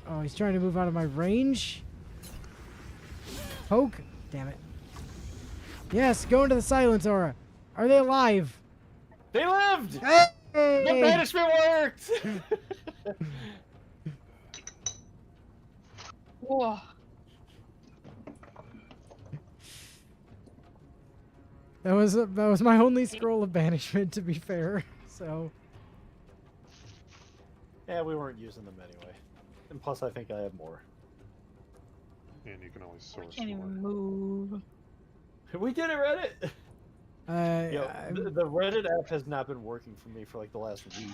Oh, he's trying to move out of my range. Poke. Damn it. Yes, go into the silence aura. Are they alive? They lived! Hey! The banishment worked! Whoa. That was my only scroll of banishment, to be fair. So. Yeah, we weren't using them anyway. And plus, I think I have more. And you can always I source can't more. even move. We did it, Reddit! Yo, I'm- the Reddit app has not been working for me for like the last week.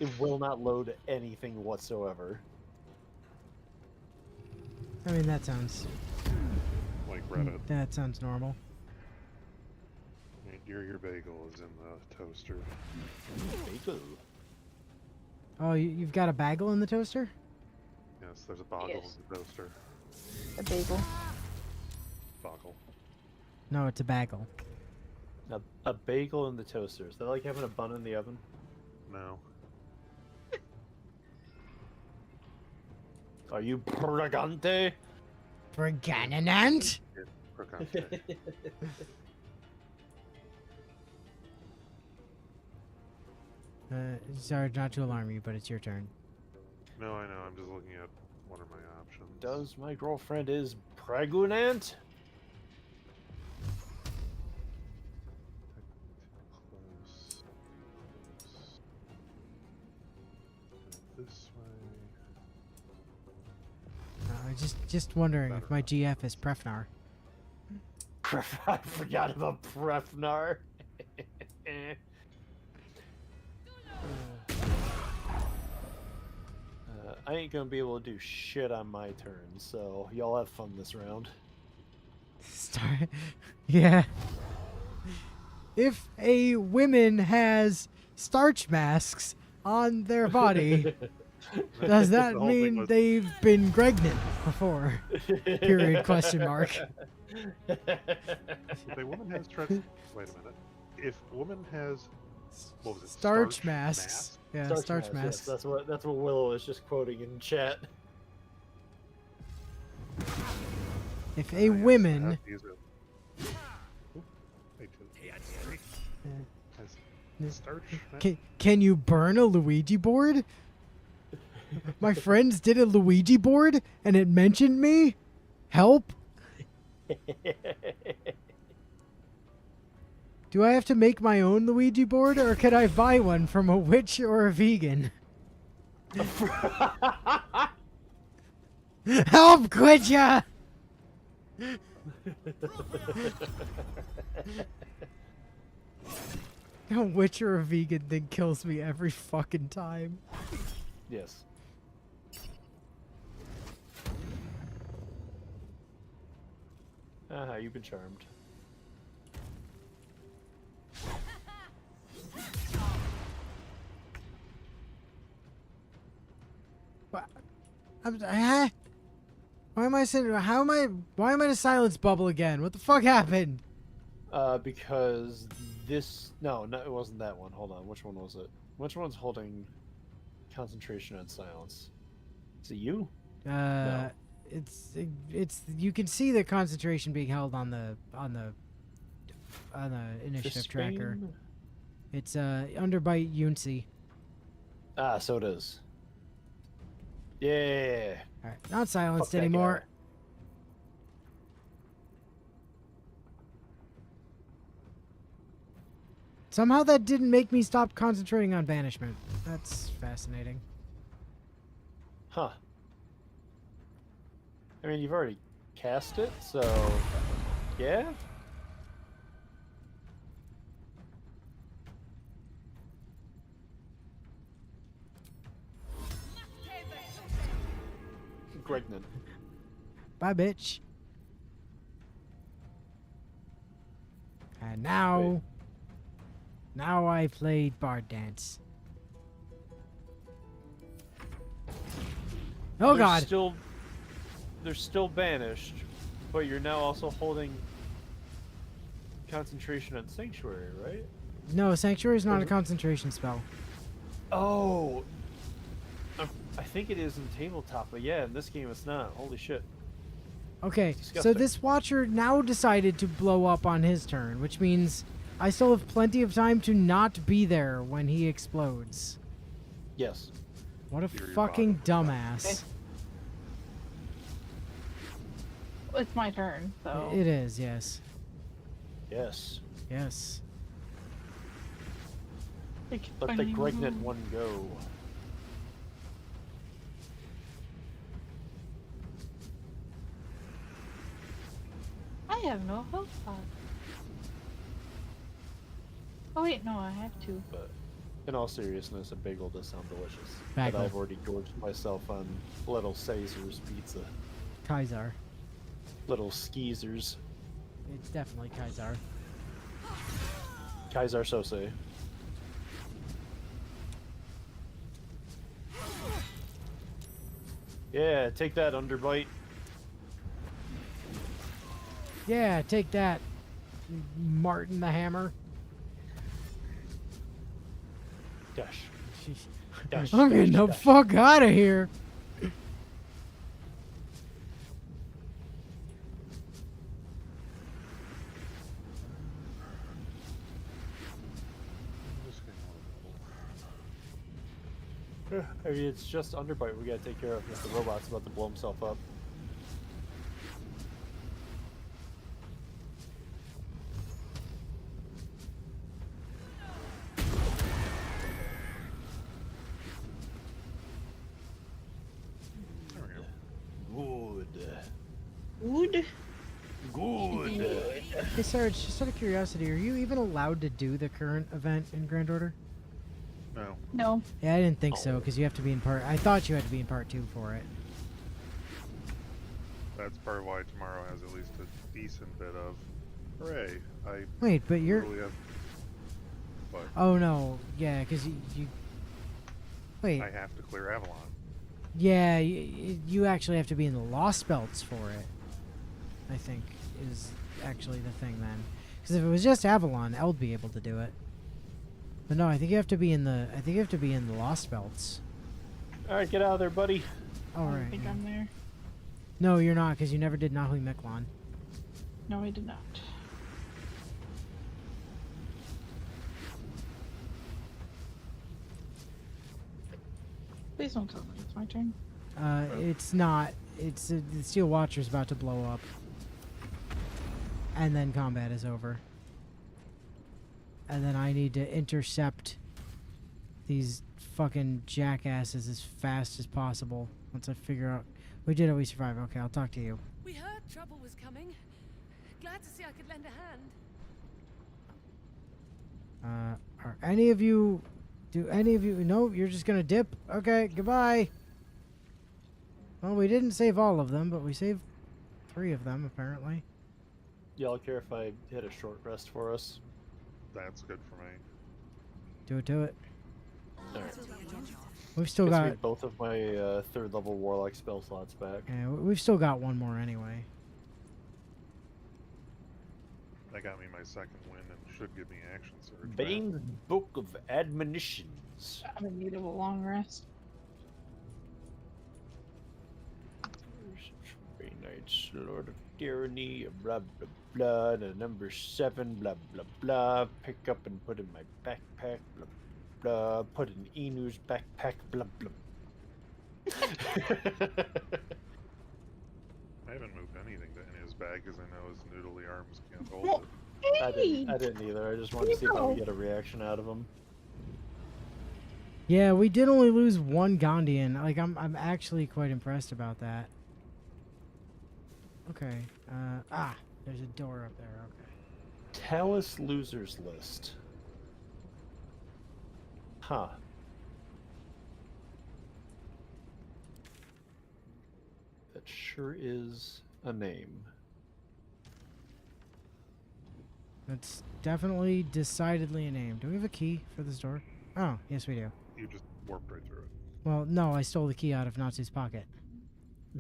It will not load anything whatsoever. I mean, that sounds. Like Reddit. That sounds normal. And your bagel is in the toaster. Bagel. Oh, you've got a bagel in the toaster? Yes, there's a boggle Yes. in the toaster. A bagel. Boggle. No, it's a bagel. A bagel in the toaster. Is that like having a bun in the oven? No. Are you bragante? Brigananant? Crocante. Sorry not to alarm you, but it's your turn. No, I know. I'm just looking at what are my options. Does my girlfriend is pregnant? Close. This way. Just wondering if my GF is Prefnar. I forgot about Prefnar. I ain't gonna be able to do shit on my turn, so y'all have fun this round. Yeah. If a woman has starch masks on their body, does that The whole thing mean was- they've been pregnant before? Period, question mark. If a woman has wait a minute. If a woman has what was it? Starch masks. Yeah, starch Yes, masks. that's what Willow is just quoting in chat. If I a have woman to use it. Oop, I did. Has starch. can you burn a Luigi board? My friends did a Luigi board and it mentioned me. Help. Do I have to make my own Luigi board, or can I buy one from a witch or a vegan? Help, Quitcha! A witch or a vegan thing kills me every fucking time. Yes. You've been charmed. Why am I saying? How am I? Why am I in a silence bubble again? What the fuck happened? Because this... No, it wasn't that one. Hold on. Which one was it? Which one's holding concentration and silence? Is it you? No. It's you can see the concentration being held on the initiative tracker. Fistbane? It's underbite Yunsi. Ah, so it is. Yeah. All right, not silenced Fuck that anymore. guy. Somehow that didn't make me stop concentrating on banishment. That's fascinating. Huh. I mean, you've already cast it, so... Yeah? Gregnan. Bye, bitch. And now... Wait. Now I played Bard Dance. Oh god! They're still banished, but you're now also holding concentration on Sanctuary, right? No, Sanctuary is not a Is it? concentration spell. Oh! I think it is in tabletop, but yeah, in this game it's not. Holy shit. Okay, It's so disgusting. this Watcher now decided to blow up on his turn, which means I still have plenty of time to not be there when he explodes. Yes. What a Theory fucking bottom. dumbass. It's my turn, so. It is, yes. Yes. Yes. Let the Gregnet one go. I have no health pot. Oh wait, no, I have two. But in all seriousness, a bagel does sound delicious. Bagel. But I've already gorged myself on little Caesar's pizza. Kaisar. Little skeezers. It's definitely Kaisar. Kaiser Sose. Yeah, take that, Underbite. Yeah, take that, Martin the Hammer. Dash. Dash, I'm getting dash, the dash. fuck out of here. I'm just gonna level. I mean, it's just Underbite we gotta take care of because the robot's about to blow himself up. There we go. Good. Wood. Good. Hey Sarge, just out of curiosity, are you even allowed to do the current event in Grand Order? No. No. Yeah, I didn't think so, because you have to be in part... I thought you had to be in part 2 for it. That's part of why tomorrow has at least a decent bit of hooray. I Wait, but you're... literally have but Oh no, yeah, because you... Wait, I have to clear Avalon. yeah, you actually have to be in the Lost Belts for it, I think, is actually the thing then. Because if it was just Avalon, I would be able to do it. But no, I think you have to be in the... I think you have to be in the Lost Belts. Alright, get out of there, buddy. I All don't right. think yeah. I'm there. No, you're not, because you never did Nahui Miklon. No, I did not. Please don't tell me it's my turn. It's not. It's the Steel Watcher's about to blow up. And then combat is over. and then I need to intercept these fucking jackasses as fast as possible. Once I figure out we did it, we survived. Okay, I'll talk to you. We heard trouble was coming. Glad to see I could lend a hand. Are any of you? Do any of you? No, you're just gonna dip. Okay, goodbye. Well, we didn't save all of them, but we saved 3 of them apparently. Y'all care if I hit a short rest for us? That's good for me. Do it. Do it. Alright. We've still Guess we got. have both of my 3rd level warlock spell slots back. Yeah, we've still got 1 more anyway. That got me my 2nd win and should give me action surge. back. Bane's Book of Admonitions. I'm in need of a long rest. Three Knights, Lord of Tyranny, blah blah blah. The number 7, blah blah blah. Pick up and put in my backpack, blah blah. Put in Enu's backpack, blah blah. I haven't moved anything to in his bag because I know his noodly arms can't hold Well, it. I didn't either. I just wanted to see if I would get a reaction out of him. Yeah, we did only lose 1 Gondian. Like, I'm actually quite impressed about that. Okay. There's a door up there. Okay. Talus losers list. Huh. That sure is a name. That's definitely decidedly a name. Do we have a key for this door? Oh, yes we do. You just warped right through it. Well, no, I stole the key out of Natsu's pocket.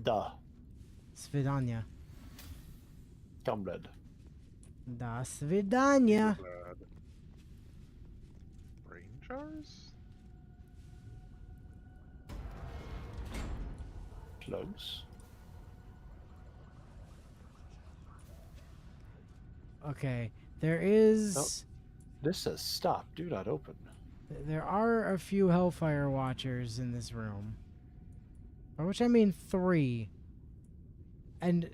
Da. Svidanya. Comrade. Da Svidanya. Glad. Brain jars? Plugs. Okay. There is... This says stop. Do not open. There are a few Hellfire Watchers in this room. By which I mean 3. And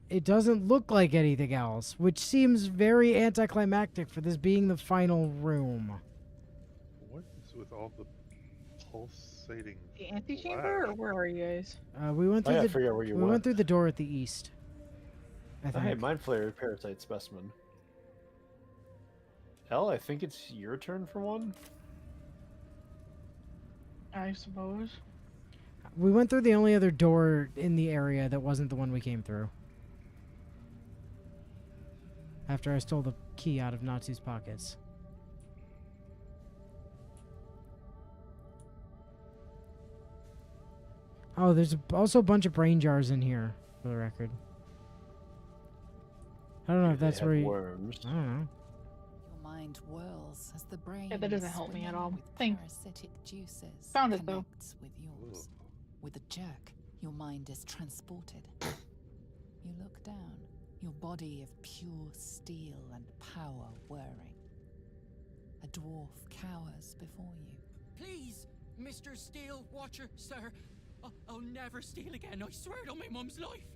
it doesn't look like anything else, which seems very anticlimactic for this being the final room. What is with all the pulsating The antechamber, or flash? where are you guys? We went I through gotta the figure out where you we went. went through the door at the east. I Oh, hey, think. Mind Flayer Parasite Specimen. Elle, I think it's your turn for one. I suppose. We went through the only other door in the area that wasn't the one we came through. After I stole the key out of Natsu's pockets. Oh, there's also a bunch of brain jars in here, for the record. I don't know if They that's have where you... worms. I don't know. Your mind whirls as the brain that doesn't help me at all. with Thanks. parasitic juices Found it, though. connects with yours. Ugh. With a jerk, your mind is transported. You look down, your body of pure steel and power whirring. A dwarf cowers before you. Please, Mr. Steel Watcher, sir. I'll never steal again. I swear it on my mum's life.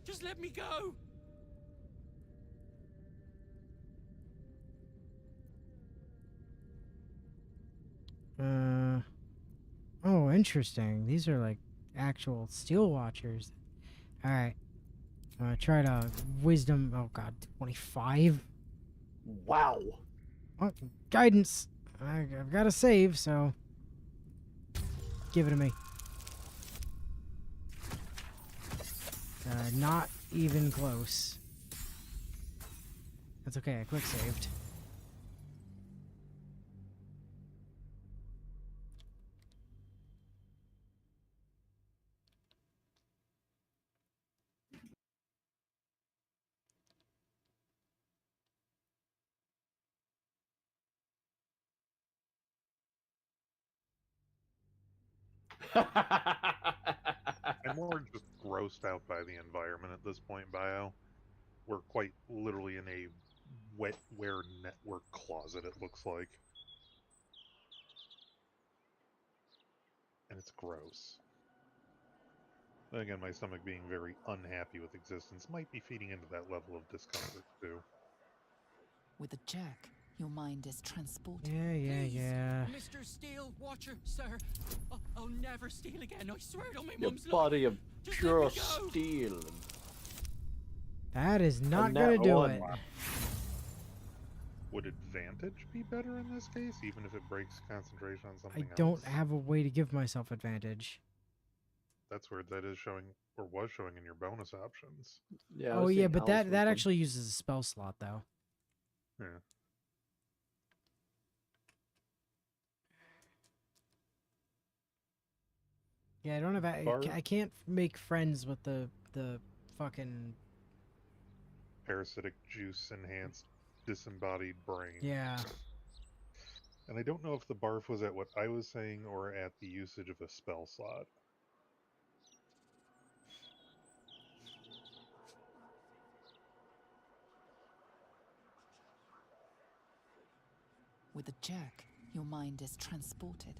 Just let me go. Oh, interesting. These are like actual steel watchers. Alright. Try to wisdom... Oh god, 25? Wow. Oh, guidance! I've got to save, so... Give it to me. Not even close. That's okay, I quick saved. I'm more just grossed out by the environment at this point, Bio. We're quite literally in a wetware network closet, it looks like. And it's gross. Then again, my stomach being very unhappy with existence might be feeding into that level of discomfort, too. With a jerk, Your mind is transported. Yeah. Mr. Steel Watcher, sir. I'll never steal again. I swear it on my Your mum's body life. of Just pure let me go. steel. That is not nat gonna do one. it. Would advantage be better in this case, even if it breaks concentration on I something else? don't have a way to give myself advantage. That's weird. That is showing, or was showing in your bonus options. Yeah. I Oh was yeah, seeing but Hell's that Wisdom. actually uses a spell slot though. Yeah. Yeah, I don't have. I can't make friends with the fucking. Parasitic juice enhanced disembodied brain. Yeah. And I don't know if the barf was at what I was saying or at the usage of a spell slot. With a jerk, your mind is transported.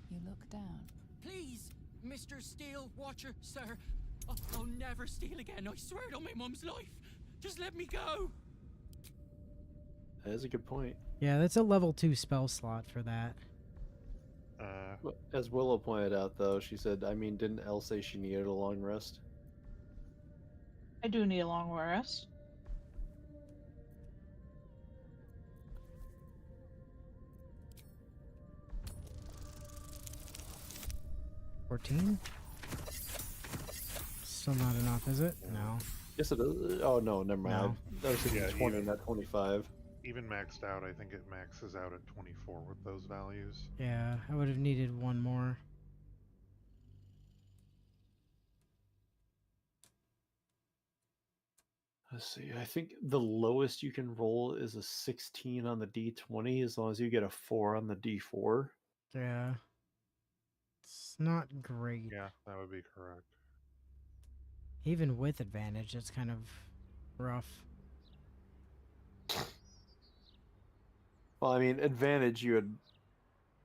You look down. Please, Mr. Steel Watcher, sir. I'll never steal again. I swear it on my mum's life. Just let me go. That is a good point. Yeah, that's a level 2 spell slot for that. As Willow pointed out, though, she said, I mean, didn't Elle say she needed a long rest? I do need a long rest. $14? Still not enough, is it? No. Yes, it is. Oh, no, never mind. No. I was thinking Yeah, 20, even- not 25. Even maxed out, I think it maxes out at 24 with those values. Yeah, I would have needed one more. Let's see. I think the lowest you can roll is a 16 on the D20 as long as you get a 4 on the D4. Yeah. It's not great. Yeah, that would be correct. Even with advantage, it's kind of rough. Well, I mean, advantage you would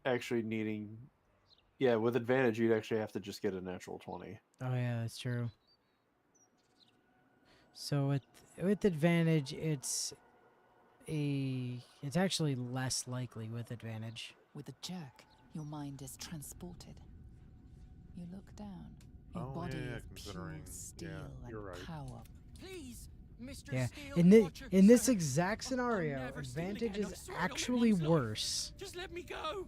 actually needing. Yeah, with advantage you'd actually have to just get a natural 20. Oh yeah, that's true. So with advantage, it's actually less likely with advantage. With a jerk, your mind is transported. You look down. Your Oh, body yeah, of pure considering- steel yeah, you're and right. power. Please, Mr. Yeah, Steel in this Watcher, in this sir. exact I'll scenario, never steal advantage again. I is swear it on my actually mum's life. worse. Just let me go.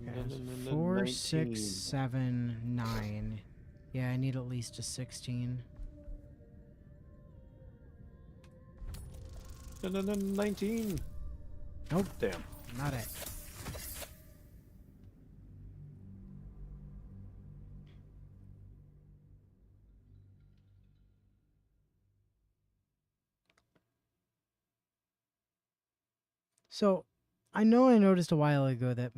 Yes, 4, 6, 7, 9. Yeah, I need at least a 16. 19. Nope, Damn. not it. So, I know I noticed a while ago that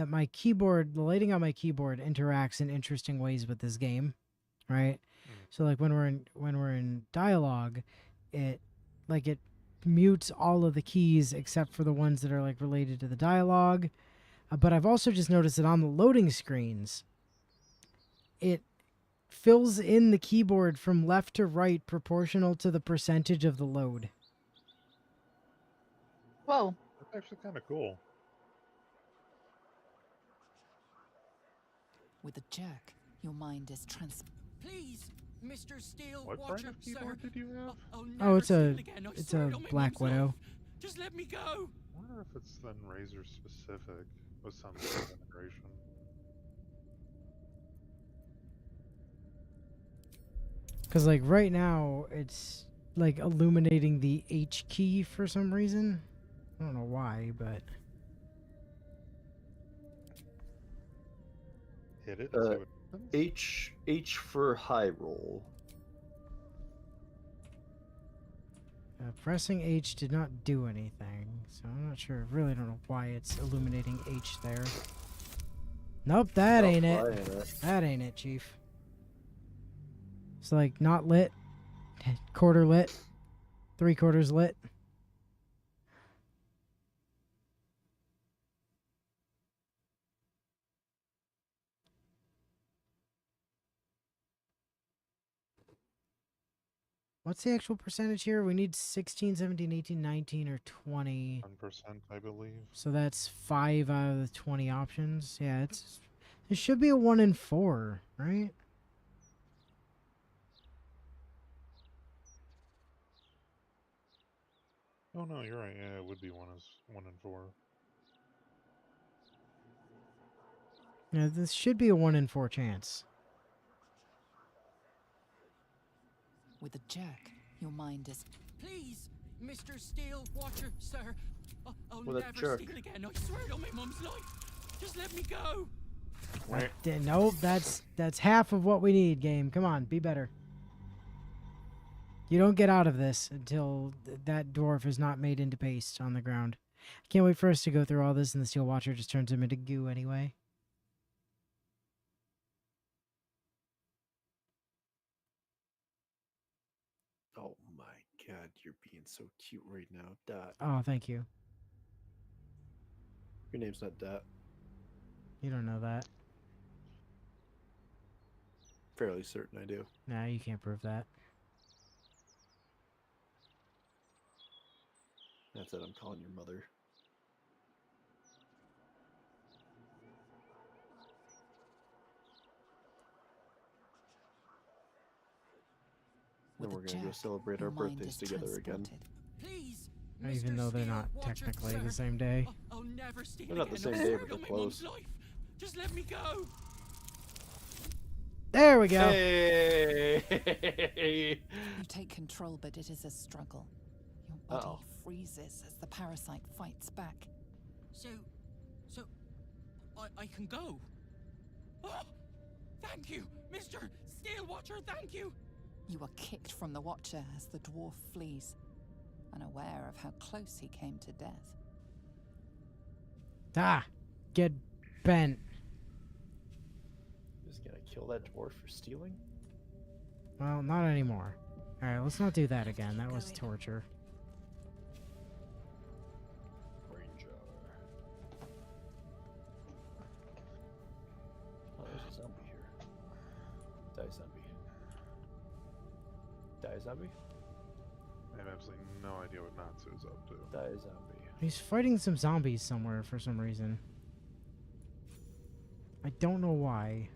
my keyboard, the lighting on my keyboard, interacts in interesting ways with this game, right? So like when we're in dialogue, it mutes all of the keys except for the ones that are like related to the dialogue. But I've also just noticed that on the loading screens, it fills in the keyboard from left to right proportional to the percentage of the load. Whoa. That's actually kind of cool. With a jerk, your mind is Please, Mr. Steel What brand Watcher, of sir. keyboard did you have? I'll Oh, never it's steal a again. I it's swear a it on my Black mum's Widow. life. Just let me go. I wonder if it's then Razer specific with some sort of integration. Because like right now it's like illuminating the H key for some reason. I don't know why, but Hit it and see what happens. H for high roll. pressing H did not do anything. So I'm not sure. Really don't know why it's illuminating H there. Nope, that ain't it. That ain't it, Chief. It's like not lit, quarter lit, 3/4 lit. What's the actual percentage here? We need 16, 17, 18, 19, or 20. 1%, I believe. So that's 5 out of the 20 options. Yeah, it should be a 1 in 4, right? Oh no, you're right. Yeah, it would be 1 in 4. Yeah, this should be a 1 in 4 chance. With a jerk, your mind is Please, Mr. Steel Watcher, sir. I'll With a never jerk. steal again. I swear it on my mum's life. Just let me go. Nope, that's half of what we need, game. Come on, be better. You don't get out of this until that dwarf is not made into paste on the ground. I can't wait for us to go through all this and the Steel Watcher just turns him into goo anyway. Oh my god, you're being so cute right now. Dot. Oh, thank you. Your name's not Dot. You don't know that. Fairly certain I do. Nah, you can't prove that. That's it, I'm calling your mother. Then with we're a gonna go jerk, celebrate your our mind birthdays is together again. transported. Please, Even Mr. though they're Steel not Watcher, technically sir. the same day. I'll never steal They're not the again. same I day, swear but it they're on my close. mum's life. Just let me go. There we go. Hey! You take control, but it is a struggle. Your body Uh-oh. freezes as the parasite fights back. So, I can go. Oh, thank you, Mr. Steel Watcher. Thank you. You are kicked from the Watcher as the dwarf flees, unaware of how close he came to death. Ah, get bent. Just gonna kill that dwarf for stealing? Well, not anymore. Alright, let's not do that again. That was torture. Ranger. Oh, there's a zombie here. Die zombie. Die zombie? I have absolutely no idea what Natsu's up to. Die zombie. He's fighting some zombies somewhere for some reason. I don't know why.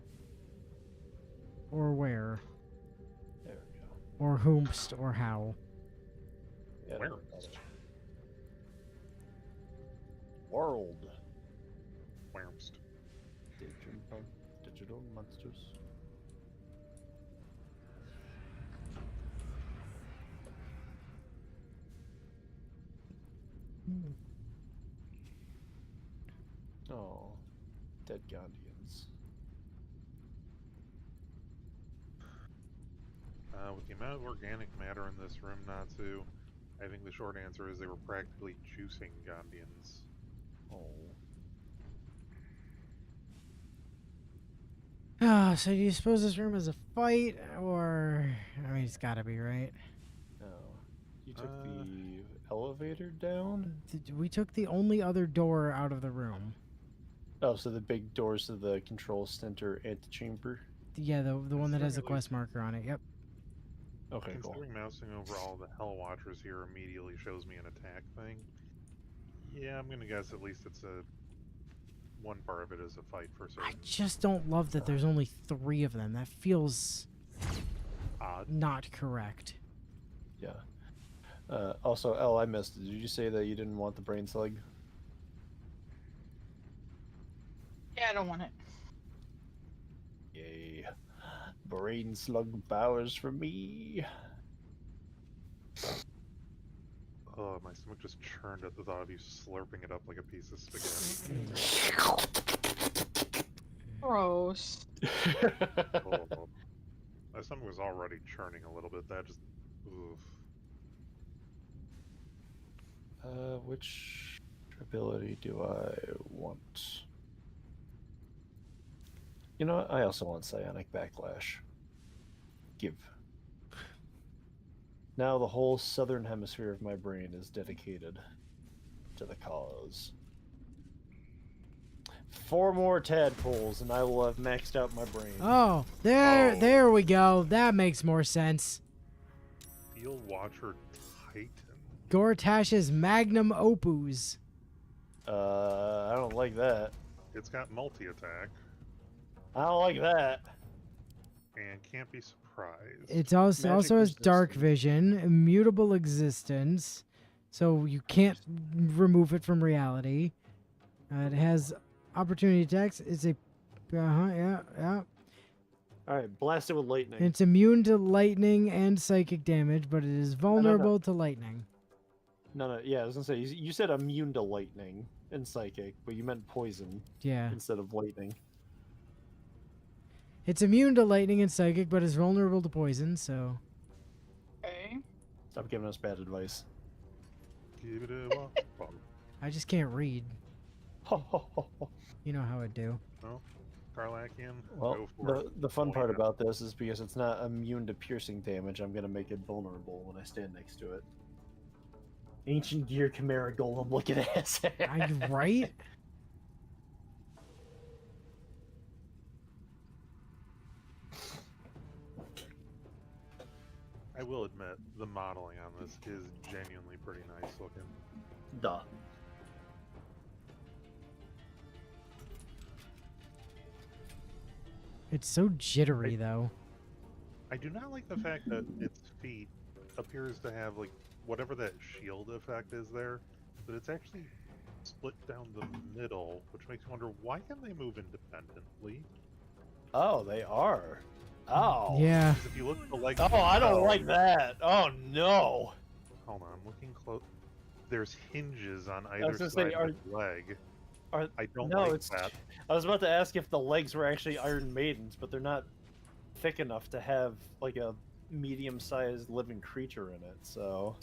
Or where. There we go. Or whomst or how. Yeah, Where? no bother. World. Whamst. Digital monsters. Oh, dead Gondians. With the amount of organic matter in this room, Natsu, I think the short answer is they were practically juicing Gondians. Oh. Ah, so do you suppose this room is a fight? Or... I mean, it's gotta be, right? No. You took the elevator down? We took the only other door out of the room. Oh, so the big doors to the control center antechamber? Yeah, the one that has the Considering quest marker on it. Yep. Okay, cool. Considering mousing over all the Hell Watchers here immediately shows me an attack thing, yeah, I'm gonna guess at least it's one part of it is a fight for I certain. just don't love that there's only 3 of them. That feels Odd. not correct. Yeah. Also, Elle, I missed it. Did you say that you didn't want the brain slug? Yeah, I don't want it. Yay. Brain slug powers for me. Oh, my stomach just churned at the thought of you slurping it up like a piece of spaghetti. Gross. Oh, my stomach was already churning a little bit. That just, oof. Which ability do I want? You know what? I also want Psionic Backlash. Give. Now the whole southern hemisphere of my brain is dedicated to the cause. 4 more tadpoles and I will have maxed out my brain. Oh, there Oh. there we go. That makes more sense. Steel Watcher Titan. Gortash's magnum opus. I don't like that. It's got multi-attack I don't like that. and can't be surprised. It's also Magic has dark resistance. vision, immutable existence, so you can't remove it from reality. It has opportunity attacks. It's a yeah. All right, blast it with lightning. It's immune to lightning and psychic damage, but it is vulnerable to lightning. No, yeah, I was gonna say you said immune to lightning and psychic, but you meant poison Yeah. instead of lightning. It's immune to lightning and psychic, but is vulnerable to poison, so Okay. Stop giving us bad advice. Give it a walk. I just can't read. You know how I do. No, Karlakian. Well, Go for it. the fun Why part not? about this is because it's not immune to piercing damage, I'm gonna make it vulnerable when I stand next to it. Ancient Gear Chimera Golem looking ass. Are you right? I will admit, the modeling on this is genuinely pretty nice looking. Duh. It's so jittery, though. I do not like the fact that its feet appears to have like whatever that shield effect is there, but it's actually split down the middle, which makes me wonder why can they move independently? Oh, they are. Oh. Yeah. Because if you look at the legs, Oh, I don't like themselves- that. Oh no. Hold on, I'm looking close. There's hinges on was either gonna side say, of the leg. Are I don't no, like it's. that. I was about to ask if the legs were actually Iron Maidens, but they're not thick enough to have like a medium-sized living creature in it. So.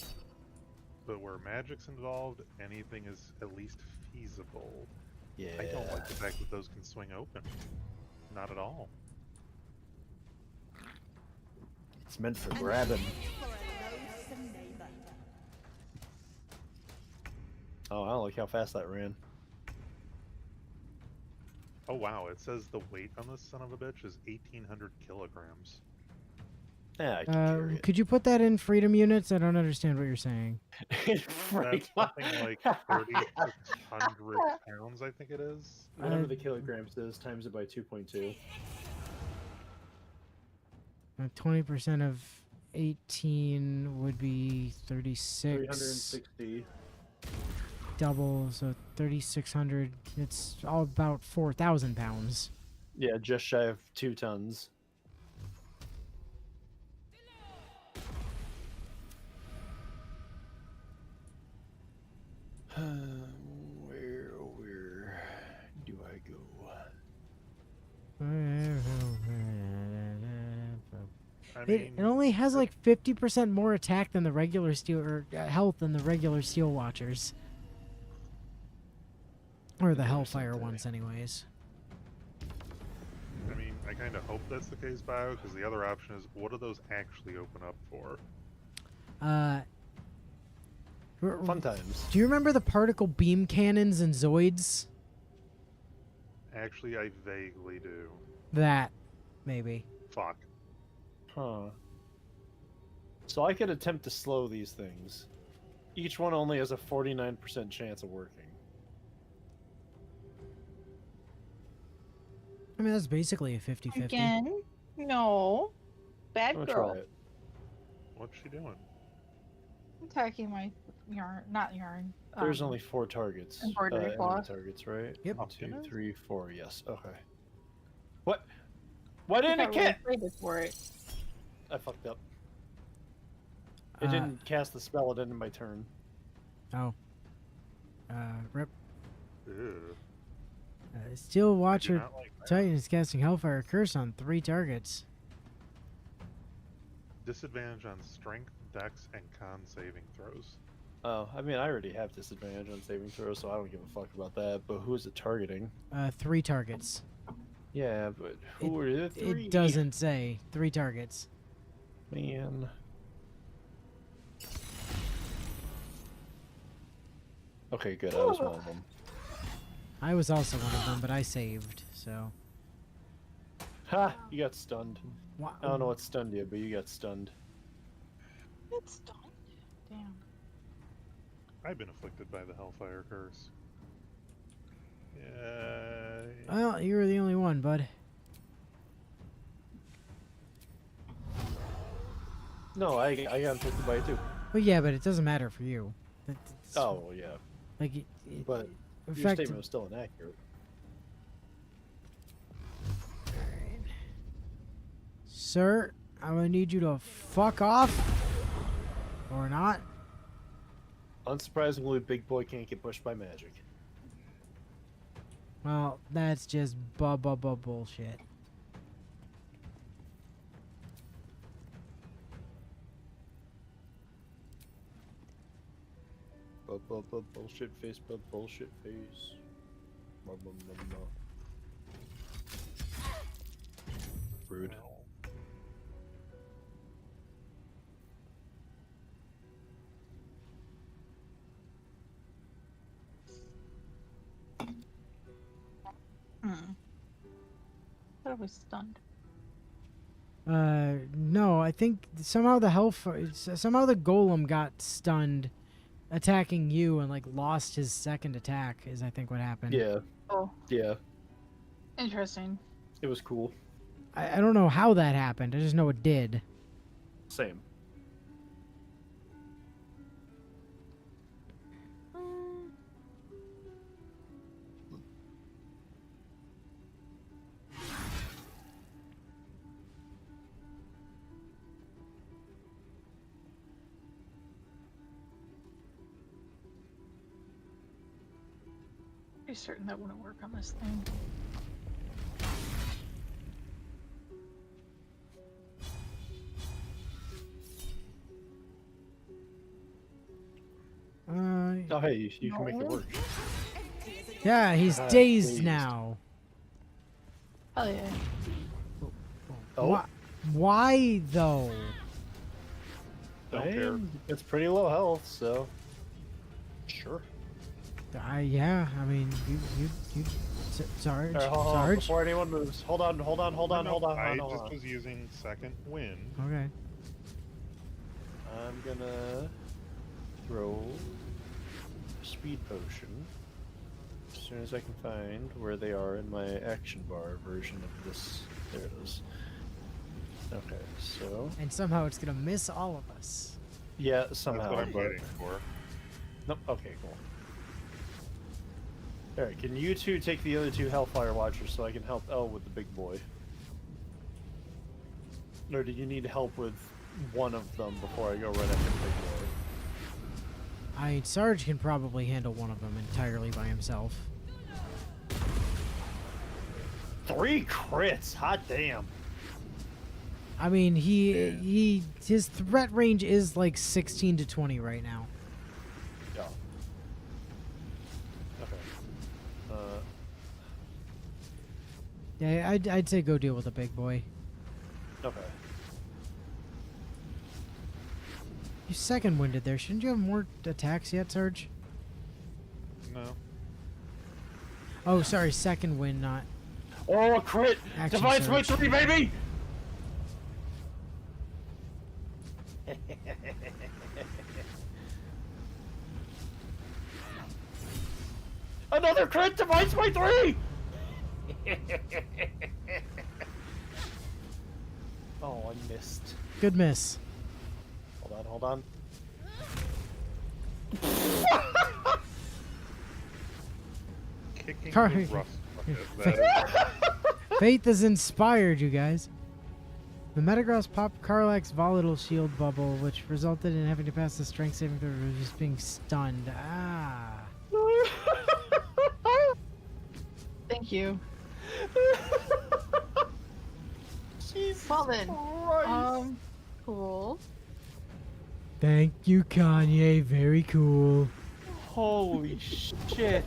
But where magic's involved, anything is at least feasible. Yeah. I don't like the fact that those can swing open. Not at all. It's meant for grabbing. Oh, I don't like how fast that ran. Oh wow, it says the weight on this son of a bitch is 1,800 kilograms. Yeah, I can carry it. Could you put that in freedom units? I don't understand what you're saying. That's something like 3,600 pounds, I think it is. Whatever the kilograms is, times it by 2.2. 20% of 18 would be 36. 360. Double, so 3,600. It's all about 4,000 pounds. Yeah, just shy of 2 tons. Where do I go? I It mean, only has like 50% more attack than the regular steel, or health than the regular steel watchers. Or the Hellfire ones, anyways. I mean, I kind of hope that's the case, Bio, because the other option is, what do those actually open up for? Fun times. Do you remember the particle beam cannons and Zoids? Actually, I vaguely do. That, maybe. Fuck. Huh. So I could attempt to slow these things. Each one only has a 49% chance of working. I mean, that's basically a 50-50. Again? No. Bad I'm gonna girl. try it. What's she doing? Attacking my yarn, not yarn. There's only 4 targets. embroidery enemy cloth. targets, right? Yep. 1, 2, Goodness. 3, 4. Yes. Okay. What? Why didn't I it got really hit? excited for it. I fucked up. It didn't cast the spell. It ended my turn. Oh. Rip. Ew. Steel I do Watcher not like that. Titan is casting Hellfire Curse on 3 targets. Disadvantage on strength, dex, and con saving throws. Oh, I mean, I already have disadvantage on saving throws, so I don't give a fuck about that. But who is it targeting? 3 targets. Yeah, but who are the 3? It doesn't say. 3 targets. Man. Okay, good. I was one of them. I was also one of them, but I saved, so. Ha! You got stunned. Wow. I don't know what stunned you, but you got stunned. It's done. Damn. I've been afflicted by the Hellfire curse. Yeah. Well, you were the only one, bud. No, I got infected by it too. Well, yeah, but it doesn't matter for you. Oh yeah, Like, but your affected. statement was still inaccurate. Sir, I'm gonna need you to fuck off. Or not. Unsurprisingly, Big Boy can't get pushed by magic. Well, that's just bullshit. Bullshit face, bullshit face. Rude. Thought I was stunned. No, I think somehow the somehow the golem got stunned attacking you and like lost his second attack is I think what happened. Yeah, Oh, yeah, interesting. it was cool. I don't know how that happened. I just know it did. Same. Pretty certain that wouldn't work on this thing. Oh, hey, you can make it work. Yeah, he's Ah, dazed dazed. now. Hell yeah. Oh, Why though? Don't care. It's pretty low health, so sure. Yeah, I mean, Sarge, All right, hold on, Sarge. before anyone moves. Hold on. I just was using second wind. Okay. I'm gonna throw a speed potion as soon as I can find where they are in my action bar version of this. There it is. Okay, so And somehow it's gonna miss all of us. yeah, That's somehow. what I'm but- waiting for. Nope. Okay, cool. All right, can you two take the other two Hellfire Watchers so I can help Elle with the big boy? Or do you need help with one of them before I go right after the big boy? I mean, Sarge can probably handle one of them entirely by himself. 3 crits. Hot damn. I mean, his threat range is like 16 to 20 right now. Yeah. Okay. Yeah, I'd say go deal with the big boy. Okay. You second winded there. Shouldn't you have more attacks yet, Sarge? No. Oh, sorry, second wind, not. Oh, a crit! Action Divides by surge. 3, baby! Another crit divides by 3! Oh, I missed. Good miss. Hold on. Kicking Car- the rust bucket. That Faith is inspired, you guys. The Metagross popped Karlach's volatile shield bubble, which resulted in having to pass the strength saving throw or just being stunned. Ah. Thank you. Jesus Well then, Christ. cool. Thank you, Kanye. Very cool. Holy shit.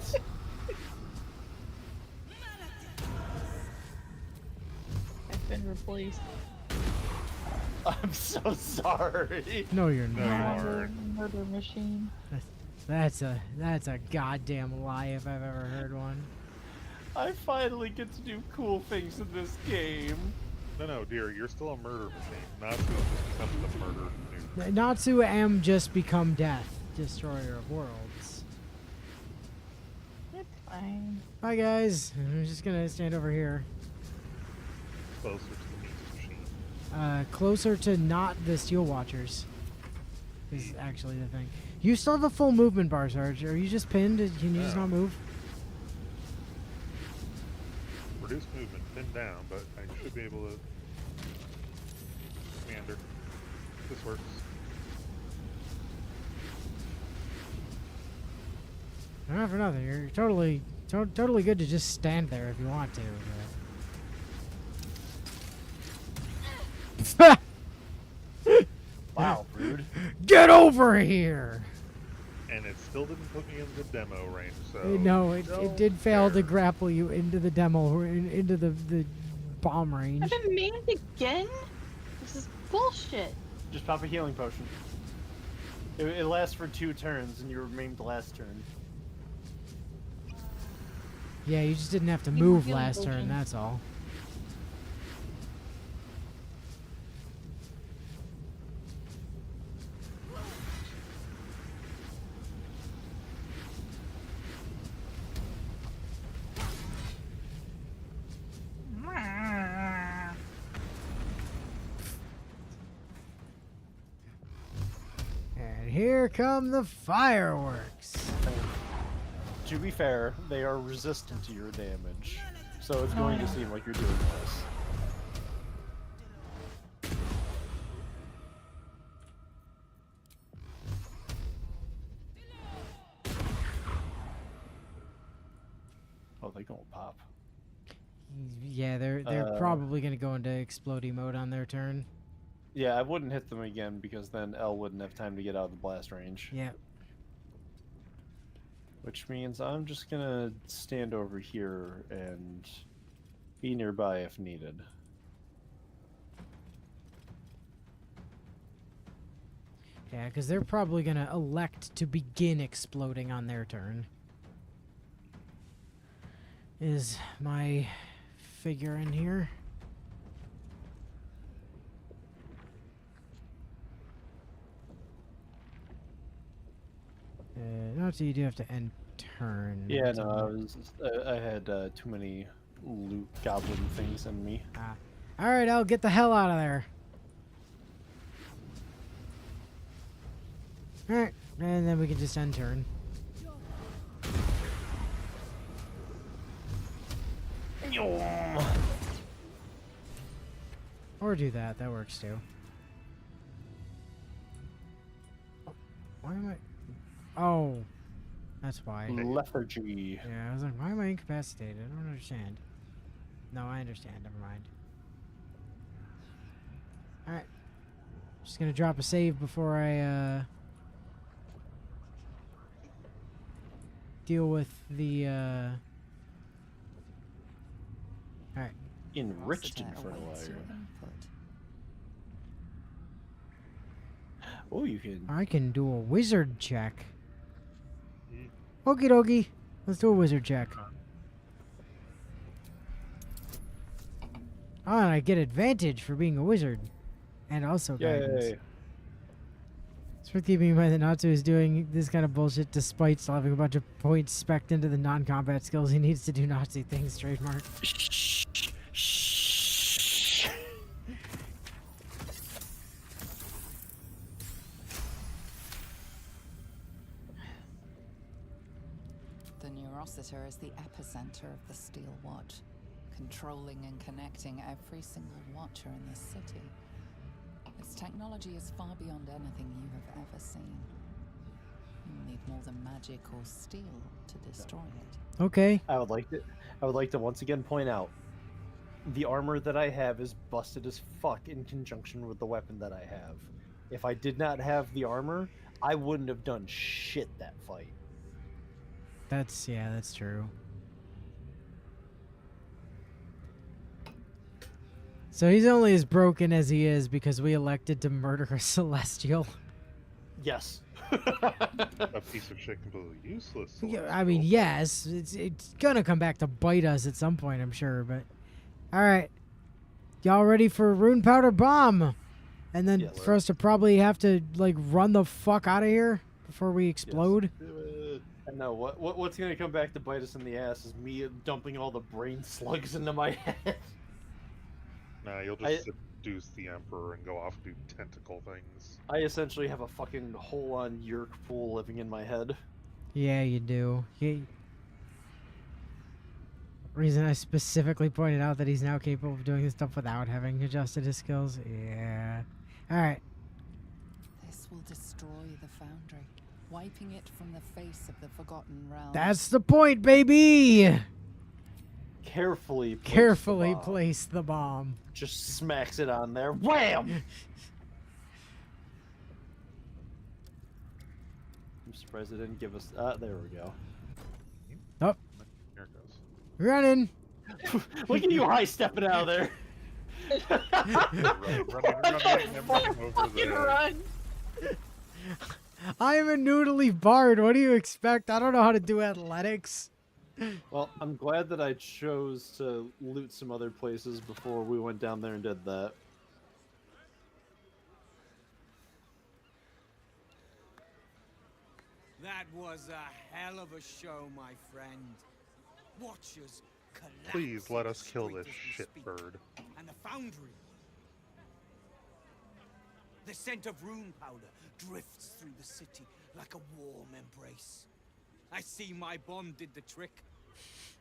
I've been replaced. I'm so sorry. No, you're No, you not. aren't. Murder machine. That's a goddamn lie if I've ever heard one. I finally get to do cool things in this game. No, dear, you're still a murder machine. Not to just become the murder nuke. Natsu am just become death, destroyer of worlds. It's fine. Bye, guys. I'm just gonna stand over here. Closer to the meat machine. Closer to not the Steel Watchers. Is actually the thing. You still have a full movement bar, Sarge. Are you just pinned? Can you just No. not move? Reduce movement, pin down, but I should be able to meander. This works. Not for nothing. You're totally good to just stand there if you want to. But... Wow, rude. Get over here! And it still didn't put me in the demo range, so... No, it don't did fail to care. grapple you into the demo, or into the bomb range. I've been maimed again? This is bullshit. Just pop a healing potion. It lasts for 2 turns, and you remained the last turn. Yeah, you just didn't have to Need more move healing last turn, potions. that's all. And here come the fireworks. To be fair, they are resistant to your damage, so it's going to seem like you're doing this. Oh, they gonna pop. Yeah, they're probably gonna go into explodey mode on their turn. Yeah, I wouldn't hit them again because then L wouldn't have time to get out of the blast range. Yeah. Which means I'm just gonna stand over here and be nearby if needed. Yeah, because they're probably gonna elect to begin exploding on their turn. Is my figure in here? Not so you do have to end turn. Yeah, no, I had too many loot goblin things in me. Alright, I'll get the hell out of there. Alright, and then we can just end turn. Or do that, that works too. Why am I... Oh, that's why. Lethargy. Yeah, I was like, why am I incapacitated? I don't understand. No, I understand. Never mind. Alright. Just gonna drop a save before I, deal with the, Alright. Enriched Rossiter Infernal awaits your Iron. input. Oh, you can. I can do a wizard check. Okie dokie. Let's do a wizard check. Oh, and I get advantage for being a wizard. And also guidance. Yay. It's worth keeping in mind that Natsu is doing this kind of bullshit despite still having a bunch of points spec'd into the non-combat skills he needs to do Nazi things, trademark. The Neurocitor is the epicenter of the Steel Watch, controlling and connecting every single Watcher in this city. Its technology is far beyond anything you have ever seen. You need more than magic or steel to destroy it. Okay. I would like to once again point out the armor that I have is busted as fuck in conjunction with the weapon that I have. If I did not have the armor, I wouldn't have done shit that fight. Yeah, that's true. So he's only as broken as he is because we elected to murder a Celestial. Yes. A piece of shit completely useless. Yeah, I mean, yes, it's gonna come back to bite us at some point, I'm sure. But all right, y'all ready for Rune Powder Bomb? And then Yes. for us to probably have to like run the fuck out of here before we explode. And no, what's gonna come back to bite us in the ass is me dumping all the brain slugs into my head. Nah, you'll just seduce the Emperor and go off and do tentacle things. I essentially have a fucking whole-on yerk pool living in my head. Yeah, you do. Reason I specifically pointed out that he's now capable of doing this stuff without having adjusted his skills. Yeah. All right. This will destroy the foundry, wiping it from the face of the Forgotten Realms. That's the point, baby. Carefully Place the bomb. Just smacks it on there. Wham! I'm surprised they didn't give us... there we go. Oh, Here it goes. running. Look at you high-stepping out of there. Running over Fucking there. run! I am a noodly bard. What do you expect? I don't know how to do athletics. Well, I'm glad that I chose to loot some other places before we went down there and did that. That was a hell of a show, my friend. Watchers collapse. Please let us in the kill street this as we speak. shitbird. And the foundry. The scent of rune powder drifts through the city like a warm embrace. I see my bomb did the trick,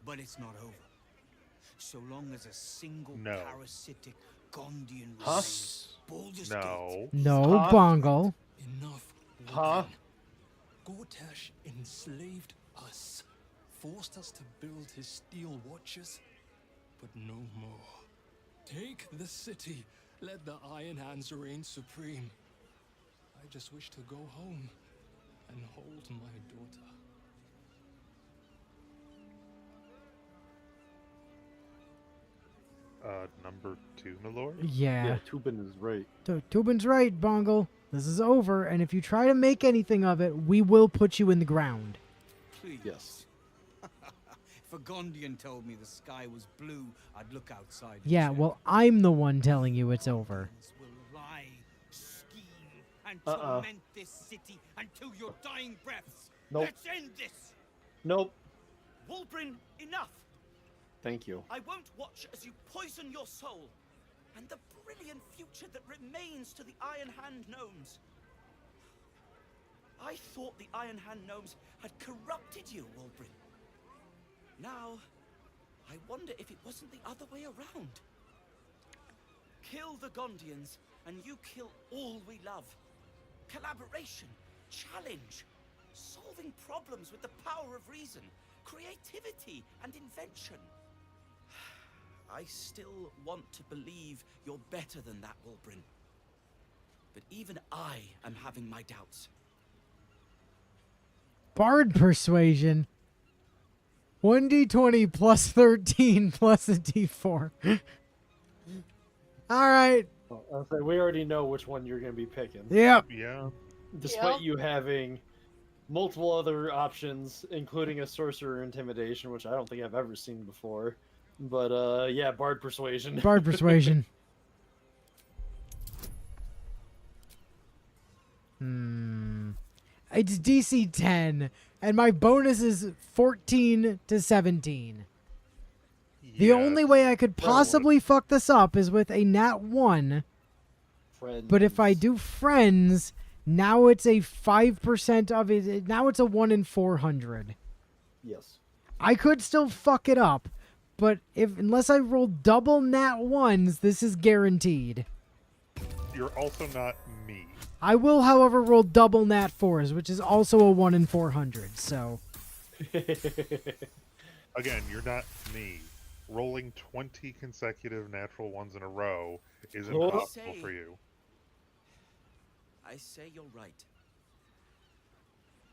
but it's not over. So long as a single No. parasitic Gondian Huh? remains, Baldur's No. No, Huh? Bongo. Enough. Huh? Gortash enslaved us, forced us to build his steel watches, but no more. Take the city, let the Iron Hands reign supreme. I just wish to go home and hold my daughter. Number 2, my lord? Yeah. Tubin is right. Tubin's right, Bongo. This is over, and if you try to make anything of it, we will put you in the ground. Please. Yes. If a Gondian told me the sky was blue, I'd look outside. and Yeah, check. well, I'm the one telling you it's over. Gondians will lie, scheme, and Uh-uh. torment this city until your dying breaths. Nope. Let's end this. Nope. Wulbrin, enough! Thank you. I won't watch as you poison your soul and the brilliant future that remains to the Iron Hand gnomes. I thought the Iron Hand gnomes had corrupted you, Wulbrin. Now, I wonder if it wasn't the other way around. Kill the Gondians, and you kill all we love. Collaboration, challenge, solving problems with the power of reason, creativity, and invention. I still want to believe you're better than that, Wulbrin. But even I am having my doubts. Bard persuasion. 1d20 plus 13 plus a d4. All right. I'll say we already know which one you're going to be picking. Yep. Yeah. Despite Yep. you having multiple other options, including a sorcerer intimidation, which I don't think I've ever seen before. But yeah, bard persuasion. Bard persuasion. It's DC 10, and my bonus is 14 to 17. The only way I could possibly fuck this up is with a nat 1. Friends. But if I do friends, now it's a 5% of it. Now it's a 1 in 400. Yes. I could still fuck it up, but unless I roll double nat 1s, this is guaranteed. You're also not me. I will, however, roll double nat 4s, which is also a 1 in 400, so... Again, you're not me. Rolling 20 consecutive natural ones in a row is Oh. impossible for you. I say you're right.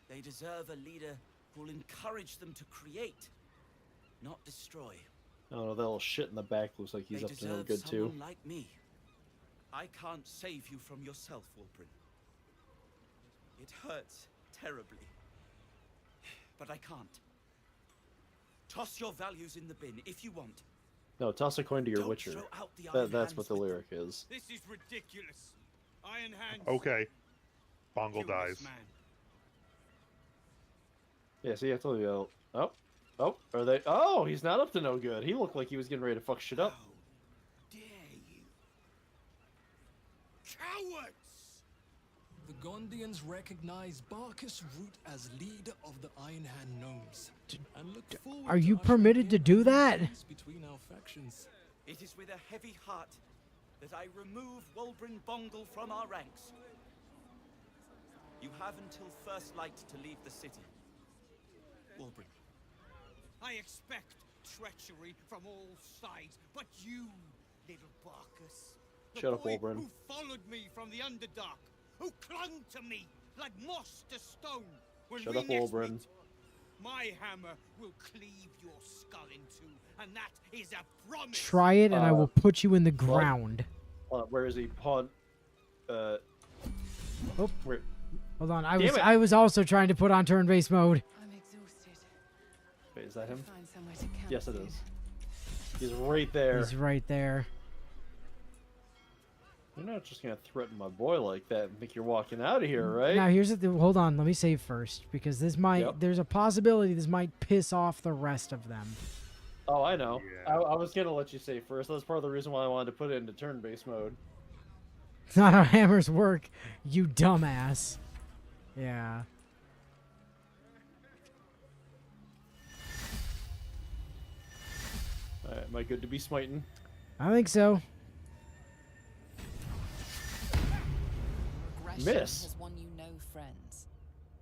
They deserve a leader who'll encourage them to create, not destroy. Oh, that little shit in the back looks like he's They up to no deserve good too. someone like me. I can't save you from yourself, Wulbrin. It hurts terribly. But I can't. Toss your values in the bin if you want. No, toss a coin to your Don't Witcher. throw out the Iron That's Hands what the with them. lyric is. This is ridiculous. Iron Hands. Okay. Bongle Kill this dies. man. Yeah, see, I told you. Oh, are they? Oh, he's not up to no good. He looked like he was getting ready to fuck shit up. How dare you? Cowards! The Gondians recognize Barkus Root as leader of the Iron Hand Gnomes. And look forward Are you to ushering permitted to in do that? peace between our factions. It is with a heavy heart that I remove Wolbrin Bongle from our ranks. You have until first light to leave the city. Wolbrin. I expect treachery from all sides, but you, little Barkus, the Shut up, boy Wolbrin. who followed me from the Underdark, who clung to me like moss to stone. When Shut we up, next Wolbrin. meet, my hammer will cleave your skull in two, and that is a promise. Try it, and I will put you in the ground. Where is he? Pawn. Oh. Where? Hold on, Damn it. I was also trying to put on turn-based mode. I'm exhausted. Wait, is that him? Find somewhere to camp Yes, it soon. is. He's right there. He's right there. You're not just gonna threaten my boy like that and think you're walking out of here, right? Now here's the hold on, let me save first because this might Yep. there's a possibility this might piss off the rest of them. Oh, I know. Yeah. I was gonna let you say first. That's part of the reason why I wanted to put it into turn-based mode. It's not how hammers work, you dumbass. Yeah. Alright, am I good to be smiting? I think so. Aggression Miss. has won you no friends.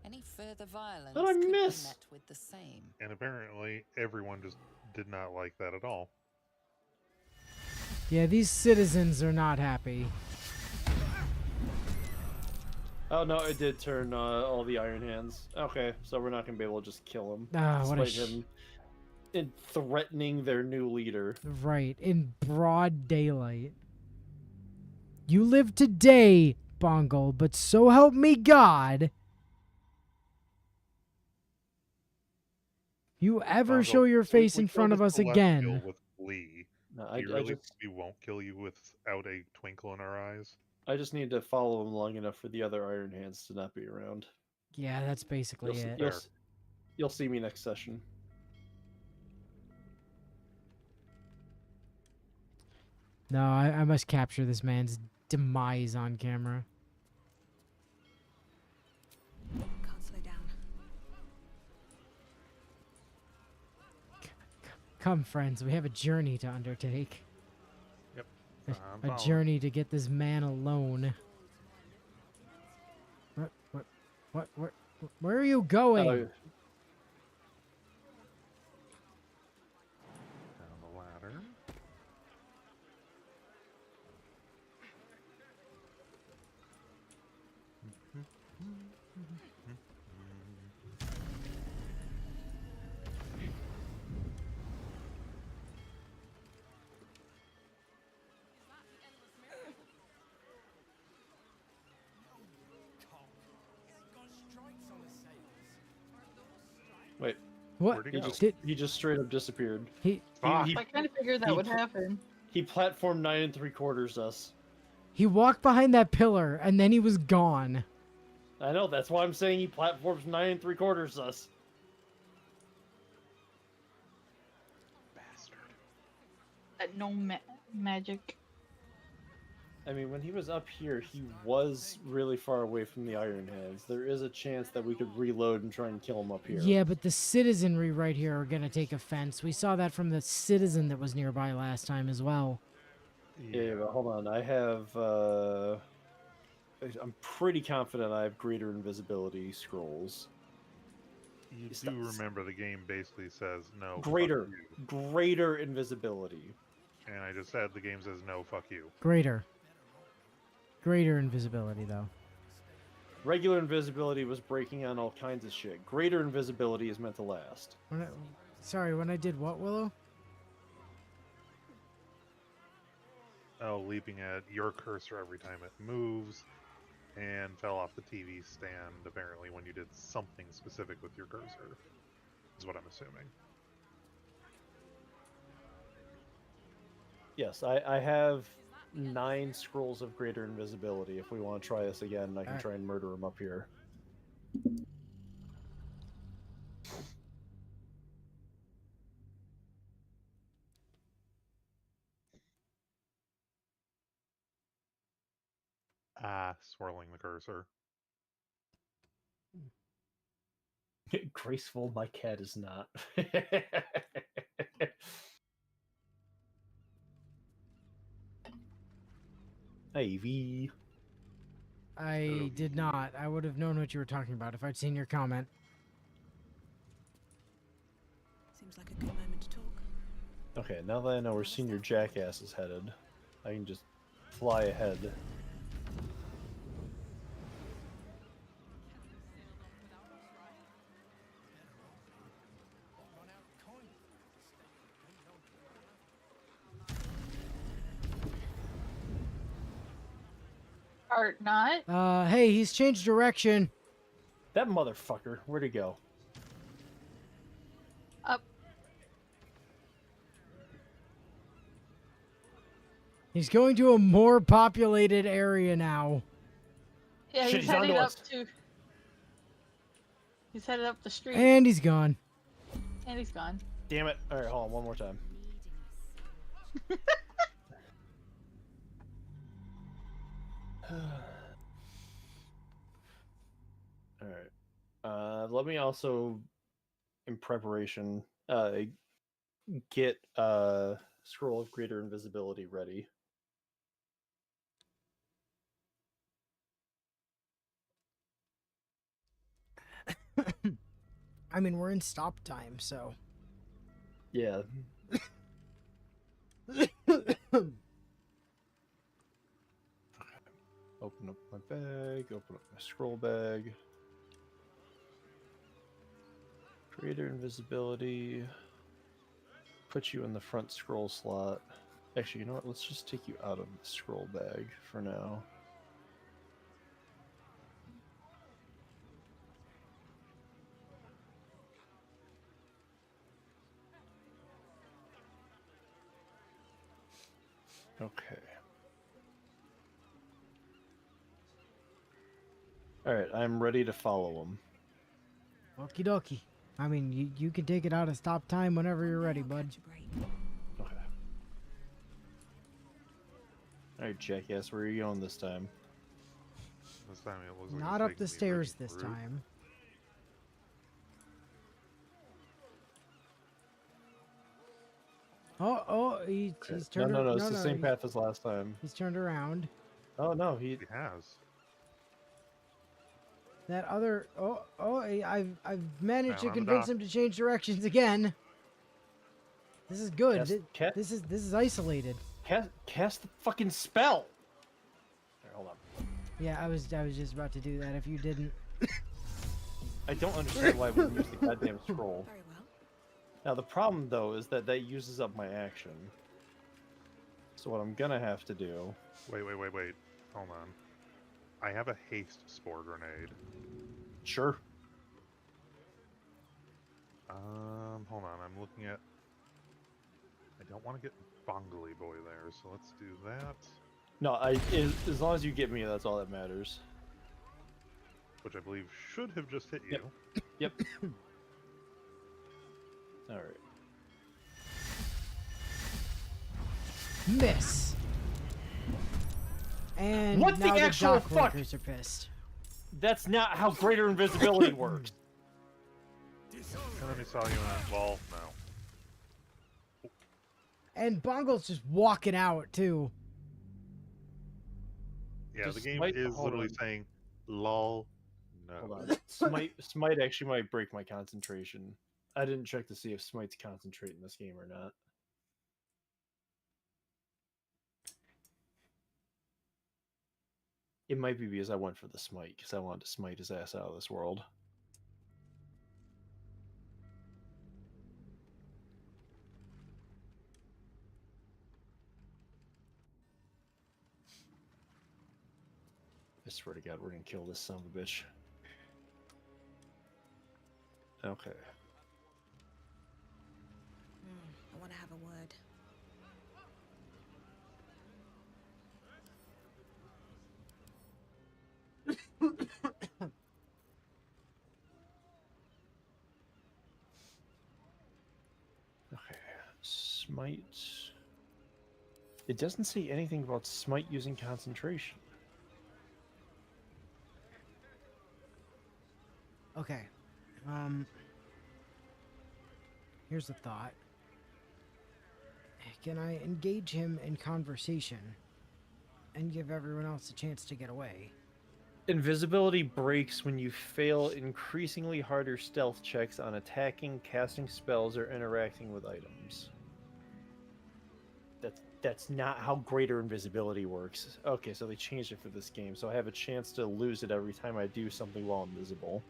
Any further violence How'd I could miss? be met with the same. And apparently, everyone just did not like that at all. Yeah, these citizens are not happy. Oh no, it did turn all the Iron Hands. Okay, so we're not gonna be able to just kill him. Ah, what a despite him in threatening their new leader. Right, in broad daylight. You live today, Bongle, but so help me God. You ever Bongo, show your we- face we in kill front of the us Celestial again. With glee. No, Do I you really just we won't kill you without a twinkle in our eyes? need to follow him long enough for the other Iron Hands to not be around. Yeah, that's basically You'll, it. you'll, Fair. you'll see me next session. No, I must capture this man's demise on camera. Can't slow down. Come, friends, we have a journey to undertake. Yep. A, I'm a following. journey to get this man alone. Where are you going? Oh, Down the ladder. wait, What? Where'd he go? he just straight up disappeared. He Fuck. He I kind of figured that he would pl- happen. he platformed 9 3/4 us. he walked behind that pillar and then he was gone. I know, that's why I'm saying he platforms 9 3/4 us. Bastard. That no magic. I mean, when he was up here, he was really far away from the Iron Hands. There is a chance that we could reload and try and kill him up here. Yeah, but the citizenry right here are gonna take offense. We saw that from the citizen that was nearby last time as well. Yeah, but hold on. I have, I'm pretty confident I have greater invisibility scrolls. You Stop. do remember the game basically says no. fuck Greater. you. Greater invisibility. And I just said the game says no. Fuck you. Greater invisibility, though. Regular invisibility was breaking on all kinds of shit. Greater invisibility is meant to last. Sorry, when I did what, Willow? Oh, leaping at your cursor every time it moves, and fell off the TV stand apparently when you did something specific with your cursor, is what I'm assuming. Yes, I have 9 scrolls of greater invisibility. If we want to try this again, I can Alright. try and murder him up here. Swirling the cursor. Graceful, my cat is not. Ivy. I did not. I would have known what you were talking about if I'd seen your comment. Seems like a good moment to talk. Okay, now that I know where Senior Jackass is headed, I can just fly ahead. Or not. Hey, he's changed direction. That motherfucker, where'd he go? Up. He's going to a more populated area now. Yeah, Shit, he's he's onto heading up us. to. He's headed up the street, And he's gone. and he's gone. Damn it. Alright, hold on, one more time. Alright. Let me also, in preparation, get Scroll of Greater Invisibility ready. I mean, we're in stop time, so. Yeah. Open up my bag, open up my scroll bag. Greater invisibility. Put you in the front scroll slot. Actually, you know what? Let's just take you out of the scroll bag for now. Okay. Alright, I'm ready to follow him. Okie dokie. I mean, you can take it out of stop time whenever you're ready, bud. Okay. Alright, Jackass, where are you going this time? This time it looks like Not it's up taking the the stairs original this route. time. He's No, turned. no, it's the no, same path as last time. He's turned around. Oh no, he He has. That other. I've managed Down to on the convince dock. him to change directions again. This is good. Cast, This is isolated. cast the fucking spell. Alright, hold on. Yeah, I was just about to do that if you didn't. I don't understand why we use the goddamn scroll. Very well. Now the problem though is that uses up my action. So what I'm gonna have to do. Wait. Hold on. I have a haste spore grenade. Sure. Hold on. I'm looking at. I don't want to get Bongly Boy there, so let's do that. No, as long as you get me, that's all that matters. Which I believe should have just hit you. Yep. All right. Miss. And What the now actual dock fuck? workers are pissed. That's not how greater invisibility works. And then he saw you in that wall. No. And Bongle's just walking out too. Yeah, Just the game smite- is hold literally on. saying, lol, no. Hold on. Smite actually might break my concentration. I didn't check to see if Smite's concentrate in this game or not. It might be because I went for the Smite, because I wanted to smite his ass out of this world. I swear to God, we're gonna kill this son of a bitch. Okay. I want to have a word. Smite. It doesn't say anything about smite using concentration. Okay. Here's a thought. Can I engage him in conversation and give everyone else a chance to get away? Invisibility breaks when you fail increasingly harder stealth checks on attacking, casting spells, or interacting with items. That's not how greater invisibility works. Okay, so they changed it for this game, so I have a chance to lose it every time I do something while invisible.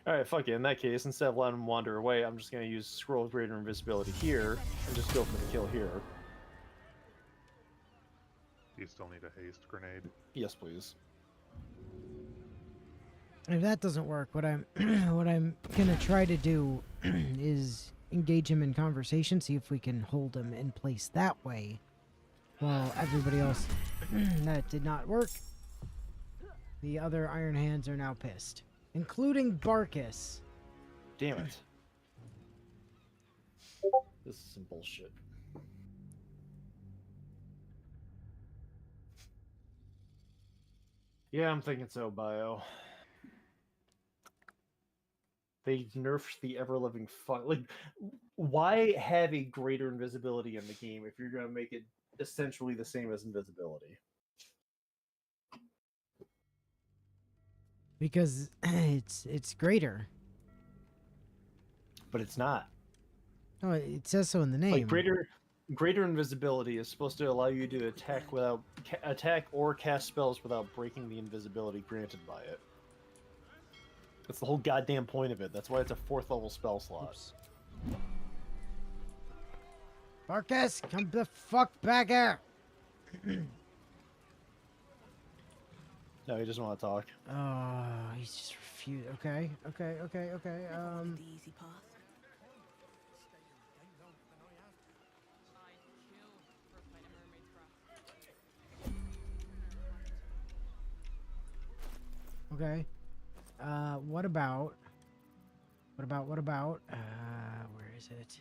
Alright, fuck it. In that case, instead of letting him wander away, I'm just going to use Scroll of Greater Invisibility here, and just go for the kill here. Do you still need a haste grenade? Yes, please. If that doesn't work, what I'm what I'm gonna try to do is engage him in conversation, see if we can hold him in place that way, while everybody else that did not work. The other Iron Hands are now pissed, including Barkus. Damn it. This is some bullshit. Yeah, I'm thinking so, Bio. They nerfed the ever-living fuck. Like, why have a greater invisibility in the game if you're going to make it essentially the same as invisibility? Because it's greater. But it's not. Oh, it says so in the name. Like, greater invisibility is supposed to allow you to attack or cast spells without breaking the invisibility granted by it. That's the whole goddamn point of it. That's why it's a 4th level spell slot. Oops. Barkus, come the fuck back here! No, he doesn't want to talk. Oh, he's just refused. Okay. The easy path. Okay. What about? Where is it?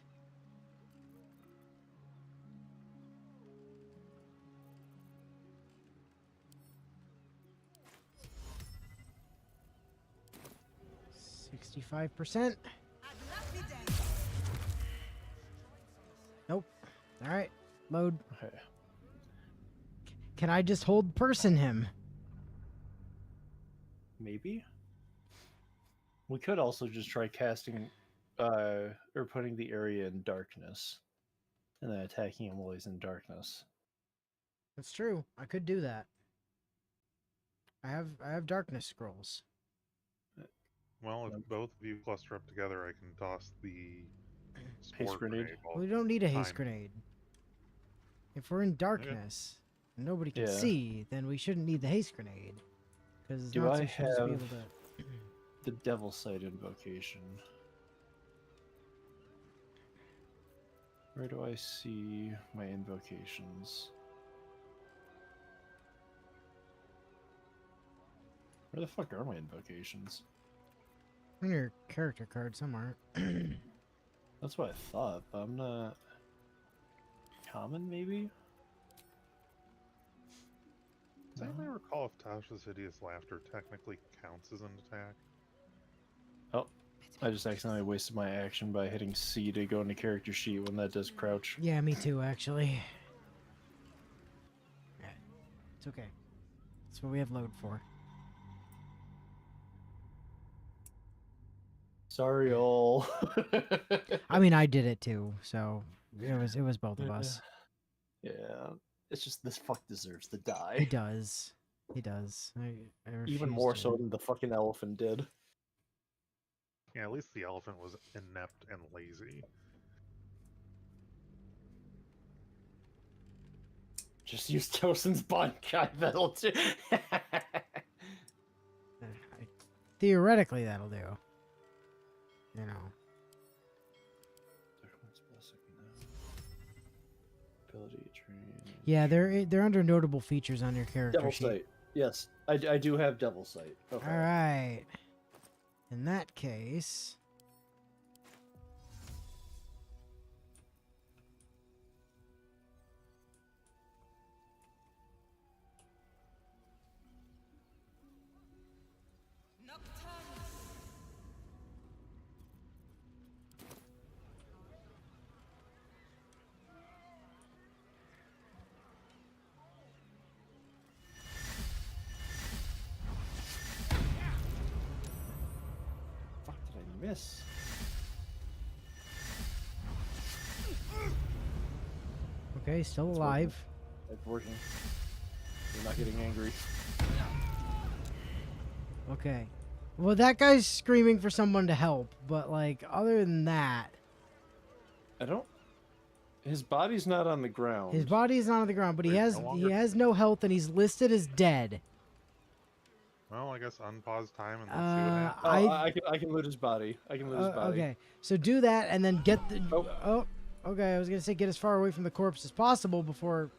$65%. Nope. All right. Load. Okay. Can I just hold person him? Maybe? We could also just try casting, or putting the area in darkness. And then attacking him while he's in darkness. That's true. I could do that. I have darkness scrolls. Well, if both of you cluster up together, I can toss the Haste spore grenade. while We don't need a haste time. grenade. If we're in darkness and nobody can Yeah. see, then we shouldn't need the haste grenade. Because Do not I should just be have- able to. The Devil Sight invocation. Where do I see my invocations? Where the fuck are my invocations? In your character card somewhere. That's what I thought, but I'm not... Common, maybe? Does anybody recall if Tasha's hideous laughter technically counts as an attack? Oh, I just accidentally wasted my action by hitting C to go into character sheet when that does crouch. Yeah, me too, actually. Yeah, it's okay. That's what we have load for. Sorry, all. I mean, I did it too, so it was both of us. Yeah, it's just this fuck deserves to die. He does. He does. I Even refuse more to. so than the fucking elephant did. Yeah, at least the elephant was inept and lazy. Just use Tosin's Bankai, that'll do. Theoretically, that'll do. You know. Ability train. Yeah, they're under notable features on your character Devil sheet. Sight. Yes, I do have Devil Sight. Okay. All right. In that case, miss. Okay, still It's alive. It's working. You're not getting angry. Okay. Well, that guy's screaming for someone to help, but like other than that, I don't. His body's not on the ground. his body is not on the ground, but he Wait, has no longer? he has no health and he's listed as dead. Well, I guess unpause time and let's see what happens. Oh, I can loot his body. I can loot his body. Okay, so do that and then get the. Oh. Oh, okay. I was gonna say get as far away from the corpse as possible before.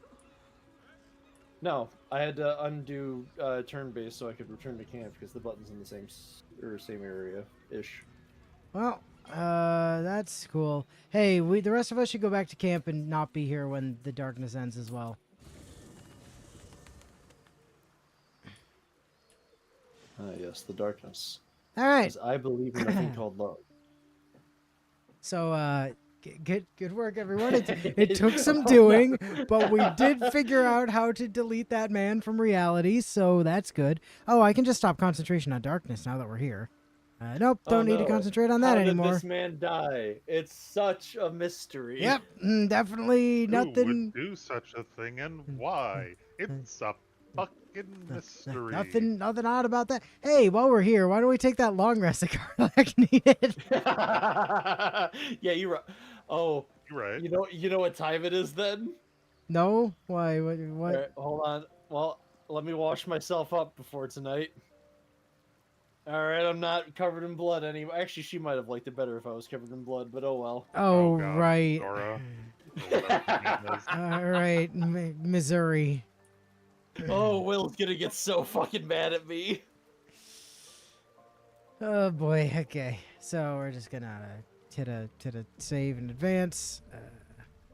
No, I had to undo turn base so I could return to camp because the button's in the same area ish. Well, that's cool. Hey, the rest of us should go back to camp and not be here when the darkness ends as well. Yes, the darkness. All right. 'Cause I believe in a thing called love. So, good work, everyone. It took some doing, but we did figure out how to delete that man from reality, so that's good. Oh, I can just stop concentration on darkness now that we're here. Nope, don't need to concentrate on that How anymore. Did this man die? It's such a mystery. Yep, definitely nothing. Who would do such a thing and why? It's a fucking mystery. Nothing odd about that. Hey, while we're here, why don't we take that long rest that Karlak needed? Yeah, you're right. Oh, You're right. You know what time it is then? No? Why? What? All right, hold on. Well, let me wash myself up before tonight. All right, I'm not covered in blood anymore. Actually, she might have liked it better if I was covered in blood, but oh well. Oh, God, right. Dora. Or whatever her name is. All right, Missouri. Oh, Will's gonna get so fucking mad at me. Oh boy. Okay, so we're just gonna hit a save in advance.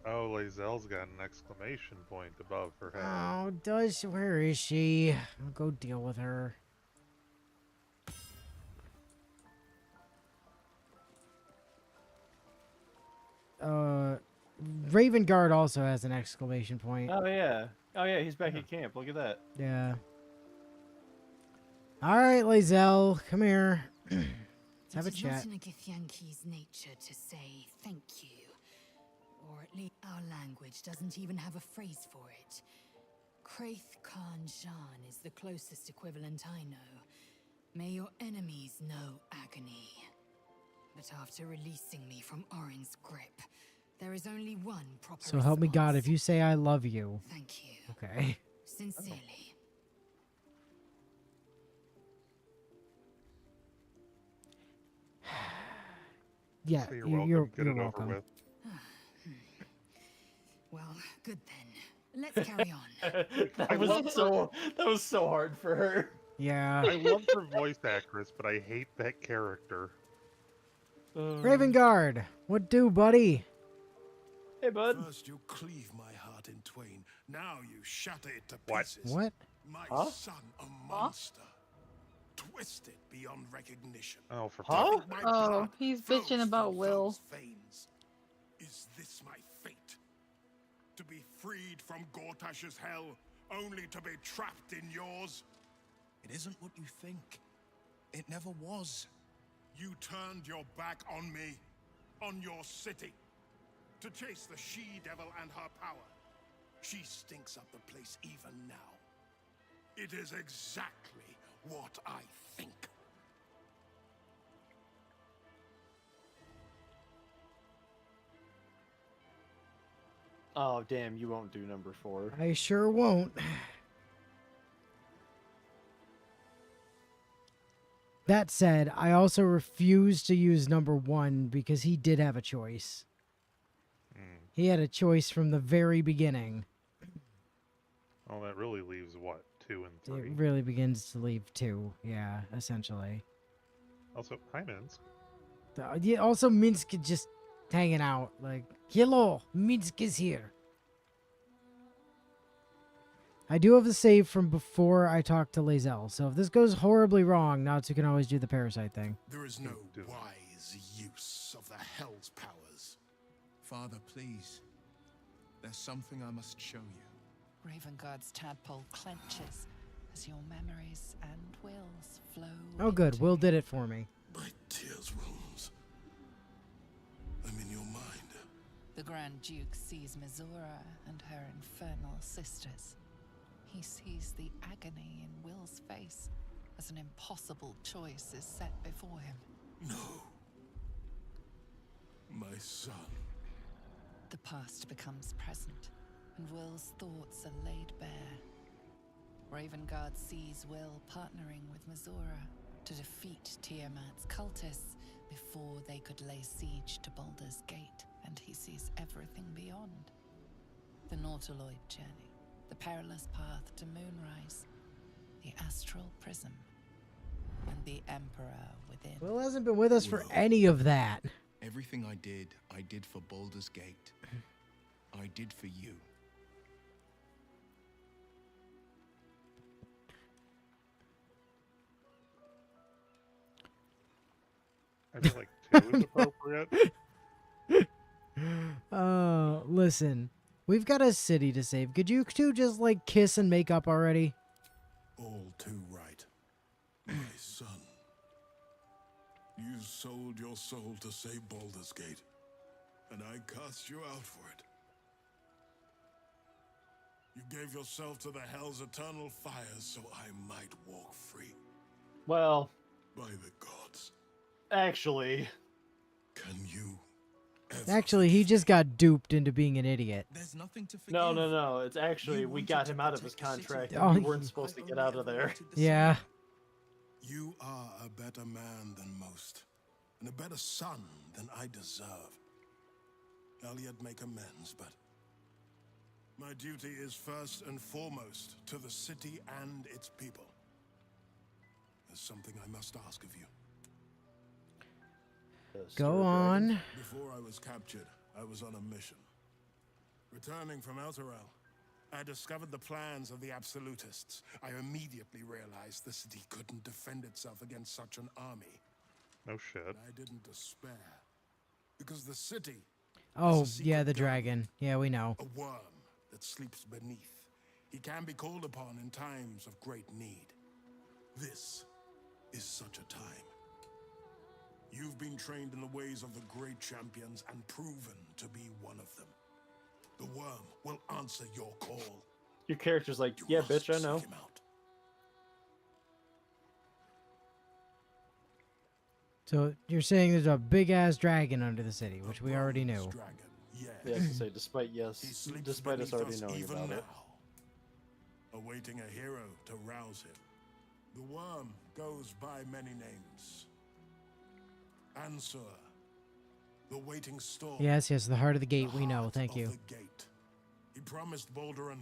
Oh, Lae'zel's got an exclamation point above her head. Oh, does she? Where is she? I'll go deal with her. Raven Guard also has an exclamation point. Oh yeah, he's back at camp. Look at that. Yeah. All right, Lae'zel, come here. Let's have a It is chat. not in a Githyanki's nature to say thank you. Or at least our language doesn't even have a phrase for it. Kraith Khan Jan is the closest equivalent I know. May your enemies know agony. But after releasing me from Orin's grip, there is only one proper So help me God, if response. you say I love you. Thank you. Okay. Sincerely. Yeah, So you're you're welcome. Get it welcome. over with. Well, good then. Let's carry on. That was so hard for her. Yeah. I love her voice actress, but I hate that character. Raven Guard, what do, buddy? Hey, bud. First you cleave my heart in twain. Now you shatter it to What? pieces. What? My Huh? son, a monster. Twisted beyond recognition. Oh, for Huh? fuck's My Oh, blood he's flows bitching about through Will. those veins. Is this my fate? To be freed from Gortash's hell, only to be trapped in yours? It isn't what you think. It never was. You turned your back on me, on your city, to chase the she-devil and her power. She stinks up the place even now. It is exactly what I think. Oh damn, you won't do number 4. I sure won't. That said, I also refuse to use number 1 because he did have a choice. He had a choice from the very beginning. Well, that really leaves what, 2 and 3. It really begins to leave 2, yeah, essentially. Also, hi, Minsk. Yeah, also, Minsk is just hanging out. Like, hello, Minsk is here. I do have the save from before I talked to Lae'zel, so if this goes horribly wrong, Natsu can always do the parasite thing. There is no Do it. wise use of the Hell's powers. Father, please. There's something I must show you. Ravenguard's tadpole clenches as your memories and wills flow. Oh, good. into Will you. did it for me. By tears wounds. I'm in your mind. The Grand Duke sees Mizora and her infernal sisters. He sees the agony in Will's face as an impossible choice is set before him. No. My son. The past becomes present, and Will's thoughts are laid bare. Ravengard sees Will partnering with Mizora to defeat Tiamat's cultists before they could lay siege to Baldur's Gate, and he sees everything beyond. The Nautiloid journey, the perilous path to Moonrise, the astral prism, and the Emperor within. Will hasn't been with us for any of that. Everything I did for Baldur's Gate. I did for you. I feel like 2 is appropriate. Listen. We've got a city to save. Could you two just, like, kiss and make up already? All too right. My son. You sold your soul to save Baldur's Gate, and I cast you out for it. You gave yourself to the Hell's eternal fires so I might walk free. Well, By the gods, actually, can you ever Actually, he just got duped into being an idiot. There's nothing to forgive. no. It's actually You we wanted got to him out of protect his the city. contract. Oh, And we weren't supposed to I get only out of ever there. wanted the Yeah. You are a better man than most, and a better son than I deserve. I'll yet make amends, but my duty is first and foremost to the city and its people. There's something I must ask of you. Go on. Before I was captured, I was on a mission. Returning from Elturel, I discovered the plans of the Absolutists. I immediately realized the city couldn't defend itself against such an army. No shit. I didn't despair, because the city Oh, is a yeah, secret the guardian, dragon. Yeah, we know. a worm that sleeps beneath. He can be called upon in times of great need. This is such a time. You've been trained in the ways of the great champions and proven to be one of them. The worm will answer your call. Your character's like, You yeah, must bitch, I seek know. him out. So you're saying there's a big ass dragon under the city, which we already Bronze knew. Dragon, yes. Yeah, I was gonna say, despite He sleeps us beneath already us knowing even about now, it. awaiting a hero to rouse him. The worm goes by many names. Answer. The waiting storm. Yes, the heart of the gate. The We know. heart Thank of you. the gate. He promised Baldur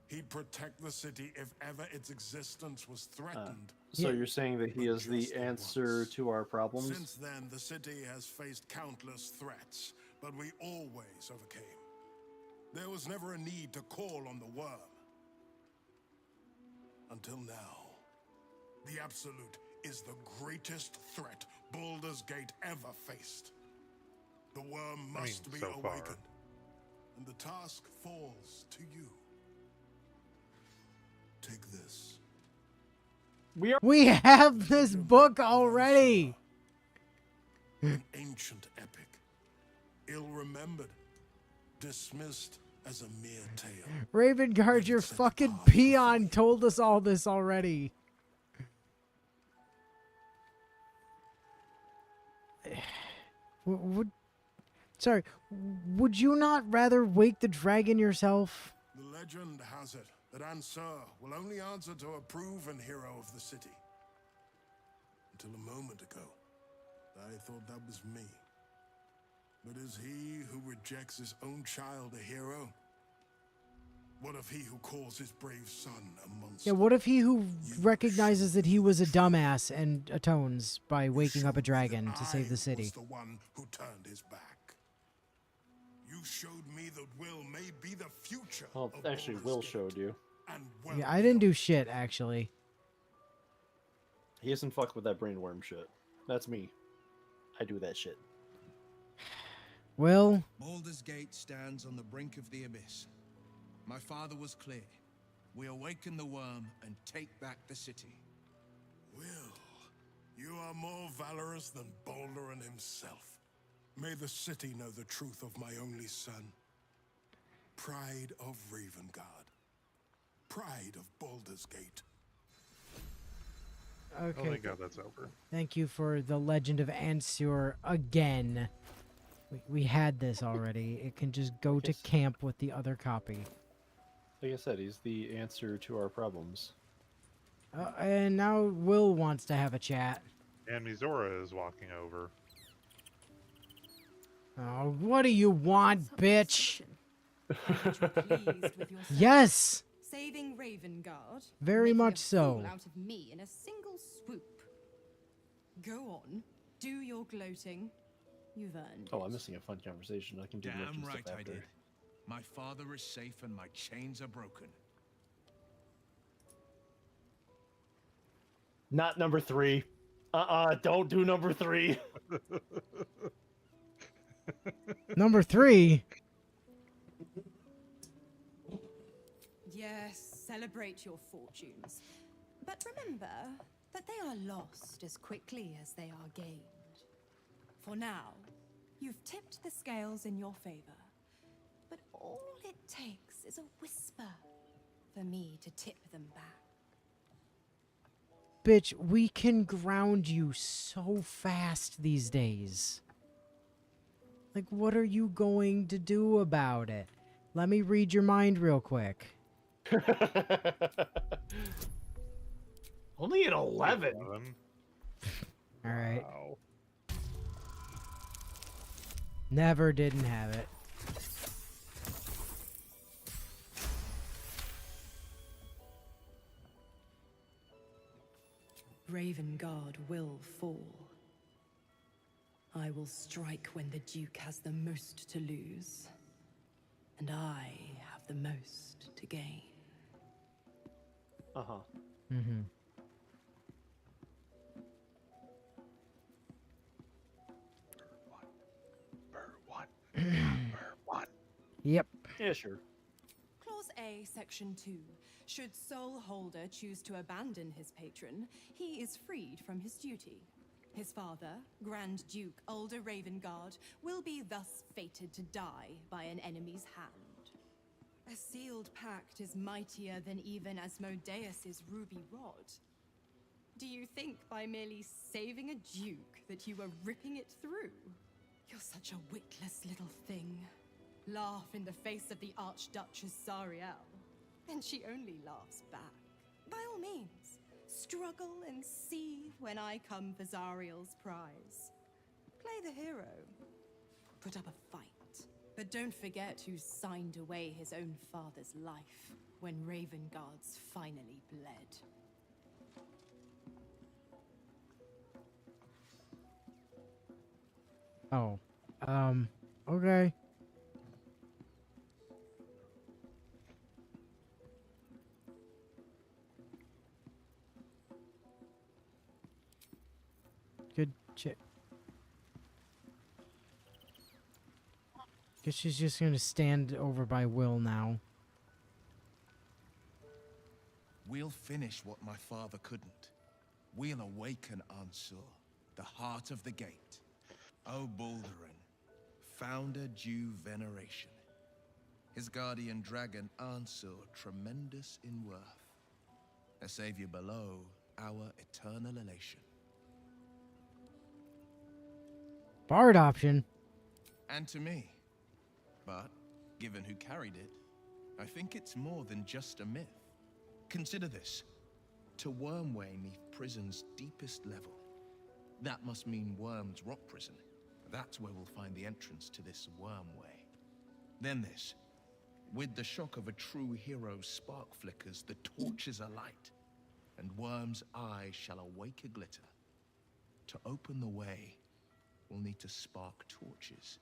he'd protect the city if ever its existence was threatened. So Yeah. you're saying that he But is the just the answer once. to our problems? Since then, the city has faced countless threats, but we always overcame. There was never a need to call on the worm. Until now. The Absolute is the greatest threat Baldur's Gate ever faced. The worm must be so far. awakened. And the task falls to you. Take this. We have this book already. An ancient epic. Ill-remembered. Dismissed as a mere tale. Ravengard, your fucking peon told us all this already. Sorry, would you not rather wake the dragon yourself? The legend has it that Ansur will only answer to a proven hero of the city. Until a moment ago, I thought that was me. But is he who rejects his own child a hero? What of he who calls his brave son a monster? Yeah, what if he who recognizes that he was a dumbass and atones by waking up a dragon to save the I city? was the one who turned his back. You showed me that Will may be the future. Well, of actually, Baldur's Will Gate, showed you. and well Yeah, I didn't do beyond. shit, actually. He isn't fucked with that brainworm shit. That's me. I do that shit. Will, Baldur's Gate stands on the brink of the abyss. My father was clear. We awaken the worm and take back the city. Will, You are more valorous than Baldur and himself. May the city know the truth of my only son. Pride of Ravengard. Pride of Baldur's Gate. Oh, Okay. thank God that's over. Thank you for the Legend of Ansur again. We had this already. It can just go to camp with the other copy. Like I said, he's the answer to our problems. And now Will wants to have a chat. And Mizora is walking over. Oh, what do you want, bitch? Aren't you pleased with yourself? Yes! Saving Ravengard. Very making much a so. fool out of me in a single swoop. Go on, do your gloating. You've earned Oh, it. I'm missing a fun conversation. I can do Damn stuff right I after. did. My father is safe and my chains are broken. Not number 3. Don't do number 3. Number 3? Yes, celebrate your fortunes. But remember that they are lost as quickly as they are gained. For now, you've tipped the scales in your favor. But all it takes is a whisper for me to tip them back. Bitch, we can ground you so fast these days. Like, what are you going to do about it? Let me read your mind real quick. Only an 11. All right. Wow. Never didn't have it. Ravengard will fall. I will strike when the Duke has the most to lose, and I have the most to gain. Uh-huh. Mm-hmm. Number one. Yep. Yeah, sure. Clause A, Section 2. Should Soul Holder choose to abandon his patron, he is freed from his duty. His father, Grand Duke Ulder Ravengard, will be thus fated to die by an enemy's hand. A sealed pact is mightier than even Asmodeus's ruby rod. Do you think by merely saving a duke that you were ripping it through? You're such a witless little thing. Laugh in the face of the Archduchess Zariel, and she only laughs back. By all means, struggle and see when I come for Zariel's prize. Play the hero. Put up a fight. But don't forget who signed away his own father's life when Ravengard's finally bled. Oh. Okay. Good shit. Guess she's just gonna stand over by Will now. We'll finish what my father couldn't. We'll awaken Ansur, the heart of the gate. O Baldurin, founder due veneration. His guardian dragon Ansur, tremendous in worth. A savior below, our eternal elation. Bard option. And to me. But, given who carried it, I think it's more than just a myth. Consider this. To Wormway neath prison's deepest level. That must mean Worm's rock prison. That's where we'll find the entrance to this Wormway. Then this. With the shock of a true hero's spark flickers, the torches alight, and Worm's eye shall awake a glitter. To open the way, we'll need to spark torches.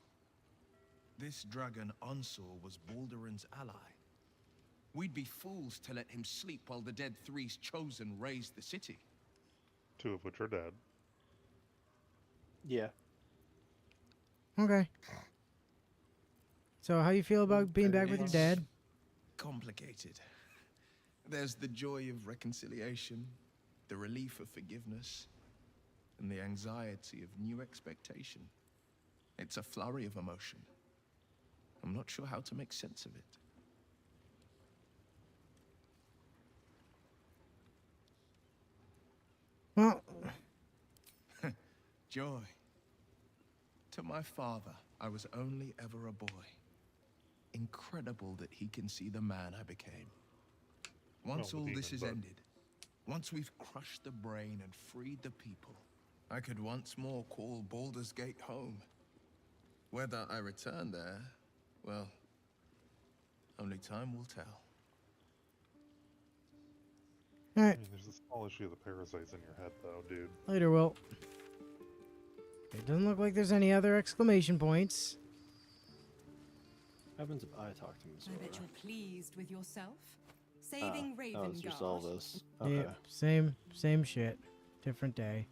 This dragon Ansur was Baldurin's ally. We'd be fools to let him sleep while the dead three's chosen raised the city. Two of which are dead. Yeah. Okay. So how you feel about being back with your dad? Complicated. There's the joy of reconciliation, the relief of forgiveness, and the anxiety of new expectation. It's a flurry of emotion. I'm not sure how to make sense of it. Well, Joy. To my father, I was only ever a boy. Incredible that he can see the man I became. Once all this is ended, once we've crushed the brain and freed the people, I could once more call Baldur's Gate home. Whether I return there, well, only time will tell. alright. I mean, there's a small issue of the parasites in your head, though, dude. Later, Will. It doesn't look like there's any other exclamation points. What happens if I talk to Miss I bet you're pleased with yourself. Saving Oh, it's just all Ravengard. this. Okay. Yeah, same shit. Different day.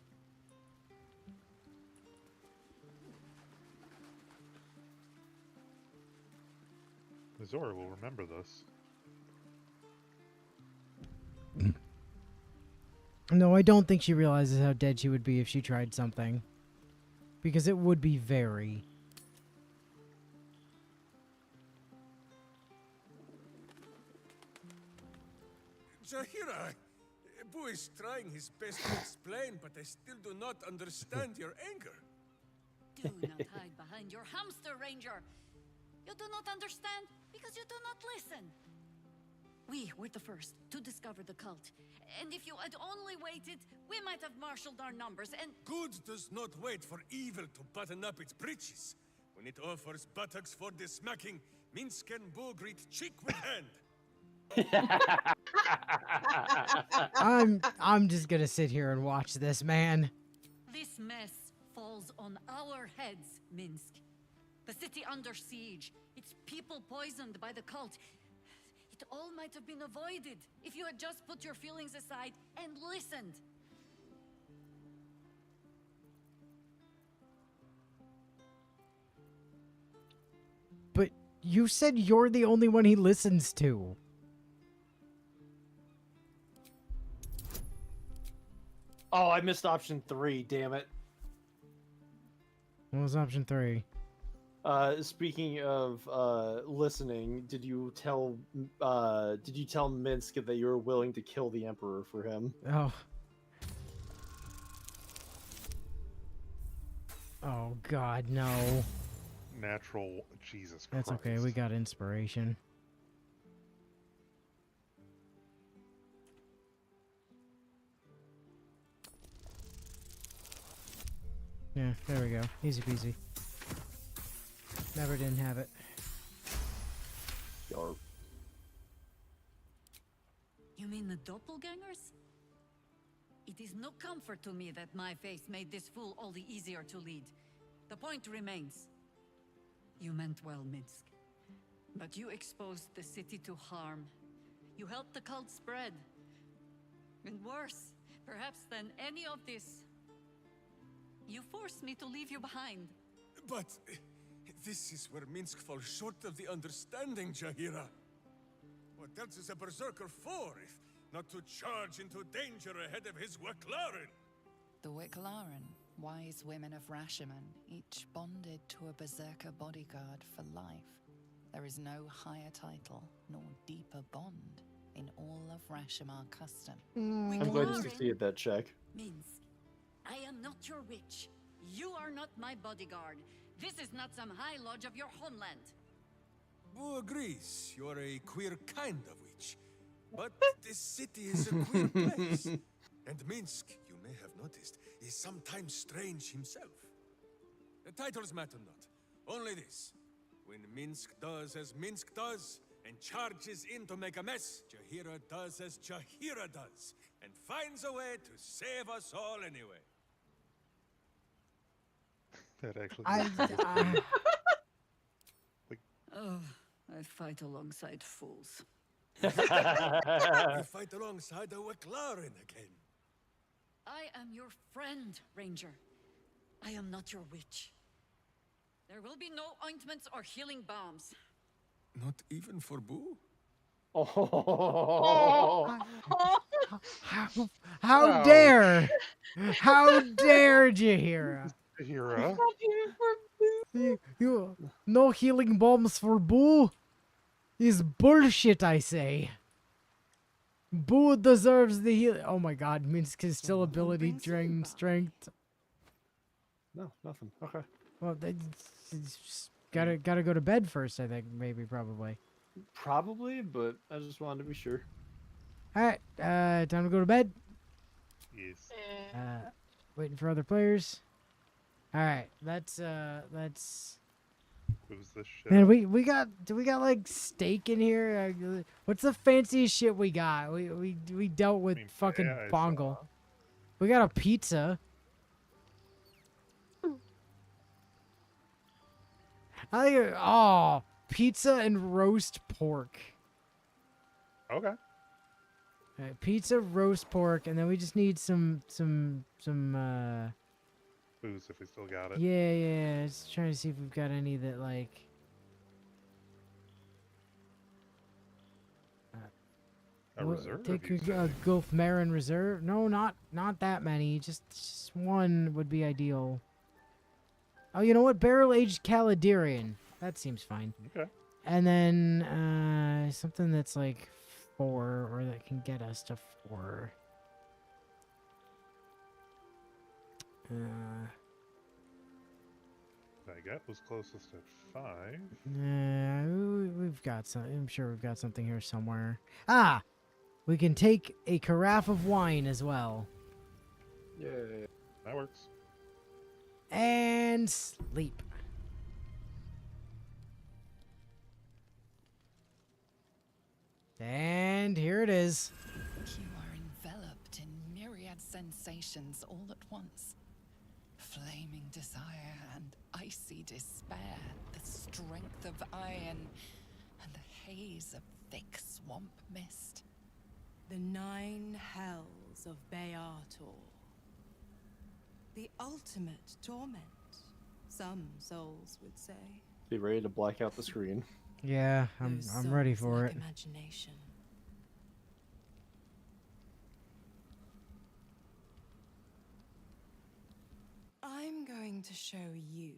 Mizora will remember this. No, I don't think she realizes how dead she would be if she tried something. Because it would be very. Jaheira, Boo is trying his best to explain, but I still do not understand your anger. Do not hide behind your hamster, Ranger. You do not understand because you do not listen. We were the first to discover the cult. And if you had only waited, we might have marshaled our numbers and... Good does not wait for evil to button up its breeches. When it offers buttocks for the smacking, Minsk and Boo greet cheek with hand. I'm just gonna sit here and watch this, man. This mess falls on our heads, Minsk. The city under siege, its people poisoned by the cult. It all might have been avoided if you had just put your feelings aside and listened. But you said you're the only one he listens to. Oh, I missed option 3, damn it. What was option 3? Speaking of listening, did you tell Minsk that you were willing to kill the Emperor for him? Oh. Oh God, no. Natural Jesus Christ. That's okay, we got inspiration. Yeah, there we go. Easy peasy. Never didn't have it. Yarp. You mean the doppelgangers? It is no comfort to me that my face made this fool all the easier to lead. The point remains. You meant well, Minsk. But you exposed the city to harm. You helped the cult spread. And worse, perhaps than any of this, you forced me to leave you behind. But this is where Minsk falls short of the understanding, Jaheira. What else is a berserker for, if not to charge into danger ahead of his Waclaren? The Wicklaren, wise women of Rashomon, each bonded to a berserker bodyguard for life. There is no higher title nor deeper bond in all of Rashomon custom. I'm glad you succeeded that check. Minsk, I am not your witch. You are not my bodyguard. This is not some high lodge of your homeland. Boo agrees you're a queer kind of witch. But this city is a queer place. And Minsk, you may have noticed, is sometimes strange himself. The titles matter not. Only this. When Minsk does as Minsk does, and charges in to make a mess, Jaheira does as Jaheira does, and finds a way to save us all anyway. That actually. Oh, I fight alongside fools. You fight alongside a Waclaren again. I am your friend, Ranger. I am not your witch. There will be no ointments or healing balms. Not even for Boo? Oh. How Ouch. dare? How dare, Jahira? Hira. You no healing bombs for Boo is bullshit, I say. Boo deserves the heal. Oh my god, means his still What ability brings you drain by? strength. No, nothing. Okay. Well, it's just gotta go to bed first, I think, maybe, probably. Probably, but I just wanted to be sure. Alright, time to go to bed. Yes. Waiting for other players. Alright, let's Who's this shit? man, up? we got like steak in here? What's the fanciest shit we got? We dealt with I mean, fucking yeah, I Bongle. saw. We got a pizza. I think pizza and roast pork. Okay. Alright, pizza, roast pork, and then we just need some Booze if we still got it. yeah, just trying to see if we've got any that like A reserve. take you a say? Gulf Marin reserve. No, not that many. Just one would be ideal. Oh, you know what? Barrel aged Caladirian. That seems fine. Okay. And then something that's like 4 or that can get us to 4. I got was closest at 5. We've got some. I'm sure we've got something here somewhere. Ah, we can take a carafe of wine as well. Yeah. That works. And sleep. And here it is. You are enveloped in myriad sensations all at once. Flaming desire and icy despair, the strength of iron and the haze of thick swamp mist. The 9 hells of Beator. The ultimate torment, some souls would say. Be ready to black out the screen. Yeah, I'm ready Souls for lack it. Imagination. I'm going to show you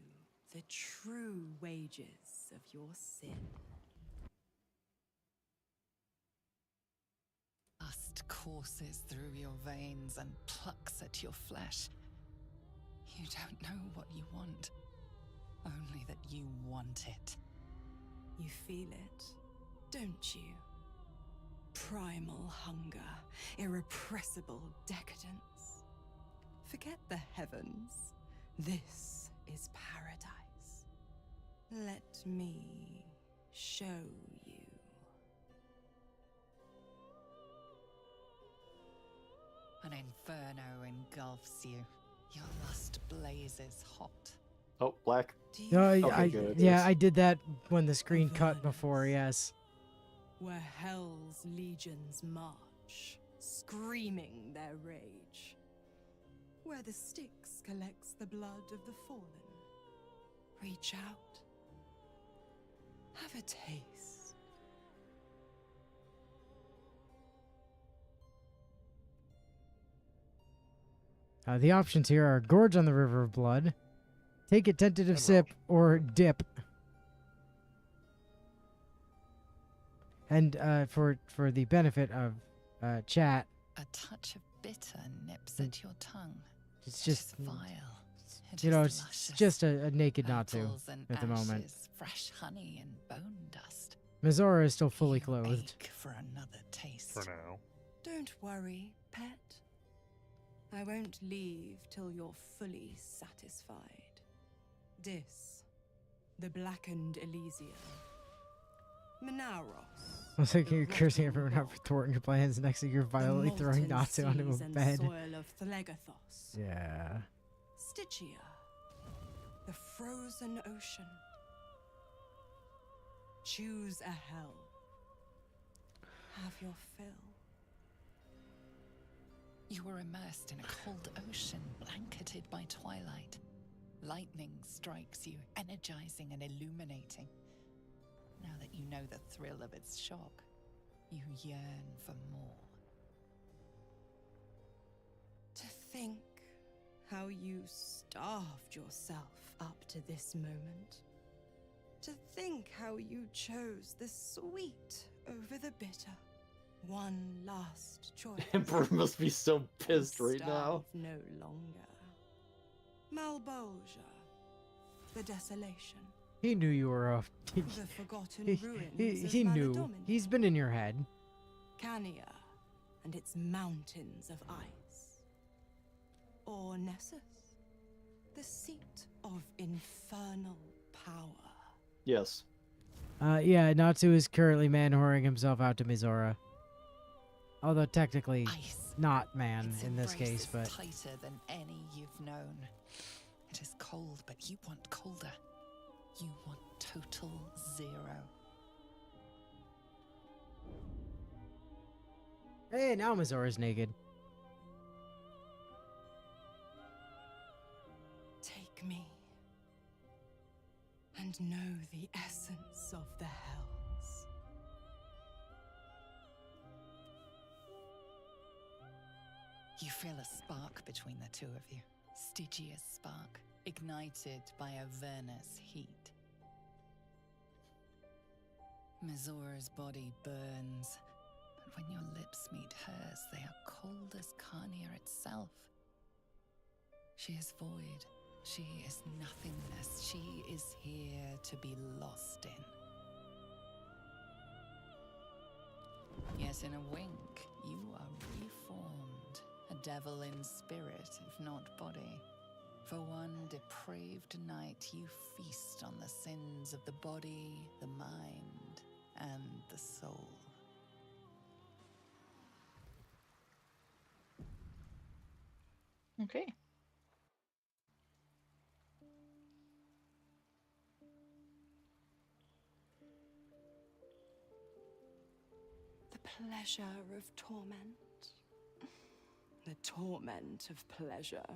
the true wages of your sin. Lust courses through your veins and plucks at your flesh. You don't know what you want, only that you want it. You feel it, don't you? Primal hunger, irrepressible decadence. Forget the heavens. This is paradise. Let me show you. An inferno engulfs you. Your lust blazes hot. Oh, black. Do you No, Okay, good. yeah, I did that when the screen cut before. Yes. where hell's legions march, screaming their rage, where the Styx collects the blood of the fallen. Reach out. Have a taste. The options here are gorge on the river of blood, take a tentative sip, or dip. And for the benefit of chat, A touch of bitter nips at your tongue. it's It just is vile. It you is know it's luscious. just a naked Natsu Petals and at the moment. ashes, fresh honey and bone dust. Mizora is still fully You clothed. ache for another taste. For now. Don't worry, pet. I won't leave till you're fully satisfied. Dis, the blackened Elysium. Menauros. I was thinking you're cursing everyone out for thwarting your plans. Next thing you're violently the throwing molten Natsu onto a seas and bed. soil of Thelegathos. Yeah. Stygia, the frozen ocean. Choose a hell. Have your fill. You were immersed in a cold ocean, blanketed by twilight. Lightning strikes you, energizing and illuminating. Now that you know the thrill of its shock, You yearn for more. To think how you starved yourself up to this moment. To think how you chose the sweet over the bitter. One last choice. Emperor must be so pissed right now. Starve no longer. Malbolgia. The desolation. He knew you were a. The forgotten ruins He of knew. Maladomin. He's been in your head. Cania and its mountains of ice. Or Nessus, the seat of infernal power. Yes. Yeah, Natsu is currently man-whoring himself out to Mizora. Although technically Ice. not man Its in this embrace case, is but tighter than any you've known. It is cold, but you want colder. You want total zero. hey, now Mizora's naked. Take me and know the essence of the hells. You feel a spark between the two of you. Stygia's spark, ignited by Averna's heat. Mizora's body burns, but when your lips meet hers, they are cold as Carnia itself. She is void. She is nothingness. She is here to be lost in. Yet in a wink, you are reformed. A devil in spirit, if not body. For one depraved night, you feast on the sins of the body, the mind, and the soul. Okay. The pleasure of torment. The torment of pleasure.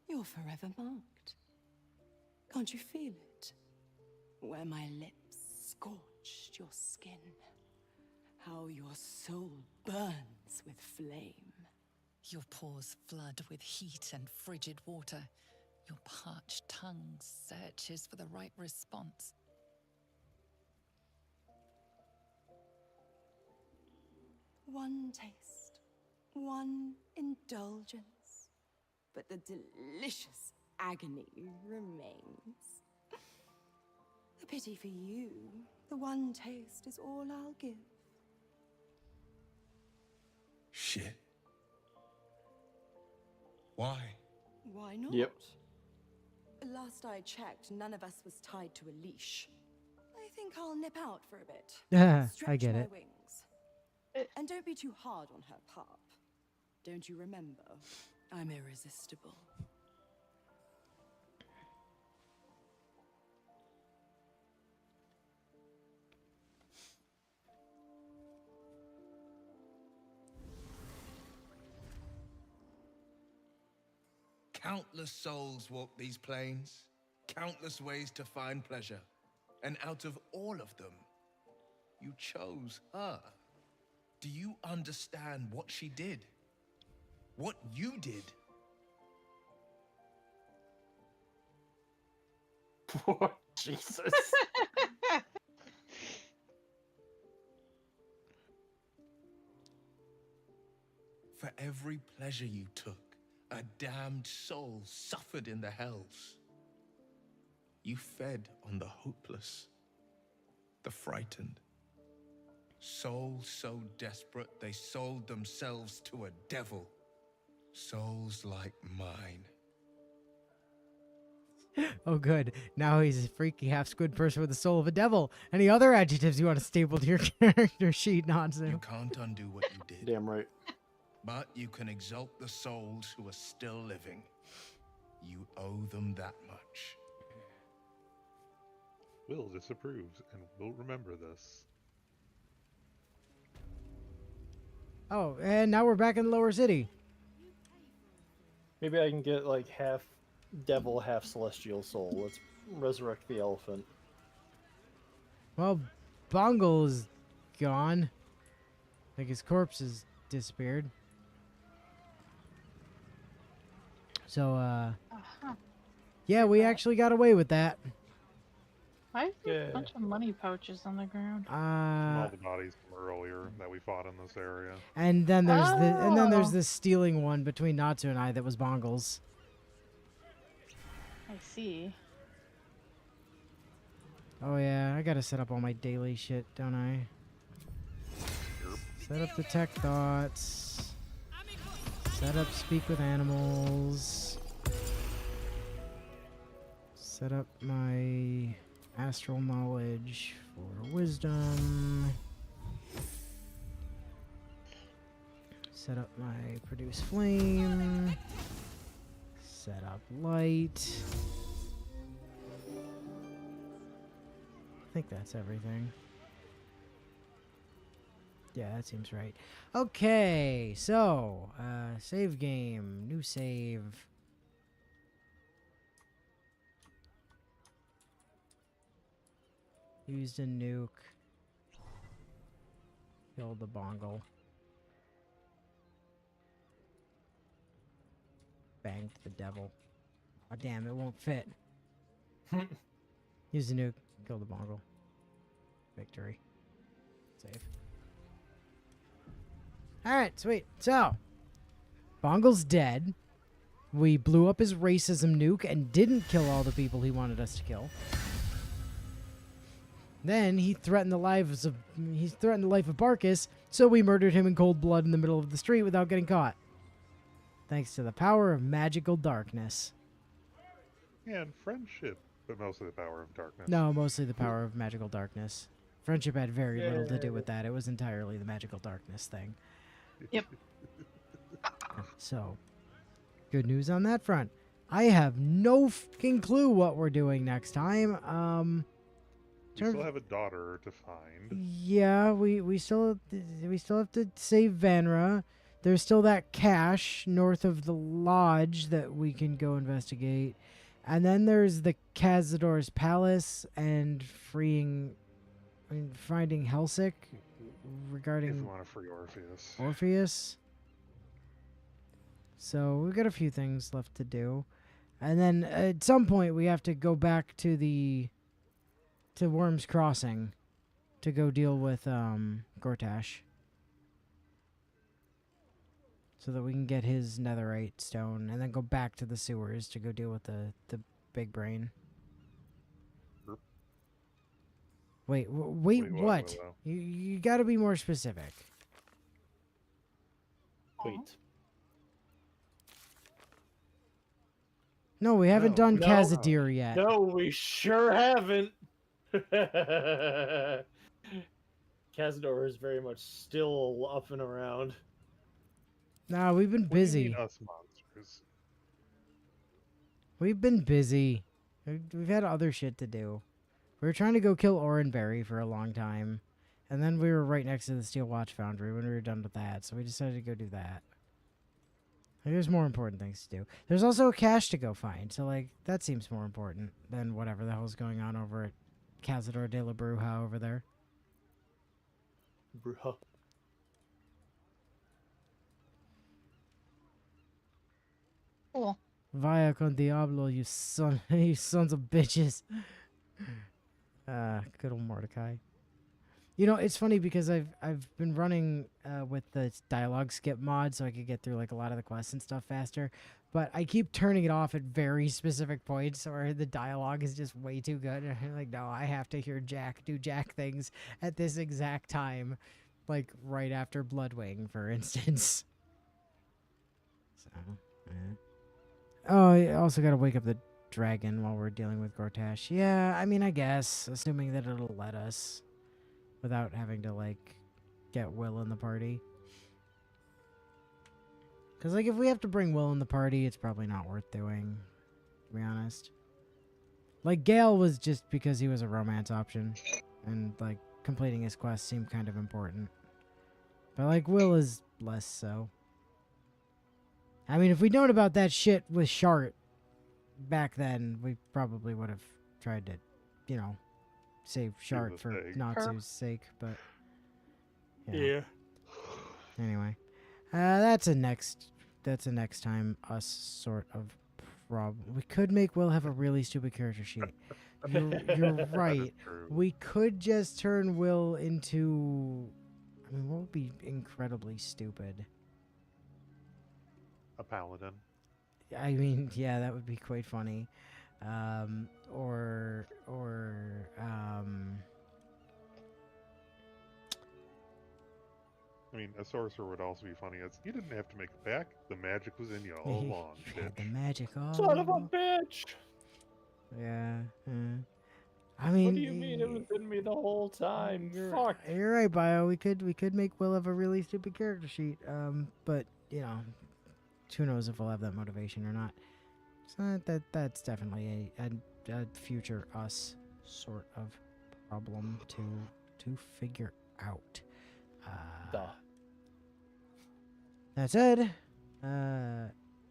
You're forever marked. Can't you feel it? Where my lips scorched your skin. How your soul burns with flame. Your pores flood with heat and frigid water. Your parched tongue searches for the right response. One taste, one indulgence, but the delicious agony remains. A pity for you, the one taste is all I'll give. Shit. Why? Why not? Yep. Last I checked, none of us was tied to a leash. I think I'll nip out for a bit. I Stretch get my it. wings. And don't be too hard on her, pup. Don't you remember? I'm irresistible. Countless souls walk these plains, countless ways to find pleasure. And out of all of them, you chose her. Do you understand what she did? What you did? Poor Jesus. For every pleasure you took, a damned soul suffered in the hells. You fed on the hopeless, the frightened. Souls so desperate they sold themselves to a devil. Souls like mine. Oh, good. Now he's a freaky half squid person with the soul of a devil. Any other adjectives you want to staple to your character sheet, Natsu? You can't undo what you did. Damn right. But you can exalt the souls who are still living. You owe them that much. Will disapproves and will remember this. Oh, and now we're back in the lower city. Maybe I can get like half devil, half celestial soul. Let's resurrect the elephant. Well, Bongle is gone. Like his corpse has disappeared. So, Uh-huh. yeah, we actually got away with that. Why is there Yeah. a bunch of money pouches on the ground? From all the bodies from earlier that we fought in this area. And then there's Oh. this stealing one between Natsu and I that was Bongle's. I see. Oh yeah, I gotta set up all my daily shit, don't I? Set up detect thoughts. Set up speak with animals. Set up my astral knowledge for wisdom. Set up my produce flame. Set up light. I think that's everything. Yeah, that seems right. Okay, so, save game, new save. Used a nuke. Killed the bongle. Banged the devil. Oh damn, it won't fit. Used a nuke. Killed the bongle. Victory. Save. Alright, sweet. So, Bongle's dead. We blew up his racism nuke and didn't kill all the people he wanted us to kill. Then he threatened the life of Barkus, so we murdered him in cold blood in the middle of the street without getting caught. Thanks to the power of magical darkness. Yeah, and friendship, but mostly the power of darkness. No, mostly the power of magical darkness. Friendship had very little to do with that. It was entirely the magical darkness thing. Yep. So, good news on that front. I have no fucking clue what we're doing next time. We still have a daughter to find. Yeah, we still have to save Vanra. There's still that cache north of the lodge that we can go investigate. And then there's the Cazador's palace and finding Helsik regarding If we want to free Orpheus. Orpheus. So we've got a few things left to do. And then at some point we have to go back to Worm's Crossing to go deal with Gortash. So that we can get his netherite stone and then go back to the sewers to go deal with the big brain. Sure. Wait, Wait, what? what? You got to be more specific. Wait. No, we haven't done No. Kazadir yet. No, we sure haven't. Cazador is very much still up and around. Nah, we've been What do you busy. mean us monsters? We've been busy. We've had other shit to do. We were trying to go kill Orenberry for a long time. And then we were right next to the Steel Watch Foundry when we were done with that. So we decided to go do that. Like, there's more important things to do. There's also a cache to go find. So, like, that seems more important than whatever the hell's going on over at Cazador de la Bruja over there. Bruh. Cool. Vaya con Diablo, you you sons of bitches. Good old Mordecai. You know, it's funny because I've been running with the dialogue skip mod so I could get through like a lot of the quests and stuff faster, but I keep turning it off at very specific points where the dialogue is just way too good. And I'm like, no, I have to hear Jack do Jack things at this exact time, like right after Bloodwing, for instance. So, Oh, I also gotta wake up the dragon while we're dealing with Gortash. Yeah, I mean, I guess, assuming that it'll let us without having to, like, get Will in the party. Because, like, if we have to bring Will in the party, it's probably not worth doing, to be honest. Like, Gale was just because he was a romance option, and, like, completing his quest seemed kind of important. But, like, Will is less so. I mean, if we'd known about that shit with Shart back then, we probably would have tried to, you know, say shart the for thing. Natsu's sake, but Yeah. Anyway, that's a next time us sort of problem. We could make Will have a really stupid character sheet. You're right. True. We could just turn Will into. I mean, what would be incredibly stupid? A paladin. I mean, yeah, that would be quite funny. Or I mean, a sorcerer would also be funny. As you didn't have to make a pact; the magic was in you all along. you had the Bitch. magic all. Son of a bitch! Yeah. I mean, What do you mean it was in me the whole time? Fuck. You're right, Bio. We could make Will have a really stupid character sheet. But you know, who knows if we'll have that motivation or not. So that's definitely a future us sort of problem to figure out. Duh. That said,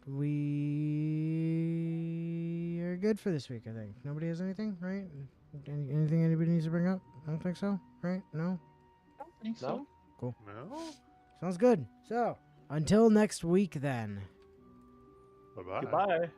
we are good for this week. I think nobody has anything, right? Anything anybody needs to bring up? I don't think so. Right? No. I don't think so. No? Cool. No. Sounds good. So until next week, then. Bye bye. Goodbye.